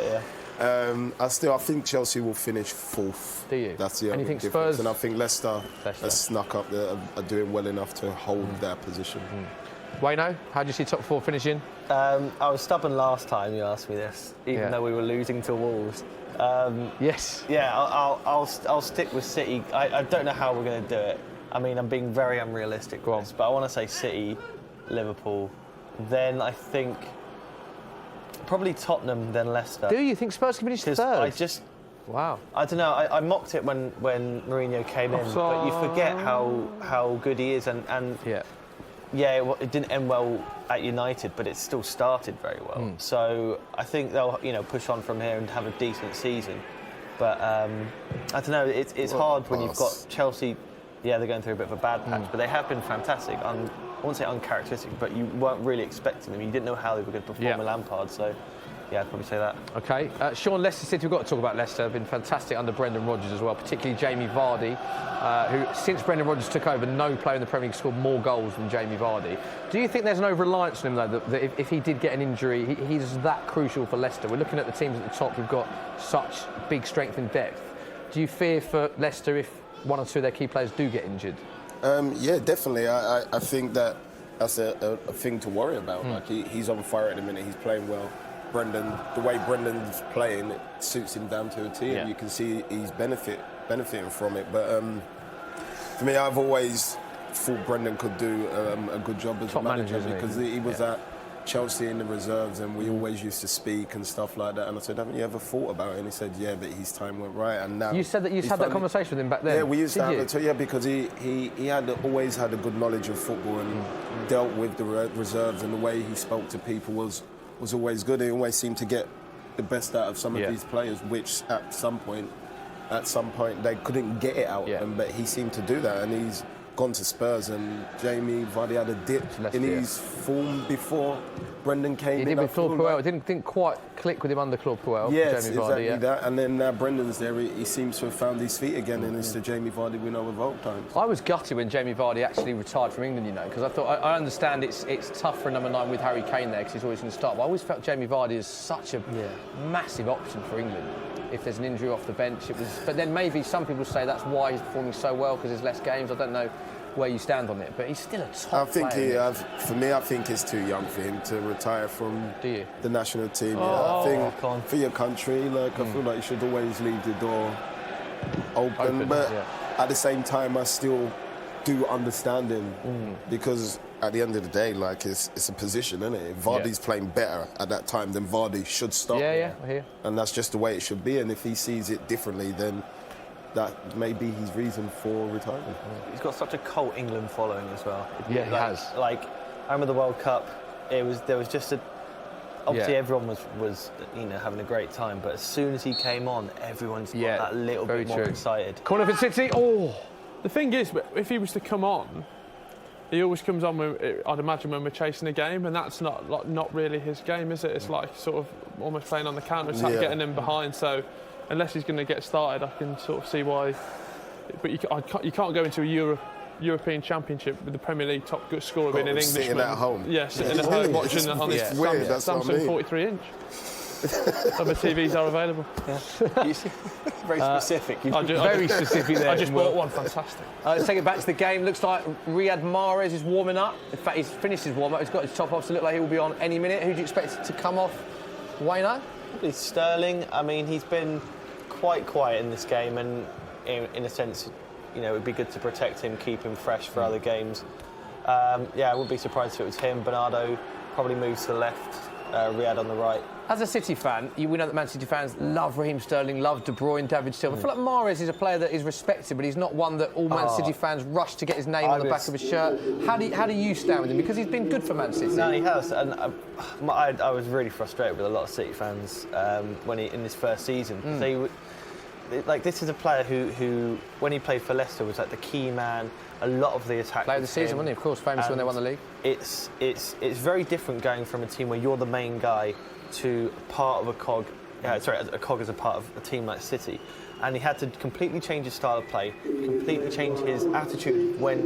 That, I think Chelsea will finish 4th. Do you? That's the And only you think difference. Spurs? And I think Leicester has snuck up, are doing well enough to hold their position. Wayno, how do you see top 4 finishing? I was stubborn last time you asked me this, even though we were losing to Wolves. Yes. Yeah, I'll stick with City. I don't know how we're going to do it. I mean, I'm being very unrealistic with this, but I want to say City, Liverpool, then I think probably Tottenham, then Leicester. Do you think Spurs can finish third? Wow. I don't know. I mocked it when Mourinho came in, but you forget how good he is, and it didn't end well at United, but it still started very well. So I think they'll push on from here and have a decent season. But I don't know. It's hard when you've got Chelsea. Yeah, they're going through a bit of a bad patch, but they have been fantastic. I won't say uncharacteristic, but you weren't really expecting them. You didn't know how they were going to perform with Lampard. So yeah, I'd probably say that. Okay. Sean, Leicester City, we've got to talk about Leicester. They've been fantastic under Brendan Rodgers as well, particularly Jamie Vardy, who, since Brendan Rodgers took over, no player in the Premier League scored more goals than Jamie Vardy. Do you think there's an over-reliance on him, though, that if he did get an injury, he's that crucial for Leicester? We're looking at the teams at the top who've got such big strength and depth. Do you fear for Leicester if one or two of their key players do get injured? Yeah, definitely. I think that's a thing to worry about. Like he's on fire at the minute. He's playing well. The way Brendan's playing, it suits him down to a T. And you can see he's benefiting from it. But for me, I've always thought Brendan could do a good job as a manager because he was at Chelsea in the reserves, and we always used to speak and stuff like that. And I said, "Haven't you ever thought about it?" And he said, "Yeah, but his time went right." And now you said that you had that conversation with him back then. Yeah, we used to have it too. Yeah, because he always had a good knowledge of football and dealt with the reserves, and the way he spoke to people was always good. He always seemed to get the best out of some of these players, which at some point they couldn't get it out of him, but he seemed to do that, and he's gone to Spurs, and Jamie Vardy had a dip in his form before Brendan came in. He did with Claude Puel. It didn't quite click with him under Claude Puel. Yes, Jamie Vardy, exactly that. And then now Brendan's there, he seems to have found his feet again, and it's the Jamie Vardy we know of old times. I was gutted when Jamie Vardy actually retired from England, because I thought, I understand it's tough for a number 9 with Harry Kane there, because he's always going to start, but I always felt Jamie Vardy is such a massive option for England. If there's an injury off the bench, but then maybe some people say that's why he's performing so well, because there's less games. I don't know where you stand on it, but he's still a top player. For me, I think it's too young for him to retire from the national team. Oh, I think for your country, I feel like you should always leave the door open. But at the same time, I still do understand him because at the end of the day, it's a position, isn't it? If Vardy's playing better at that time, then Vardy should stop. Yeah, I hear. And that's just the way it should be. And if he sees it differently, then that may be his reason for retirement. He's got such a cult England following as well. Yeah, he has. I remember the World Cup. There was just obviously everyone was having a great time, but as soon as he came on, everyone's got that little bit more excited. Corner for City. Oh, the thing is, if he was to come on, he always comes on, I'd imagine, when we're chasing a game, and that's not really his game, is it? It's like sort of almost playing on the counter attack, getting him behind. So unless he's going to get started, I can sort of see why. But you can't go into a European Championship with the Premier League top scorer being an Englishman. Sitting at home. Yeah, sitting at home watching on his Samsung 43-inch. Other TVs are available. Very specific. Very specific there. I just bought one. Fantastic. Let's take it back to the game. Looks like Riyad Mahrez is warming up. In fact, he's finished his warm-up. He's got his top off, so it looks like he will be on any minute. Who do you expect to come off, Wayno? It's Sterling. I mean, he's been quite quiet in this game, and in a sense, it would be good to protect him, keep him fresh for other games. I wouldn't be surprised if it was him. Bernardo probably moves to the left, Riyad on the right, As a City fan, we know that Man City fans love Raheem Sterling, love De Bruyne, David Silva. I feel like Mahrez is a player that is respected, but he's not one that all Man City fans rush to get his name on the back of his shirt. How do you stand with him? Because he's been good for Man City. No, he has. And I was really frustrated with a lot of City fans when in his first season. This is a player who, when he played for Leicester, was like the key man. A lot of the attack. Player of the season, wasn't he? Of course, famous when they won the league. It's very different going from a team where you're the main guy to part of a cog. A cog as a part of a team like City, and he had to completely change his style of play, completely change his attitude when,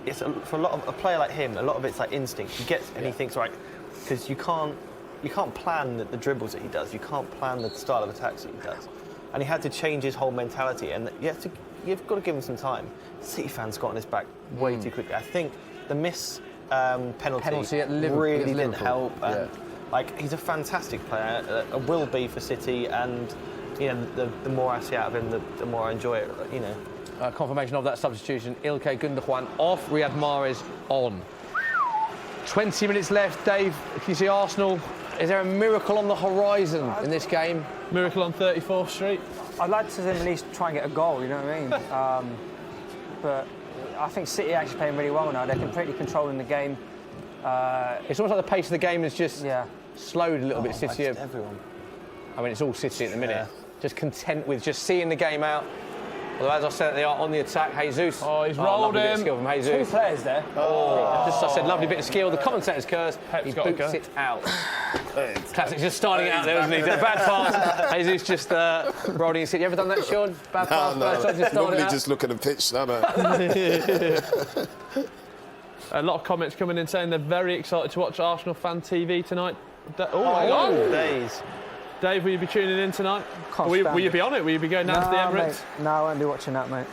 it's for a lot of a player like him. A lot of it's like instinct. He gets and he thinks right, because you can't plan the dribbles that he does. You can't plan the style of attacks that he does, and he had to change his whole mentality. And you've got to give him some time. City fans got on his back way too quickly. I think the penalty at Liverpool really didn't help. And, he's a fantastic player, will be for City, and the more I see out of him, the more I enjoy it. Confirmation of that substitution: Ilkay Gundogan off, Riyad Mahrez on. 20 minutes left, Dave. Can you see Arsenal? Is there a miracle on the horizon in this game? Miracle on 34th Street. I'd like to see them at least try and get a goal. You know what I mean? But I think City are actually playing really well now. They're completely controlling the game. It's almost like the pace of the game is just slowed a little bit. City, everyone. I mean, it's all City at the minute. Just content with just seeing the game out. Although, as I said, they are on the attack. Jesus. Oh, he's rolled him. Bit of skill from Jesus. 2 players there. I said, lovely bit of skill. The commentator's curse. He boots it out. Classic, just starting it out there, wasn't he? Did a bad pass. Jesus just rolling his hit. You ever done that, Sean? Bad pass. No. Normally just look at the pitch, no. A lot of comments coming in saying they're very excited to watch Arsenal Fan TV tonight. My God. Days. Dave, will you be tuning in tonight? Will you be on it? Will you be going down to the Emirates? Mate. No, I won't be watching that, mate.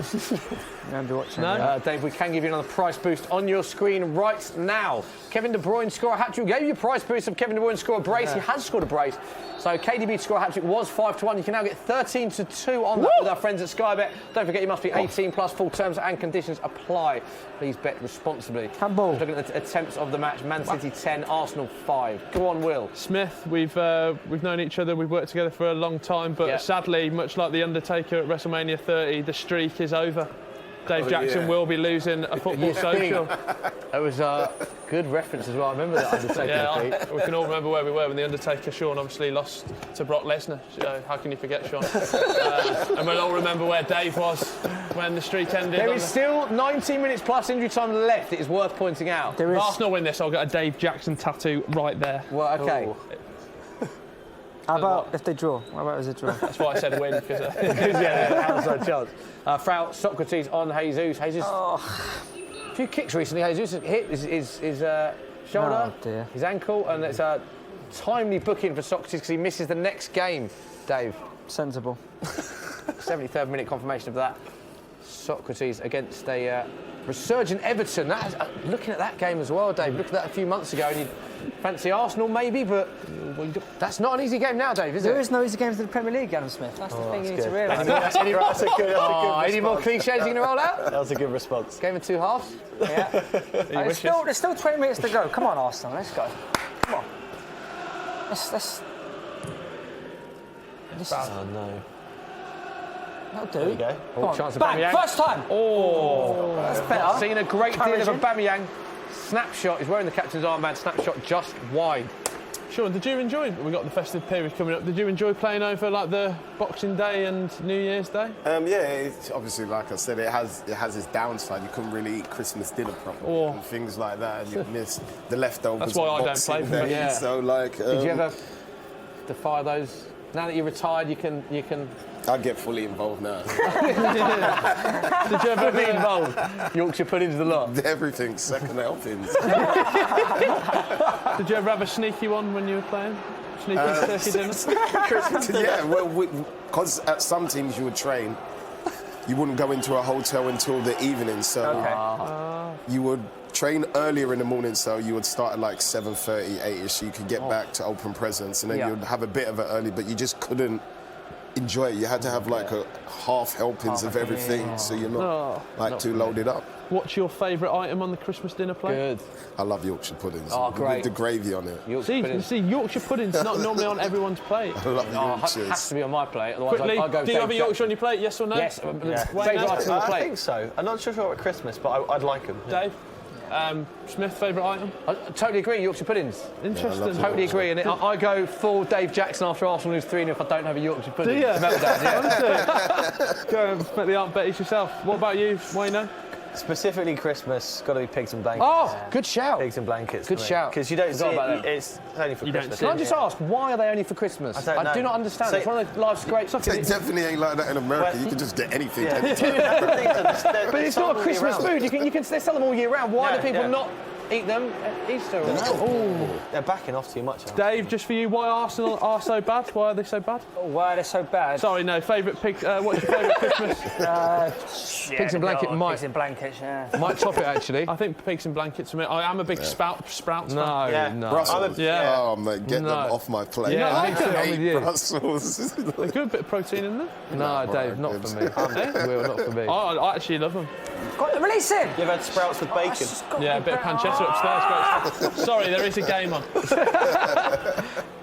I won't be watching that. Dave, we can give you another price boost on your screen right now. Kevin De Bruyne score a hat-trick. We gave you a price boost of Kevin De Bruyne score a brace. He has scored a brace. So KDB to score a hat-trick was 5-1. You can now get 13-2 on that with our friends at Sky Bet. Don't forget, you must be 18 plus. Full terms and conditions apply. Please bet responsibly. Handball. Looking at the attempts of the match. Man City 10, Arsenal 5. Go on, Will. Smith, we've known each other. We've worked together for a long time, but sadly, much like the Undertaker at WrestleMania 30, the streak is over. Dave Jackson will be losing a football social. It was a good reference as well. I remember that Undertaker. We can all remember where we were when the Undertaker, Sean, obviously lost to Brock Lesnar. How can you forget, Sean? And we'll all remember where Dave was when the streak ended. There is still 19 minutes plus injury time left. It is worth pointing out. If Arsenal win this, I'll get a Dave Jackson tattoo right there. Well, okay. Ooh. How about if they draw? How about as a draw? That's why I said win, because outside chance. Frau Socrates on Jesus. A few kicks recently. Jesus hit his shoulder, his ankle, and it's a timely booking for Socrates because he misses the next game, Dave. Sensible. 73rd minute confirmation of that. Socrates against a resurgent Everton. Looking at that game as well, Dave. Looked at that a few months ago, and you'd fancy Arsenal maybe, but that's not an easy game now, Dave, is it? There is no easy games in the Premier League, Adam Smith. That's the thing you need to realise. That's a good any more cliches you're going to roll out? That was a good response. Game of 2 halves? Yeah. There's still 20 minutes to go. Come on, Arsenal, let's go. Come on. Let's Oh, no. That'll do. There you go. Oh, chance of Bang! Aubameyang. First time! That's better. Seen a great deal of Aubameyang. Snapshot, he's wearing the captain's armband, snapshot just wide. Sean, did you enjoy, we got the festive period coming up, did you enjoy playing over like the Boxing Day and New Year's Day? It's obviously, like I said, it has its downside. You couldn't really eat Christmas dinner properly and things like that, and you miss the leftovers. That's why I don't play for Day. Yeah. So, did you ever defy those? Now that you're retired, you can. I get fully involved now. Did you ever be involved? Yorkshire puddings the lot. Everything, second helpings. Did you ever have a sneaky one when you were playing? Sneaky turkey dinner? Yeah, well, because at some teams you would train, you wouldn't go into a hotel until the evening, so you would train earlier in the morning, so you would start at like 7:30, 8ish, so you could get back to open presents, and then you'd have a bit of it early, but you just couldn't enjoy it. You had to have like a half helpings of everything, so you're not too loaded up. What's your favourite item on the Christmas dinner plate? Good. I love Yorkshire puddings. Oh, great. With the gravy on it. See, Yorkshire pudding's not normally on everyone's plate. I love the Yorkshires. It has to be on my plate, otherwise Quickly, I'll go. do you have a Yorkshire on your plate, yes or no? Yes. Favourite item on the I plate? think so. I'm not sure at Christmas, but I'd like them. Dave? Smith, favourite item? I totally agree, Yorkshire puddings. Interesting. Totally agree. And I go full Dave Jackson after Arsenal lose 3-0 if I don't have a Yorkshire pudding. Do you? Meltdown, yeah. Honestly. Go and make the Aunt Betty's yourself. What about you, Wayno? Specifically Christmas, got to be pigs and blankets. Oh, good shout. Pigs and blankets. Good shout. Because you don't see about it, it's only for Christmas. Can I just ask, why are they only for Christmas? I do not understand. So, it's one of life's great stuff. It definitely ain't like that in America. You can just get anything. But it's not a Christmas food. They sell them all year round. Why do people not eat them at Easter? They're backing off too much. Dave, just for you, why Arsenal are so bad? Why are they so bad? Why are they so bad? Sorry, no. Favourite pig? What's your favourite Christmas? Pigs and blanket might. Pigs and blankets, yeah. Might top it actually. I think pigs and blankets for me. I am a big sprouts fan. No. Brussels. Yeah. Oh, mate, get them off my plate. Yeah, I me too, I'm with you. Brussels. They're good, bit of protein in them. No, Dave, not for me. Will, not for me. I actually love them. Release him! You've had sprouts with bacon. Yeah, a bit of pancetta upstairs. Great stuff. Sorry, there is a game on.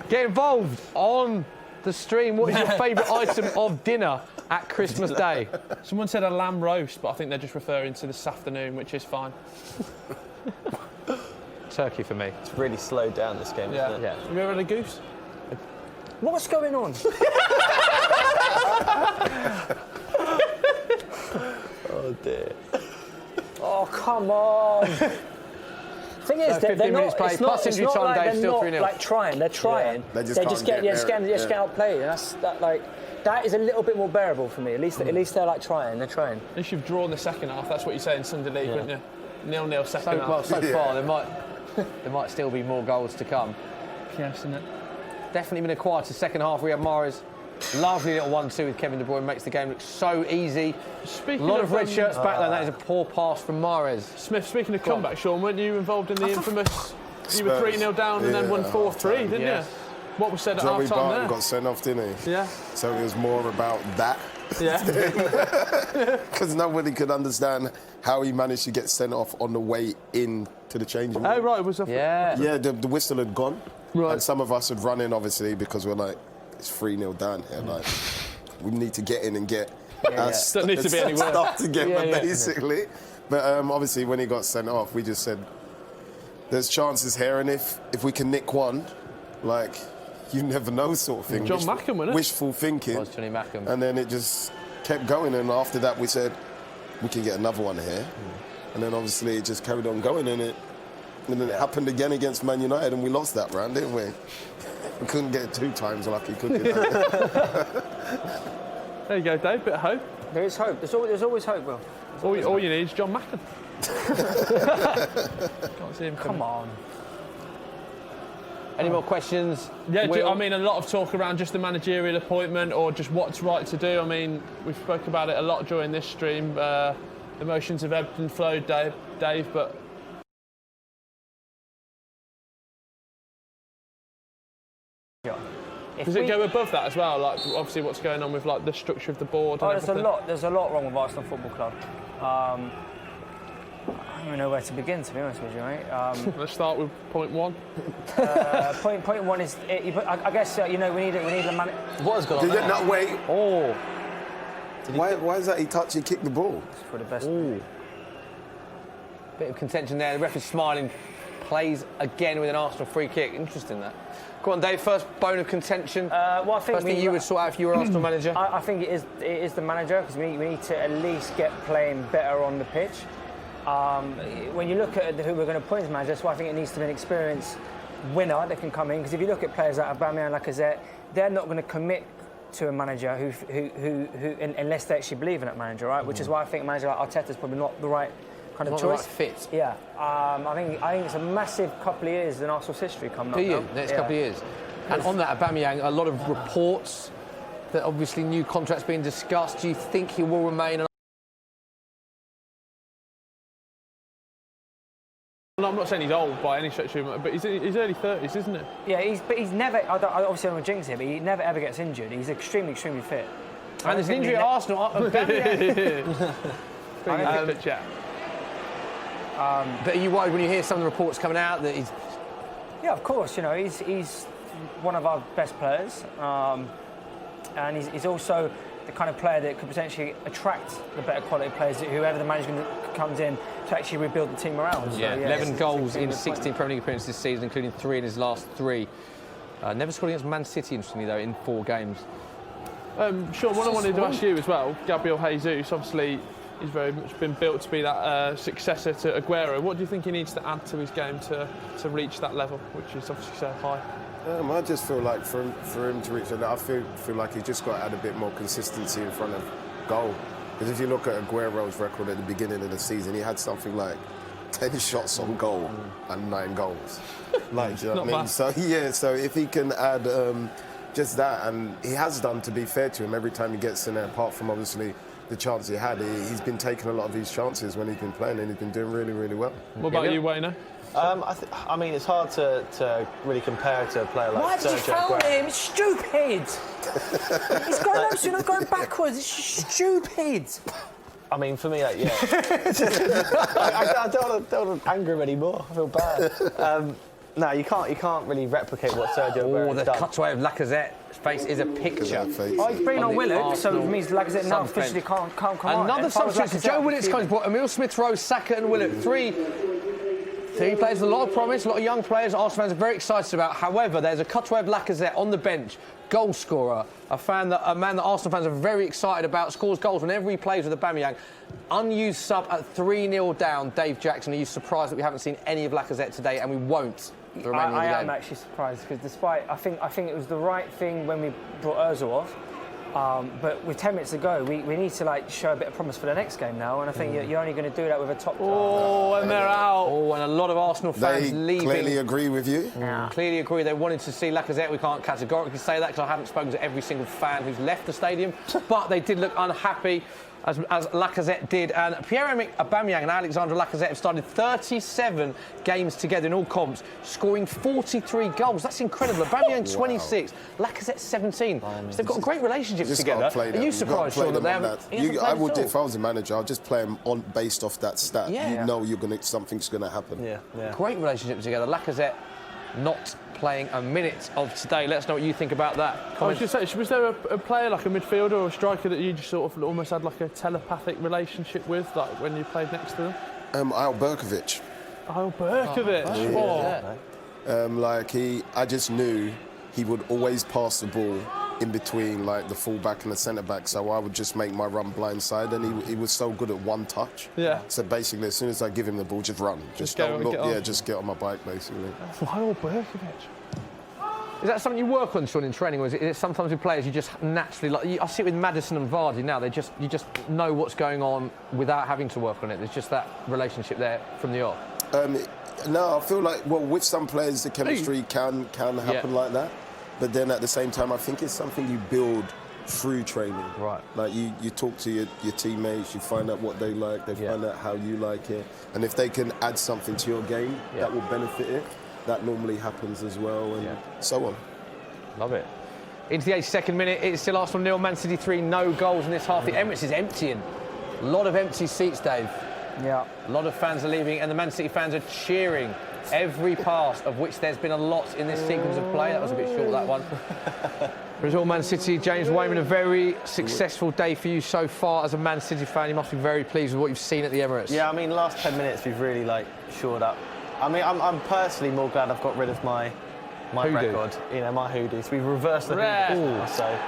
Get involved on the stream. What is your favourite item of dinner at Christmas Day? Someone said a lamb roast, but I think they're just referring to this afternoon, which is fine. Turkey for me. It's really slowed down this game, isn't it? Yeah. Have you ever had a goose? What's going on? Oh dear. Oh, come on. Thing is, they're not. Play, it's not, it's not like they're still not 3-0. like trying. They're trying. They just they can't just get outplayed, and that is a little bit more bearable for me. At least they're like trying. They're trying. At least you've drawn the second half. That's what you say in Sunday League, wouldn't you? 0-0 second half. Well, so far there might still be more goals to come. Yes, isn't it? Definitely been a quieter second half. We have Mahrez. Lovely little 1-2 with Kevin De Bruyne, makes the game look so easy. A lot of red shirts back there, and that is a poor pass from Mahrez. Smith, speaking of comeback, Sean, weren't you involved in the infamous... You were 3-0 down and then won 4-3, didn't you? What was said at half-time there? Barton got sent off, didn't he? Yeah. So it was more about that. Yeah. Because nobody could understand how he managed to get sent off on the way in to the changing room. Oh, right, it was a... Yeah. Yeah, the whistle had gone. Right. And some of us had run in, obviously, because we're like, it's 3-0 down here. Like, we need to get in and get Don't need to be anywhere. stuff together, basically. But obviously, when he got sent off, we just said, there's chances here, and if we can nick one, like, you never know sort of thing. John Mackham, wasn't it? Wishful thinking. It was Johnny Mackham. And then it just kept going, and after that, we said, we can get another one here. And then obviously, it just carried on going, and then it happened again against Man United, and we lost that round, didn't we? We couldn't get it 2 times lucky, could we? There you go, Dave, bit of hope. There is hope. There's always hope, Will. All you need is John Mackham. Can't see him Come on. Any more questions? Yeah, I mean, a lot of talk around just the managerial appointment or just what's right to do. I mean, we've spoke about it a lot during this stream. The emotions have ebbed and flowed, Dave, but... Does it go above that as well? Like, obviously, what's going on with like the structure of the board? And there's a lot wrong with Arsenal Football Club. I don't even know where to begin, to be honest with you, mate. Let's start with point 1. Point 1 is, I guess, we need a man. What has gone on there? No, wait. Oh. Why is that he touched, he kicked the ball? It's for the best. Bit of contention there. The ref is smiling. Plays again with an Arsenal free kick. Interesting, that. Go on, Dave. First bone of contention. Well, I think first thing you would sort out if you were Arsenal manager. I think it is the manager, because we need to at least get playing better on the pitch. When you look at who we're going to appoint as manager, that's why I think it needs to be an experienced winner that can come in. Because if you look at players like Aubameyang, Lacazette, they're not going to commit to a manager who unless they actually believe in that manager, right? Which is why I think a manager like Arteta is probably not the right kind of choice. The right fit. Yeah, I think it's a massive couple of years in Arsenal's history coming up. Do you? Next couple of years. And on that, Aubameyang, a lot of reports that obviously new contracts being discussed. Do you think he will remain? Not I'm not saying he's old by any stretch of it, but he's early 30s, isn't he? Yeah, he's never. I obviously don't want to jinx it, but he never ever gets injured. He's extremely fit. And there's an injury at Arsenal. But are you worried when you hear some of the reports coming out that he's? Yeah, of course. You know, he's one of our best players, and he's also the kind of player that could potentially attract the better quality players, whoever the management comes in, to actually rebuild the team around. So, 11 goals in 16 Premier League appearances this season, including 3 in his last 3. Never scored against Man City, interestingly, though, in 4 games. Sean, what I wanted to ask you as well, Gabriel Jesus, obviously he's very much been built to be that successor to Aguero. What do you think he needs to add to his game to reach that level, which is obviously so high? I just feel like for him to reach that, I feel like he's just got to add a bit more consistency in front of goal. Because if you look at Aguero's record at the beginning of the season, he had something like 10 shots on goal and 9 goals. Like, do you know what I mean? So so if he can add just that, and he has done, to be fair to him, every time he gets in there, apart from obviously the chance he had, he's been taking a lot of these chances when he's been playing, and he's been doing really, really well. What about you, Wayne? I mean, it's hard to really compare to a player like Sergio Aguero. Why did you foul him? It's stupid. He's going backwards. It's stupid. I mean, for me, I don't want to anger him anymore. I feel bad. No, you can't really replicate what Sergio Aguero has done. The cutaway of Lacazette's face is a picture. Oh, he's bringing on Willock, so it means Lacazette now officially can't come on. Another substitution. Joe Willock's comes, brought Emile Smith-Rowe, Saka and Willock. Three players with a lot of promise, a lot of young players Arsenal fans are very excited about. However, there's a cutaway of Lacazette on the bench, goal scorer, a man that Arsenal fans are very excited about, scores goals whenever he plays with Aubameyang. Unused sub at 3-0 down. Dave Jackson, are you surprised that we haven't seen any of Lacazette today, and we won't? I am actually surprised, because despite I think it was the right thing when we brought Ozil off, but with 10 minutes to go, we need to show a bit of promise for the next game now, and I think you're only going to do that with a top. And they're out. And a lot of Arsenal fans leaving. Clearly agree with you. Yeah. Clearly agree. They wanted to see Lacazette. We can't categorically say that because I haven't spoken to every single fan who's left the stadium, but they did look unhappy. As Lacazette did, and Pierre-Emerick Aubameyang and Alexandre Lacazette have started 37 games together in all comps, scoring 43 goals. That's incredible. Aubameyang 26, Lacazette 17. So they've got a great relationship together. Are you surprised, Sean, that they haven't? I would, if I was a manager, I'd just play them on based off that stat. Yeah. You know something's going to happen. Yeah. Great relationship together. Lacazette not playing a minute of today. Let us know what you think about that. I was just saying, was there a player like a midfielder or a striker that you just sort of almost had like a telepathic relationship with, like when you played next to them? Al Berkovic. I just knew he would always pass the ball in between the full-back and the centre-back, so I would just make my run blindside, and he was so good at one touch. Yeah. So basically, as soon as I give him the ball, just run. Just don't look. Just get on my bike, basically. Al Berkovic. Is that something you work on, Sean, in training, or is it sometimes with players you just naturally I see it with Maddison and Vardy now. You just know what's going on without having to work on it. There's just that relationship there from the off. No, I feel like with some players the chemistry can happen like that. But then at the same time, I think it's something you build through training. Right. Like you talk to your teammates, you find out what they like, they find out how you like it. And if they can add something to your game that will benefit it, that normally happens as well, and so on. Love it. Into the 82nd minute, it's still Arsenal 0, Man City 3, no goals in this half. The Emirates is emptying. A lot of empty seats, Dave. Yeah. A lot of fans are leaving, and the Man City fans are cheering every pass, of which there's been a lot in this sequence of play. That was a bit short, that one. Result Man City, James Wayman, a very successful day for you so far as a Man City fan. You must be very pleased with what you've seen at the Emirates. Yeah, I mean, last 10 minutes we've really shored up. I mean, I'm personally more glad I've got rid of my record, my hoodoos. We've reversed the hoodoo, so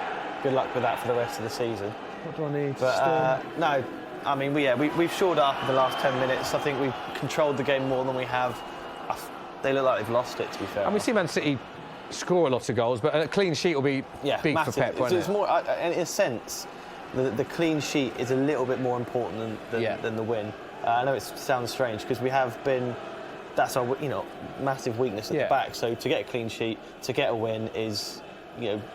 good luck with that for the rest of the season. What do I need? But no, I mean, we've shored up in the last 10 minutes. I think we've controlled the game more than we have. They look like they've lost it, to be fair. And we see Man City score a lot of goals, but a clean sheet will be big massive for Pep, won't it's more, in a sense, the clean sheet is a little bit more important than the win. I know it sounds strange because we have been. That's our massive weakness at the back. So to get a clean sheet, to get a win is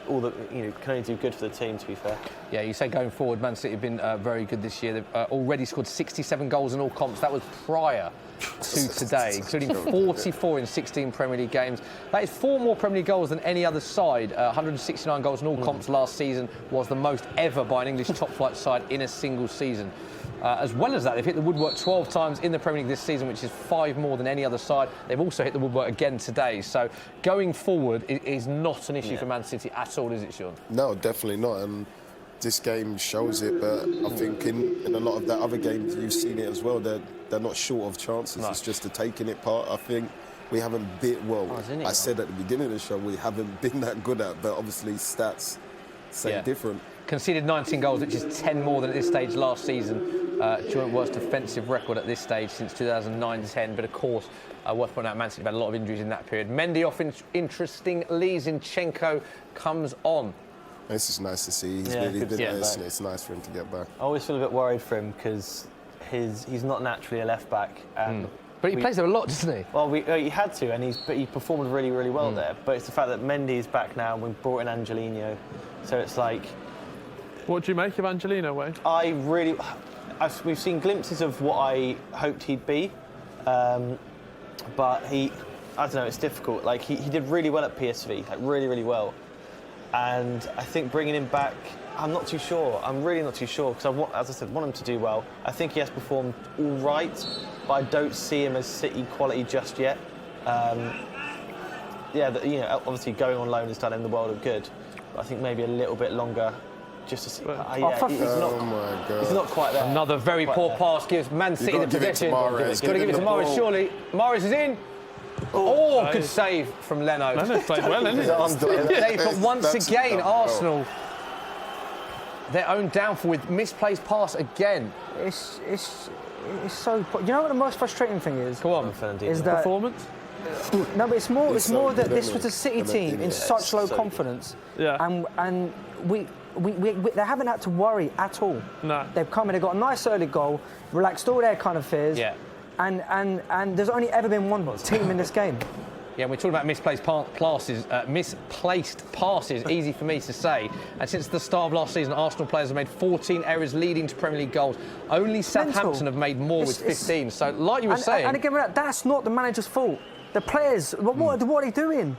all the can only do good for the team. To be fair. Yeah, you say going forward, Man City have been very good this year. They've already scored 67 goals in all comps. That was prior to today, including 44 in 16 Premier League games. That is 4 more Premier League goals than any other side. 169 goals in all comps last season was the most ever by an English top-flight side in a single season. As well as that, they've hit the woodwork 12 times in the Premier League this season, which is 5 more than any other side. They've also hit the woodwork again today. So going forward, it is not an issue for Man City at all, is it, Sean? No, definitely not. And this game shows it, but I think in a lot of the other games, you've seen it as well. They're not short of chances. It's just a taking it part. I think we haven't I said at the beginning of the show, we haven't been that good at, but obviously stats say different. Conceded 19 goals, which is 10 more than at this stage last season. Joint worst defensive record at this stage since 2009-10. But of course, worth pointing out, Man City have had a lot of injuries in that period. Mendy off interestingly, Zinchenko comes on. This is nice to see. He's really been it's nice for him to get back. I always feel a bit worried for him because he's not naturally a left back. But he plays there a lot, doesn't he? Well, he had to, and he performed really, really well there. But it's the fact that Mendy is back now, and we've brought in Angelino. So it's like... What do you make of Angelino, Wayne? We've seen glimpses of what I hoped he'd be, but I don't know, it's difficult. Like, he did really well at PSV, like really, really well. And I think bringing him back, I'm not too sure. I'm really not too sure because as I said, want him to do well. I think he has performed all right, but I don't see him as City quality just yet. Obviously going on loan has done him the world of good, but I think maybe a little bit longer. Just to see, he's not quite there. Another very poor pass gives Man City the possession. Got to give it to Morris, surely. Morris is in. Good save from Leno. Leno's played well, hasn't he? But once again, Arsenal, their own downfall with misplaced pass again. It's so... You know what the most frustrating thing is? Go on. Is that... Performance? No, but it's more that this was a City team in such low confidence. Yeah. And they haven't had to worry at all. No. They've come in, they've got a nice early goal, relaxed all their kind of fears. Yeah. And there's only ever been one team in this game. Yeah, we're talking about misplaced passes, easy for me to say. And since the start of last season, Arsenal players have made 14 errors leading to Premier League goals. Only Southampton have made more with 15. So, like you were saying... And again, that's not the manager's fault. The players, what are they doing?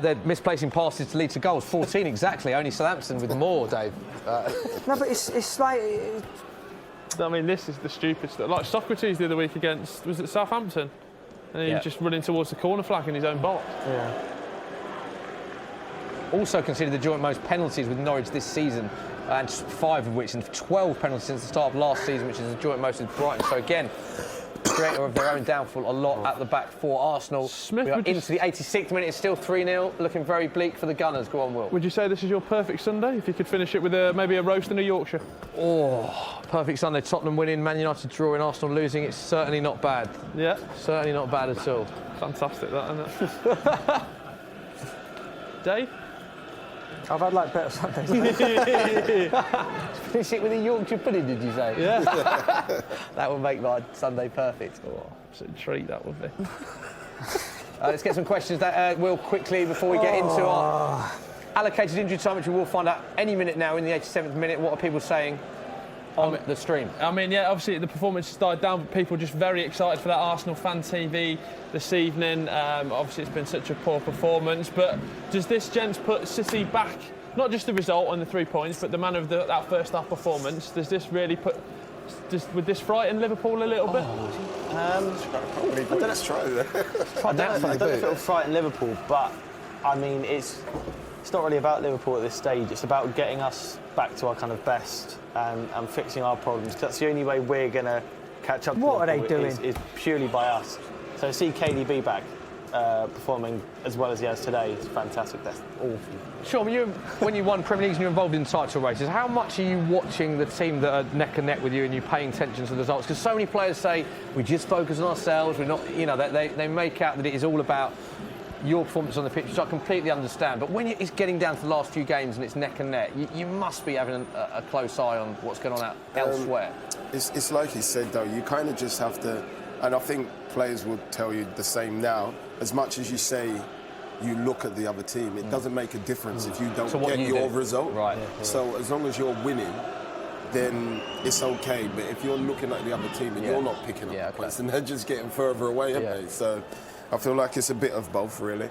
They're misplacing passes to lead to goals. 14 exactly. Only Southampton with more, Dave. No, but it's like... I mean, this is the stupid stuff. Like Socrates the other week against, was it Southampton? And he was just running towards the corner flag in his own box. Yeah. Also considered the joint most penalties with Norwich this season, and 5 of which, and 12 penalties since the start of last season, which is the joint most with Brighton. So again, creator of their own downfall, a lot at the back for Arsenal. We are into the 86th minute, it's still 3-0, looking very bleak for the Gunners. Go on, Will. Would you say this is your perfect Sunday, if you could finish it with maybe a roast and a Yorkshire? Oh, perfect Sunday. Tottenham winning, Man United drawing, Arsenal losing. It's certainly not bad. Yeah. Certainly not bad at all. Fantastic, that, isn't it? Dave? I've had like better Sundays. Finish it with a Yorkshire pudding, did you say? Yeah. That would make my Sunday perfect. Oh, absolute treat that would be. Let's get some questions, Will, quickly before we get into our allocated injury time, which we will find out any minute now in the 87th minute. What are people saying on the stream? I mean, yeah, obviously the performance has died down, but people are just very excited for that Arsenal Fan TV this evening. Obviously, it's been such a poor performance, but does this, gents, put City back? Not just the result and the 3 points, but the man of that first half performance. Does this really would this frighten Liverpool a little bit? I don't know if it'll frighten Liverpool, but I mean, it's not really about Liverpool at this stage. It's about getting us back to our kind of best and fixing our problems. That's the only way we're going to catch up to What are they doing? Is purely by us. So see KDB back performing as well as he has today. It's fantastic. That's awful. Sean, when you won Premier Leagues and you're involved in title races, how much are you watching the team that are neck and neck with you and you paying attention to the results? Because so many players say, we just focus on ourselves, we're not, they make out that it is all about your performance on the pitch, which I completely understand. But when it's getting down to the last few games and it's neck and neck, you must be having a close eye on what's going on elsewhere. It's like he said, though, you kind of just have to, and I think players will tell you the same now, as much as you say you look at the other team. It doesn't make a difference if you don't get you your do. result. Right. So as long as you're winning, then it's okay. But if you're looking at the other team and you're not picking up points, then they're just getting further away, aren't they? So I feel like it's a bit of both, really.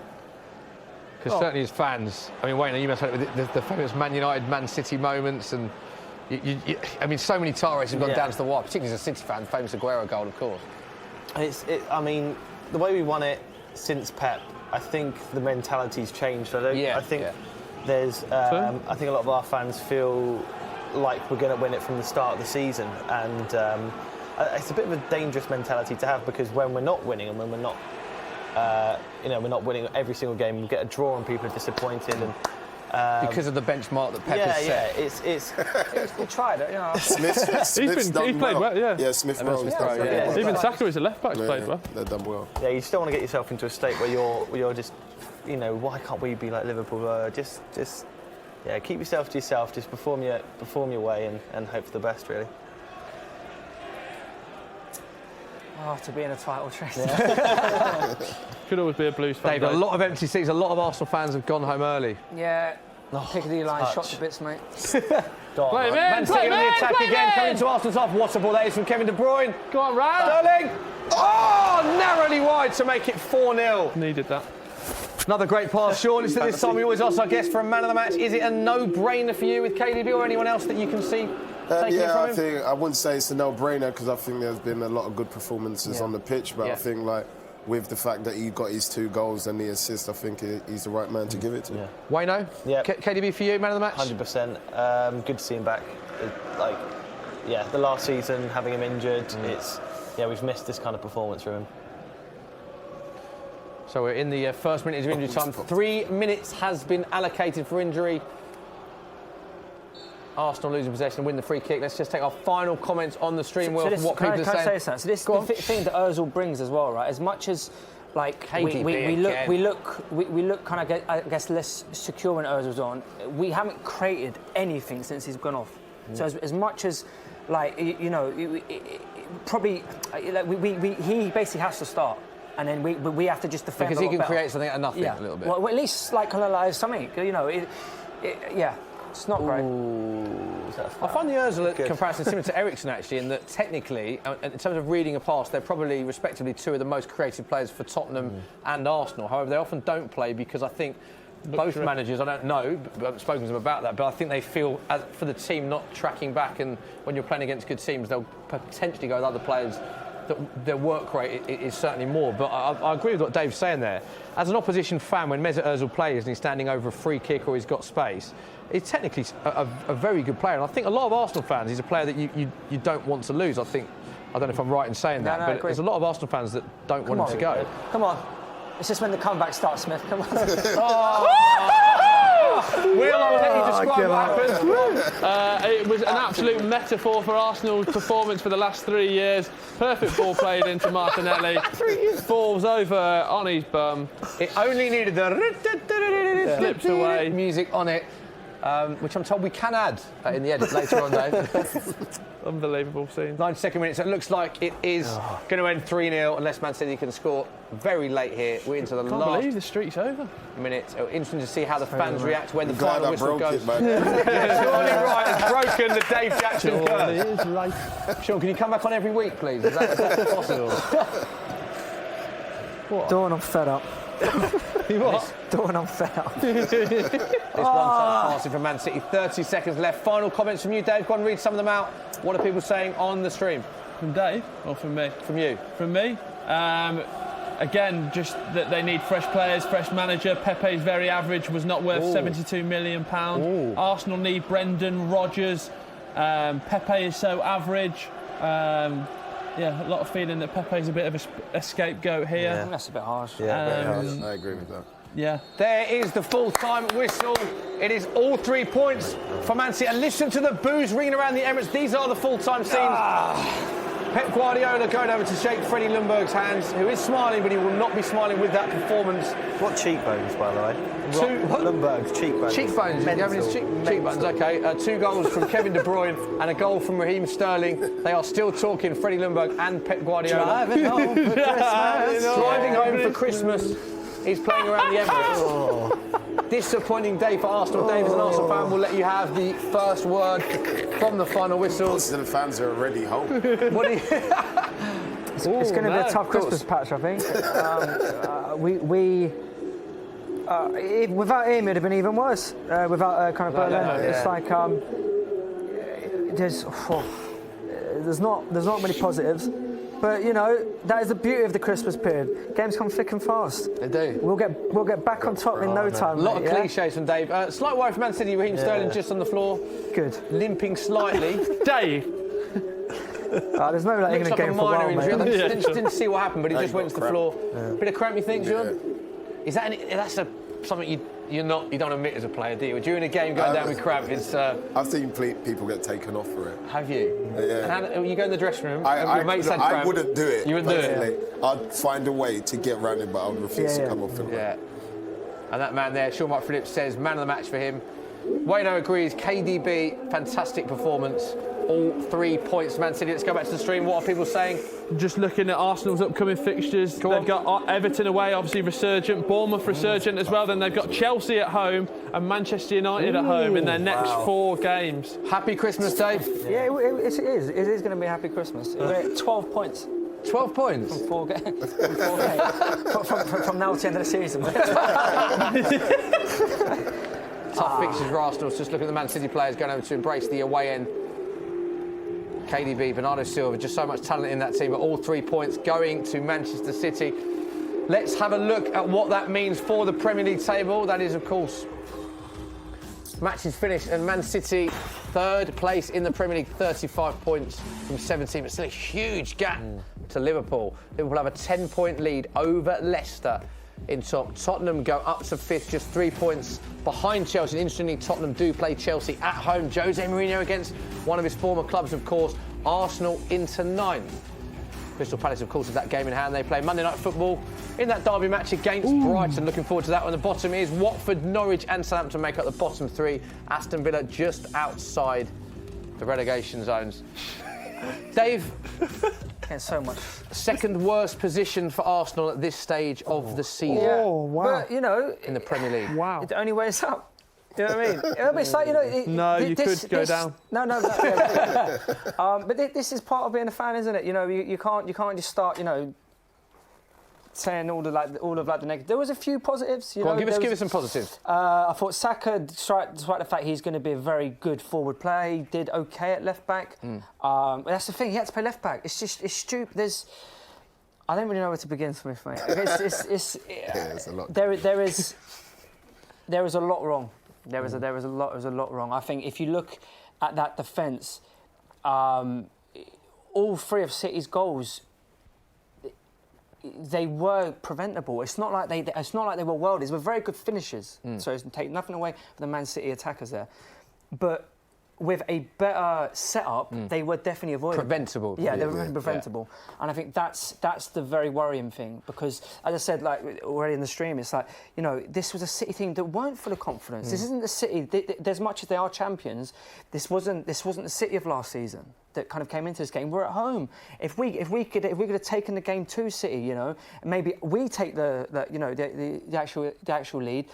Because certainly as fans, I mean, Wayne, you must have the famous Man United, Man City moments, and I mean, so many title races have gone down to the wire, particularly as a City fan, famous Aguero goal, of course. I mean, the way we won it since Pep, I think the mentality's changed. I think there's. I think a lot of our fans feel like we're going to win it from the start of the season, and it's a bit of a dangerous mentality to have, because when we're not winning and when we're not, we're not winning every single game, we get a draw and people are disappointed, and because of the benchmark that Pep has set. It's we tried it, you know. He's played well, Yeah, Smith Rowe. Even Saka as a left back's played well. They've done well. Yeah, you just don't want to get yourself into a state where you're just, why can't we be like Liverpool? Just keep yourself to yourself. Just perform your way and hope for the best, really. Oh, to be in a title chase. Could always be a Blues fan. David, a lot of empty seats. A lot of Arsenal fans have gone home early. Yeah. Piccadilly line shot to bits, mate. Play him in, Man City on the attack again, coming to Arsenal's half. What a ball that is from Kevin De Bruyne. Go on, Ryan. Sterling. Oh, narrowly wide to make it 4-0. Needed that. Another great pass, Sean. It's at this time we always ask our guests for a man of the match. Is it a no-brainer for you with KDB or anyone else that you can see taking it from him? I wouldn't say it's a no-brainer, because I think there's been a lot of good performances on the pitch, but I think with the fact that he got his 2 goals and the assist, I think he's the right man to give it to. Yeah. Wayno? Yeah. KDB for you, man of the match? 100%. Good to see him back. The last season, having him injured, we've missed this kind of performance from him. So we're in the first minute of injury time. 3 minutes has been allocated for injury. Arsenal losing possession, win the free kick. Let's just take our final comments on the stream, Will, from what people are saying. Can I say something? So this is the thing that Ozil brings as well, right? As much as we look kind of, I guess, less secure when Ozil's on, we haven't created anything since he's gone off. So as much as probably he basically has to start. And then we have to just defend. Because he can create something out of nothing a little bit. Well, at least like something, it's not great. I find the Ozil comparison similar to Eriksen, actually, in that technically, in terms of reading a pass, they're probably respectively 2 of the most creative players for Tottenham and Arsenal. However, they often don't play because I think both managers, I don't know, I haven't spoken to them about that, but I think they feel, for the team not tracking back, and when you're playing against good teams, they'll potentially go with other players. Their work rate is certainly more, but I agree with what Dave's saying there. As an opposition fan, when Mesut Ozil plays and he's standing over a free kick or he's got space, he's technically a very good player. And I think a lot of Arsenal fans, he's a player that you don't want to lose. I don't know if I'm right in saying that, but there's a lot of Arsenal fans that don't want him to go. Come on. It's just when the comeback starts, Smith. Come on. Will, I'll let you describe what happened. It was an absolute metaphor for Arsenal's performance for the last 3 years. Perfect ball played into Martinelli. Falls over on his bum. It only needed the slips away music on it, which I'm told we can add in the edit later on, Dave. Unbelievable scene. 92nd minute, so it looks like it is going to end 3-0 unless Man City can score very late here. We're into the Can't last believe the streak's over. minute. Interesting to see how the fans react when the final whistle goes. Surely right has broken the Dave Jackson curse. Sean, can you come back on every week, please? Is that possible? Dawn, I'm fed up. What? Dawn, I'm fed up. This one-touch passing from Man City. 30 seconds left. Final comments from you, Dave. Go and read some of them out. What are people saying on the stream? From Dave or from me? From you. From me. Again, just that they need fresh players, fresh manager. Pepe's very average, was not worth £72 million. Arsenal need Brendan Rodgers. Pepe is so average. A lot of feeling that Pepe's a bit of a scapegoat here. I think that's a bit harsh. I agree with that. Yeah. There is the full-time whistle. It is all 3 points for Man City. And listen to the boos ringing around the Emirates. These are the full-time scenes. Pep Guardiola going over to shake Freddie Ljungberg's hands, who is smiling, but he will not be smiling with that performance. What cheekbones, by the way? Ljungberg's cheekbones. Cheekbones? You having his cheekbones? Okay. 2 goals from Kevin De Bruyne and a goal from Raheem Sterling. They are still talking, Freddie Ljungberg and Pep Guardiola. Driving home for Christmas. Driving home for Christmas is playing around the Emirates. Disappointing day for Arsenal. Dave, as an Arsenal fan, we'll let you have the first word from the final whistle. Most of the fans are already home. What do you... It's going to be a tough Christmas patch, I think. Without him, it'd have been even worse. Without kind of Berlin, it's like there's not many positives. But you know, that is the beauty of the Christmas period. Games come thick and fast. They do. We'll get back on top in no time. A lot of cliches from Dave. Slight worry for Man City. Raheem Sterling just on the floor. Good. Limping slightly. Dave. There's no like Looks like a minor injury. Didn't see what happened, but he just went to the floor. Bit of cramp, you think, John? Is that something you don't admit as a player, do you? During a game going down with cramp, it's... I've seen people get taken off for it. Have you? Yeah. And how, you go in the dressing room, I your mates had cramp. wouldn't do it. You wouldn't do it? I'd find a way to get around it, but I would refuse to come off it. Yeah. And that man there, Sean Mark Phillips, says man of the match for him. Wayno agrees, KDB, fantastic performance. All 3 points, Man City. Let's go back to the stream. What are people saying? Just looking at Arsenal's upcoming fixtures. They've got Everton away, obviously resurgent. Bournemouth resurgent as well. Then they've got Chelsea at home and Manchester United at home in their next 4 games. Happy Christmas, Dave. Yeah, it is. It is going to be a happy Christmas. We're at 12 points. 12 points? From 4 games. From now to the end of the season. Tough fixtures for Arsenal. Just look at the Man City players going over to embrace the away end. KDB, Bernardo Silva, just so much talent in that team, but all 3 points going to Manchester City. Let's have a look at what that means for the Premier League table. That is, of course, matches finished and Man City 3rd place in the Premier League, 35 points from 17, but still a huge gap to Liverpool. Liverpool have a 10-point lead over Leicester in top. Tottenham go up to 5th, just 3 points behind Chelsea. Interestingly, Tottenham do play Chelsea at home. Jose Mourinho against one of his former clubs, of course. Arsenal into 9th. Crystal Palace, of course, with that game in hand. They play Monday Night Football in that derby match against Brighton. Looking forward to that one. The bottom is Watford, Norwich and Southampton make up the bottom 3. Aston Villa just outside the relegation zones. Dave, so much. Second worst position for Arsenal at this stage of the season. Oh, wow. But, you know... in the Premier League. Wow. The only way is up. Do you know what I mean? It's like, you know... No, you could go down. No. But this is part of being a fan, isn't it? You know, you can't just start, you know, saying all of the negative. There was a few positives. Go on, give us some positives. I thought Saka, despite the fact he's going to be a very good forward player, he did okay at left back. That's the thing. He had to play left back. It's stupid. I don't really know where to begin, Smith, mate. There's a lot. There is a lot wrong. There is a lot wrong. I think if you look at that defence, all 3 of City's goals, they were preventable. It's not like they were worldies. They were very good finishers. So it's take nothing away from the Man City attackers there, but with a better setup, they were definitely avoidable. Preventable. Yeah, they were preventable. Yeah. And I think that's the very worrying thing, because, as I said, like already in the stream, it's like, you know, this was a City team that weren't full of confidence. This isn't the City. As much as they are champions, this wasn't the City of last season that kind of came into this game. We're at home. If we could have taken the game to City, you know, maybe we take the actual lead,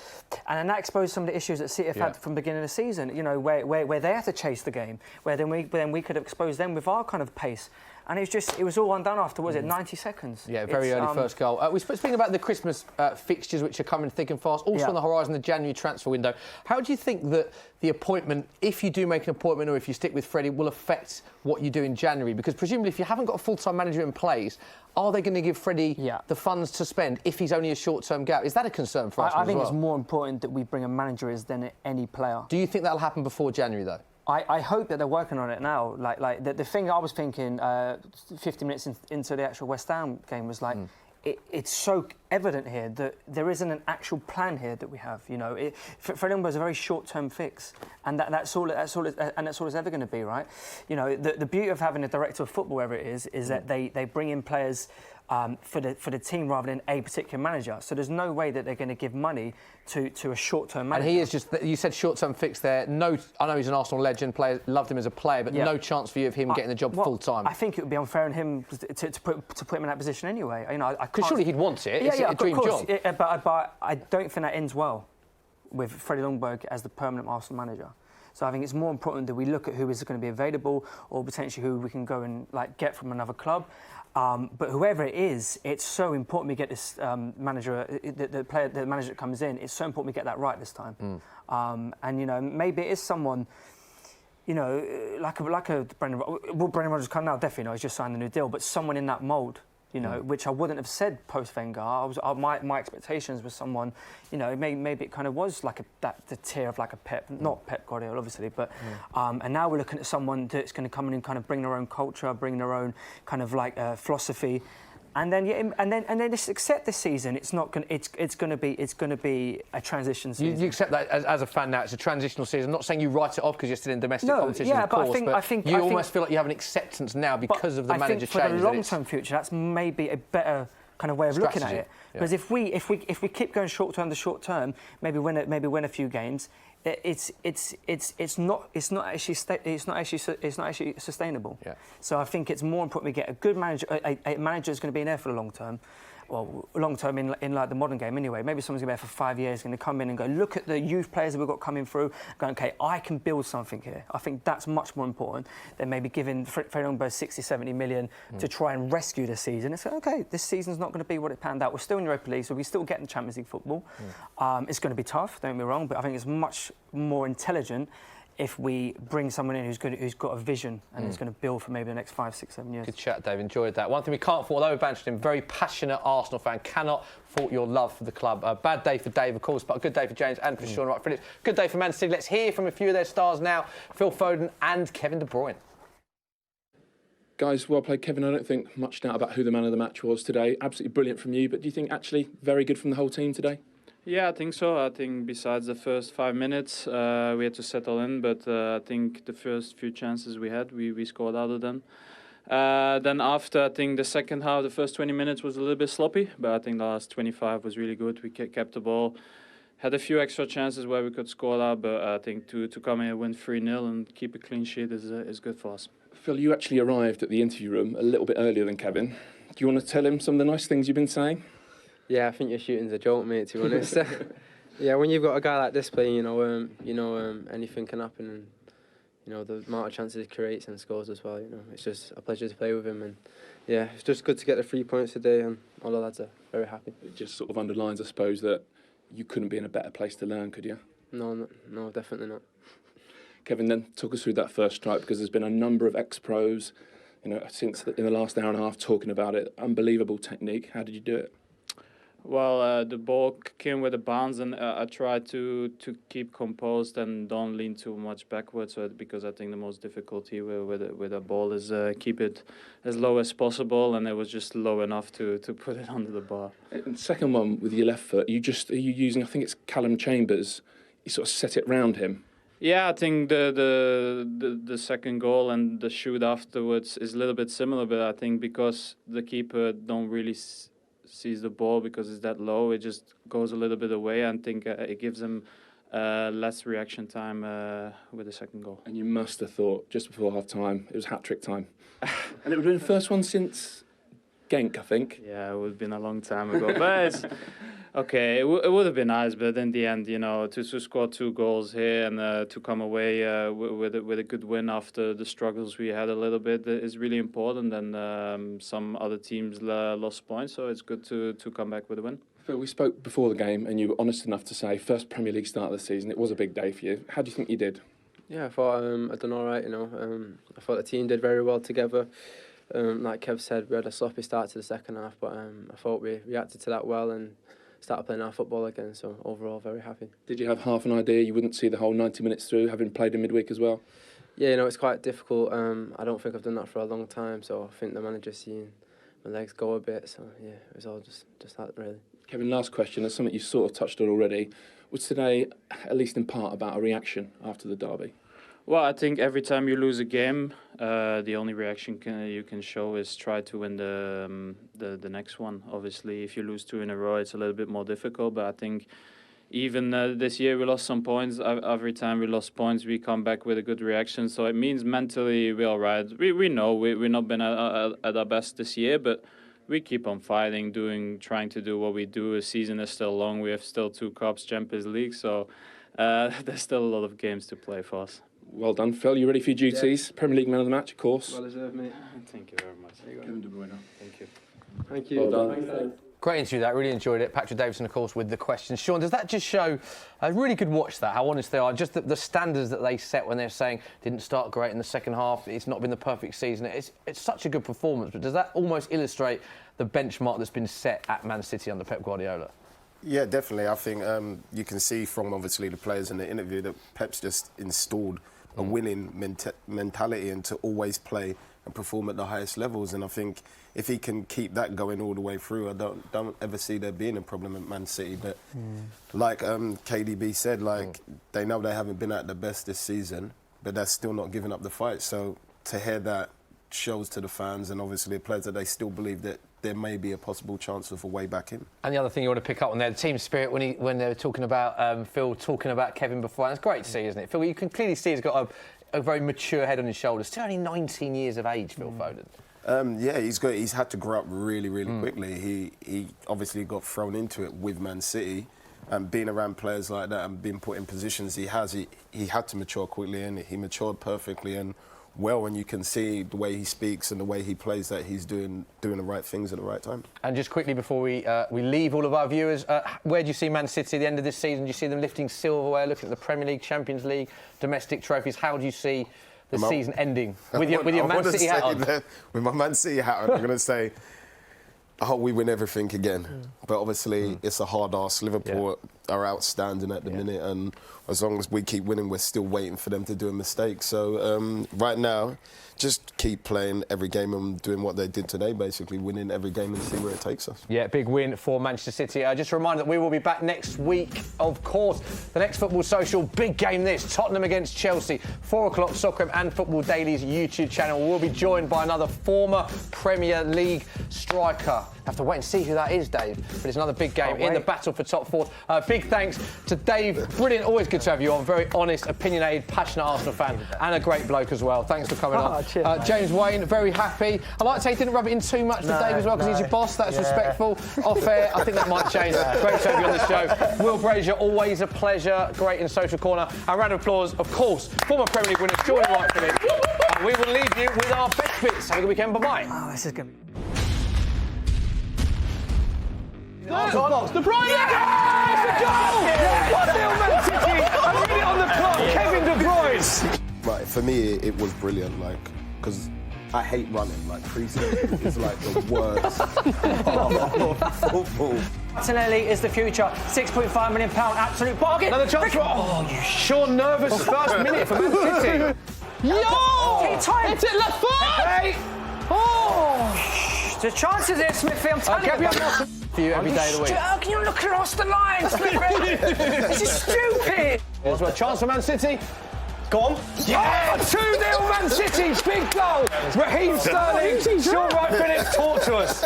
and then that exposed some of the issues that City have had from the beginning of the season. You know, where they had to chase the game, where then we could have exposed them with our kind of pace. And it was all undone after, was it, 90 seconds? Yeah, very early first goal. We're speaking about the Christmas fixtures, which are coming thick and fast. Also on the horizon, the January transfer window. How do you think that the appointment, if you do make an appointment or if you stick with Freddie, will affect what you do in January? Because presumably, if you haven't got a full-time manager in place, are they going to give Freddie the funds to spend if he's only a short-term gap? Is that a concern for us? I think it's more important that we bring a manager than any player. Do you think that'll happen before January, though? I hope that they're working on it now. Like the thing I was thinking 50 minutes into the actual West Ham game was like, it's so evident here that there isn't an actual plan here that we have. You know, Freddie Ljungberg is a very short-term fix, and that's all it's ever going to be, right? You know, the beauty of having a director of football, wherever it is that they bring in players for the team rather than a particular manager. So there's no way that they're going to give money to a short-term manager. And he is just, you said short-term fix there. No, I know he's an Arsenal legend, loved him as a player, but no chance for you of him getting the job full-time. I think it would be unfair on him to put him in that position anyway. You know, because surely he'd want it. Yeah, it a dream job? Yeah, but I don't think that ends well with Freddie Ljungberg as the permanent Arsenal manager. So I think it's more important that we look at who is going to be available or potentially who we can go and get from another club. But whoever it is, it's so important we get this manager, the manager that comes in. It's so important we get that right this time. And maybe it is someone, like a Brendan. Will Brendan Rodgers come now? Definitely, he's just signed a new deal. But someone in that mould. Which I wouldn't have said post Wenger. My expectations was someone, maybe it kind of was like the tier of like a Pep, not Pep Guardiola obviously, but and now we're looking at someone that's going to come in and kind of bring their own culture, bring their own kind of philosophy. And then just accept this season. It's not going. It's going to be a transition season. You accept that as a fan now. It's a transitional season. I'm not saying you write it off because you're still in domestic competition. Yeah, of course, I think you almost feel like you have an acceptance now because of the manager change. I think for the long-term future, that's maybe a better kind of way of looking at it. Because if we keep going short term to short term, maybe win a few games. It's not actually sustainable. Yeah. So I think it's more important we get a good manager. A manager is going to be in there for the long term. Well, long term in like the modern game anyway. Maybe someone's going to be there for 5 years, going to come in and go, look at the youth players that we've got coming through, going, okay, I can build something here. I think that's much more important than maybe giving Freddie Ljungberg 60, 70 million to try and rescue the season. It's like, okay, this season's not going to be what it panned out. We're still in Europa League, so we're still getting Champions League football. It's going to be tough, don't get me wrong, but I think it's much more intelligent if we bring someone in who's got a vision and is going to build for maybe the next 5, 6, 7 years. Good chat, Dave. Enjoyed that. One thing we can't fault, although we've him, very passionate Arsenal fan, cannot fault your love for the club. A bad day for Dave, of course, but a good day for James and for Sean Wright Phillips. Good day for Man City. Let's hear from a few of their stars now, Phil Foden and Kevin De Bruyne. Guys, well played, Kevin. I don't think much doubt about who the man of the match was today. Absolutely brilliant from you, but do you think actually very good from the whole team today? Yeah, I think so. I think besides the first 5 minutes, we had to settle in, but I think the first few chances we had, we scored out of them. Then after, I think the second half, the first 20 minutes was a little bit sloppy, but I think the last 25 was really good. We kept the ball, had a few extra chances where we could score out, but I think to come in and win 3-0 and keep a clean sheet is good for us. Phil, you actually arrived at the interview room a little bit earlier than Kevin. Do you want to tell him some of the nice things you've been saying? Yeah, I think your shooting's a joke, mate, to be honest. Yeah, when you've got a guy like this playing, anything can happen, and the amount of chances he creates and scores as well. It's just a pleasure to play with him, and yeah, it's just good to get the 3 points today, and all the lads are very happy. It just sort of underlines, I suppose, that you couldn't be in a better place to learn, could you? No, definitely not. Kevin, then talk us through that first strike, because there's been a number of ex-pros, since in the last hour and a half talking about it. Unbelievable technique. How did you do it? Well, the ball came with a bounce, and I tried to keep composed and don't lean too much backwards, because I think the most difficulty with a ball is keep it as low as possible, and it was just low enough to put it under the bar. And second one with your left foot, are you using, I think it's Callum Chambers, you sort of set it round him? Yeah, I think the second goal and the shoot afterwards is a little bit similar, but I think because the keeper don't really sees the ball because it's that low, it just goes a little bit away. I think it gives him less reaction time with the second goal. And you must have thought just before half time it was hat-trick time. And it would have been the first one since Genk, I think. Yeah, it would have been a long time ago. But it's okay, it would have been nice, but in the end, to score 2 goals here and to come away with a good win after the struggles we had a little bit is really important. And some other teams lost points, so it's good to come back with a win. Phil, we spoke before the game, and you were honest enough to say first Premier League start of the season. It was a big day for you. How do you think you did? Yeah, I thought I'd done all right. I thought the team did very well together. Like Kev said, we had a sloppy start to the second half, but I thought we reacted to that well and started playing our football again, so overall very happy. Did you have half an idea you wouldn't see the whole 90 minutes through, having played in midweek as well? Yeah, it's quite difficult. I don't think I've done that for a long time, so I think the manager's seen my legs go a bit, so yeah, it was all just that really. Kevin, last question, there's something you sort of touched on already. Was today, at least in part, about a reaction after the derby? Well, I think every time you lose a game, the only reaction you can show is try to win the next one. Obviously, if you lose 2 in a row, it's a little bit more difficult. But I think even this year we lost some points. Every time we lost points, we come back with a good reaction. So it means mentally we're all right. We know we've not been at our best this year, but we keep on fighting, trying to do what we do. The season is still long. We have still 2 cups, Champions League, so there's still a lot of games to play for us. Well done, Phil. You ready for your duties? Yeah. Premier League man of the match, of course. Well deserved, mate. Thank you very much. Kevin De Bruyne. Thank you. Thank you. Well done. Great interview, that. Really enjoyed it. Patrick Davison, of course, with the questions. Sean, does that just show, I really could watch that, how honest they are, just the standards that they set when they're saying, didn't start great in the second half, it's not been the perfect season. It's such a good performance, but does that almost illustrate the benchmark that's been set at Man City under Pep Guardiola? Yeah, definitely. I think you can see from, obviously, the players in the interview that Pep's just installed a winning mentality and to always play and perform at the highest levels. And I think if he can keep that going all the way through, I don't ever see there being a problem at Man City. But like KDB said, like they know they haven't been at the best this season, but they're still not giving up the fight. So to hear that shows to the fans and obviously the players that they still believe that there may be a possible chance of a way back in. And the other thing you want to pick up on there, the team spirit, when they were talking about Phil talking about Kevin before, and it's great to see, isn't it? Phil, you can clearly see he's got a very mature head on his shoulders. Still only 19 years of age, Phil Foden. Yeah, he's had to grow up really quickly. He obviously got thrown into it with Man City, and being around players like that and being put in positions he had to mature quickly, and he matured perfectly and well, and you can see the way he speaks and the way he plays that he's doing the right things at the right time. And just quickly before we leave all of our viewers, where do you see Man City at the end of this season? Do you see them lifting silverware, looking at the Premier League, Champions League, domestic trophies? How do you see the season ending with your Man City hat on? With my Man City hat on, I'm going to say, I hope we win everything again. But obviously, it's a hard ask. Liverpool are outstanding at the minute, and as long as we keep winning, we're still waiting for them to do a mistake. So right now, just keep playing every game and doing what they did today, basically winning every game and see where it takes us. Yeah, big win for Manchester City. Just a reminder that we will be back next week, of course. The next Football Social, big game this, Tottenham against Chelsea, 4 o'clock, Soccer and Football Daily's YouTube channel. We'll be joined by another former Premier League striker. Have to wait and see who that is, Dave. But it's another big game in the battle for top 4. Big thanks to Dave. Brilliant, always good to have you on. Very honest, opinionated, passionate Arsenal fan, and a great bloke as well. Thanks for coming on. Cheers, James Wayne, very happy. I like to say he didn't rub it in too much for Dave as well, because he's your boss. That's respectful. Off air, I think that might change. Great to have you on the show. Will Brazier, always a pleasure. Great in Social Corner. A round of applause, of course, former Premier League winner, Sean White. And we will leave you with our best bits. Have a good weekend. Bye-bye. Oh, this is good. Arsenal box, De Bruyne! Yes! It's a goal! Yes! 1-0 Man City! I read it on the clock. Kevin De Bruyne. Right, for me, it was brilliant, like, because I hate running. Like, pre-season is like the worst of football. Martinelli is the future. £6.5 million, absolute bargain. Another chance for... Oh, Sean nervous first minute for Man City. Yo! Hit it left foot! Hey! Oh! The chances here, Smithy, I'm telling you. For you every day of the week. How can you look across the line, Smithy? This is stupid. There's a chance for Man City. Go on. Yeah! 2-0 Man City, big goal. Raheem Sterling, Sean Wright Phillips, talk to us.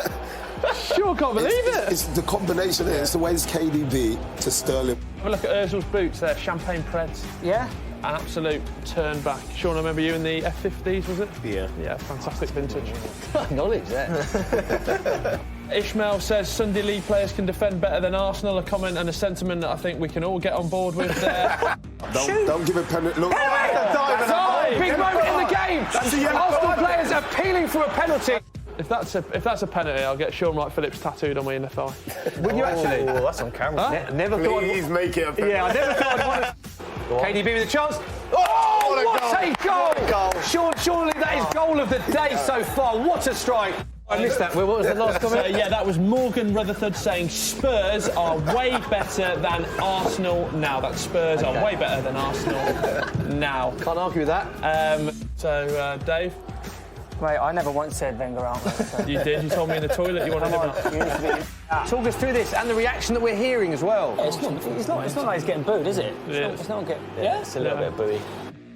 Sure, can't believe it. It's the combination. It's the way it's KDB to Sterling. Have a look at Ozil's boots there, champagne Preds. Yeah. An absolute turn back. Sean, I remember you in the F50s, was it? Yeah. Yeah, fantastic vintage. Knowledge there. Ishmael says Sunday League players can defend better than Arsenal. A comment and a sentiment that I think we can all get on board with there. Don't give a penalty. Look, Big moment in the game. Arsenal players appealing for a penalty. If that's a penalty, I'll get Sean Wright Phillips tattooed on my inner thigh. Would you actually? Oh, that's on camera. Huh? Never thought. Please make it a penalty. Yeah, I never thought I'd want to. KDB with a chance. Oh, what a goal! Sean, surely that is goal of the day so far. What a strike! I missed that. What was the last comment? Yeah, that was Morgan Rutherford saying Spurs are way better than Arsenal now. That Spurs are way better than Arsenal now. Can't argue with that. Dave? Mate, I never once said Wenger out. So. You did. You told me in the toilet you wanted him out. Talk us through this and the reaction that we're hearing as well. Yeah, it's not like he's getting booed, is it? It's not getting... Yeah? It's a little bit booey.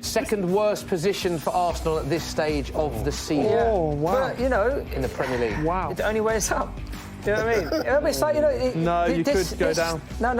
Second worst position for Arsenal at this stage of the season. Oh, wow. But, you know... In the Premier League. Wow. It's the only way it's up. Do you know what I mean? It's like, you know... No, you could go down. No.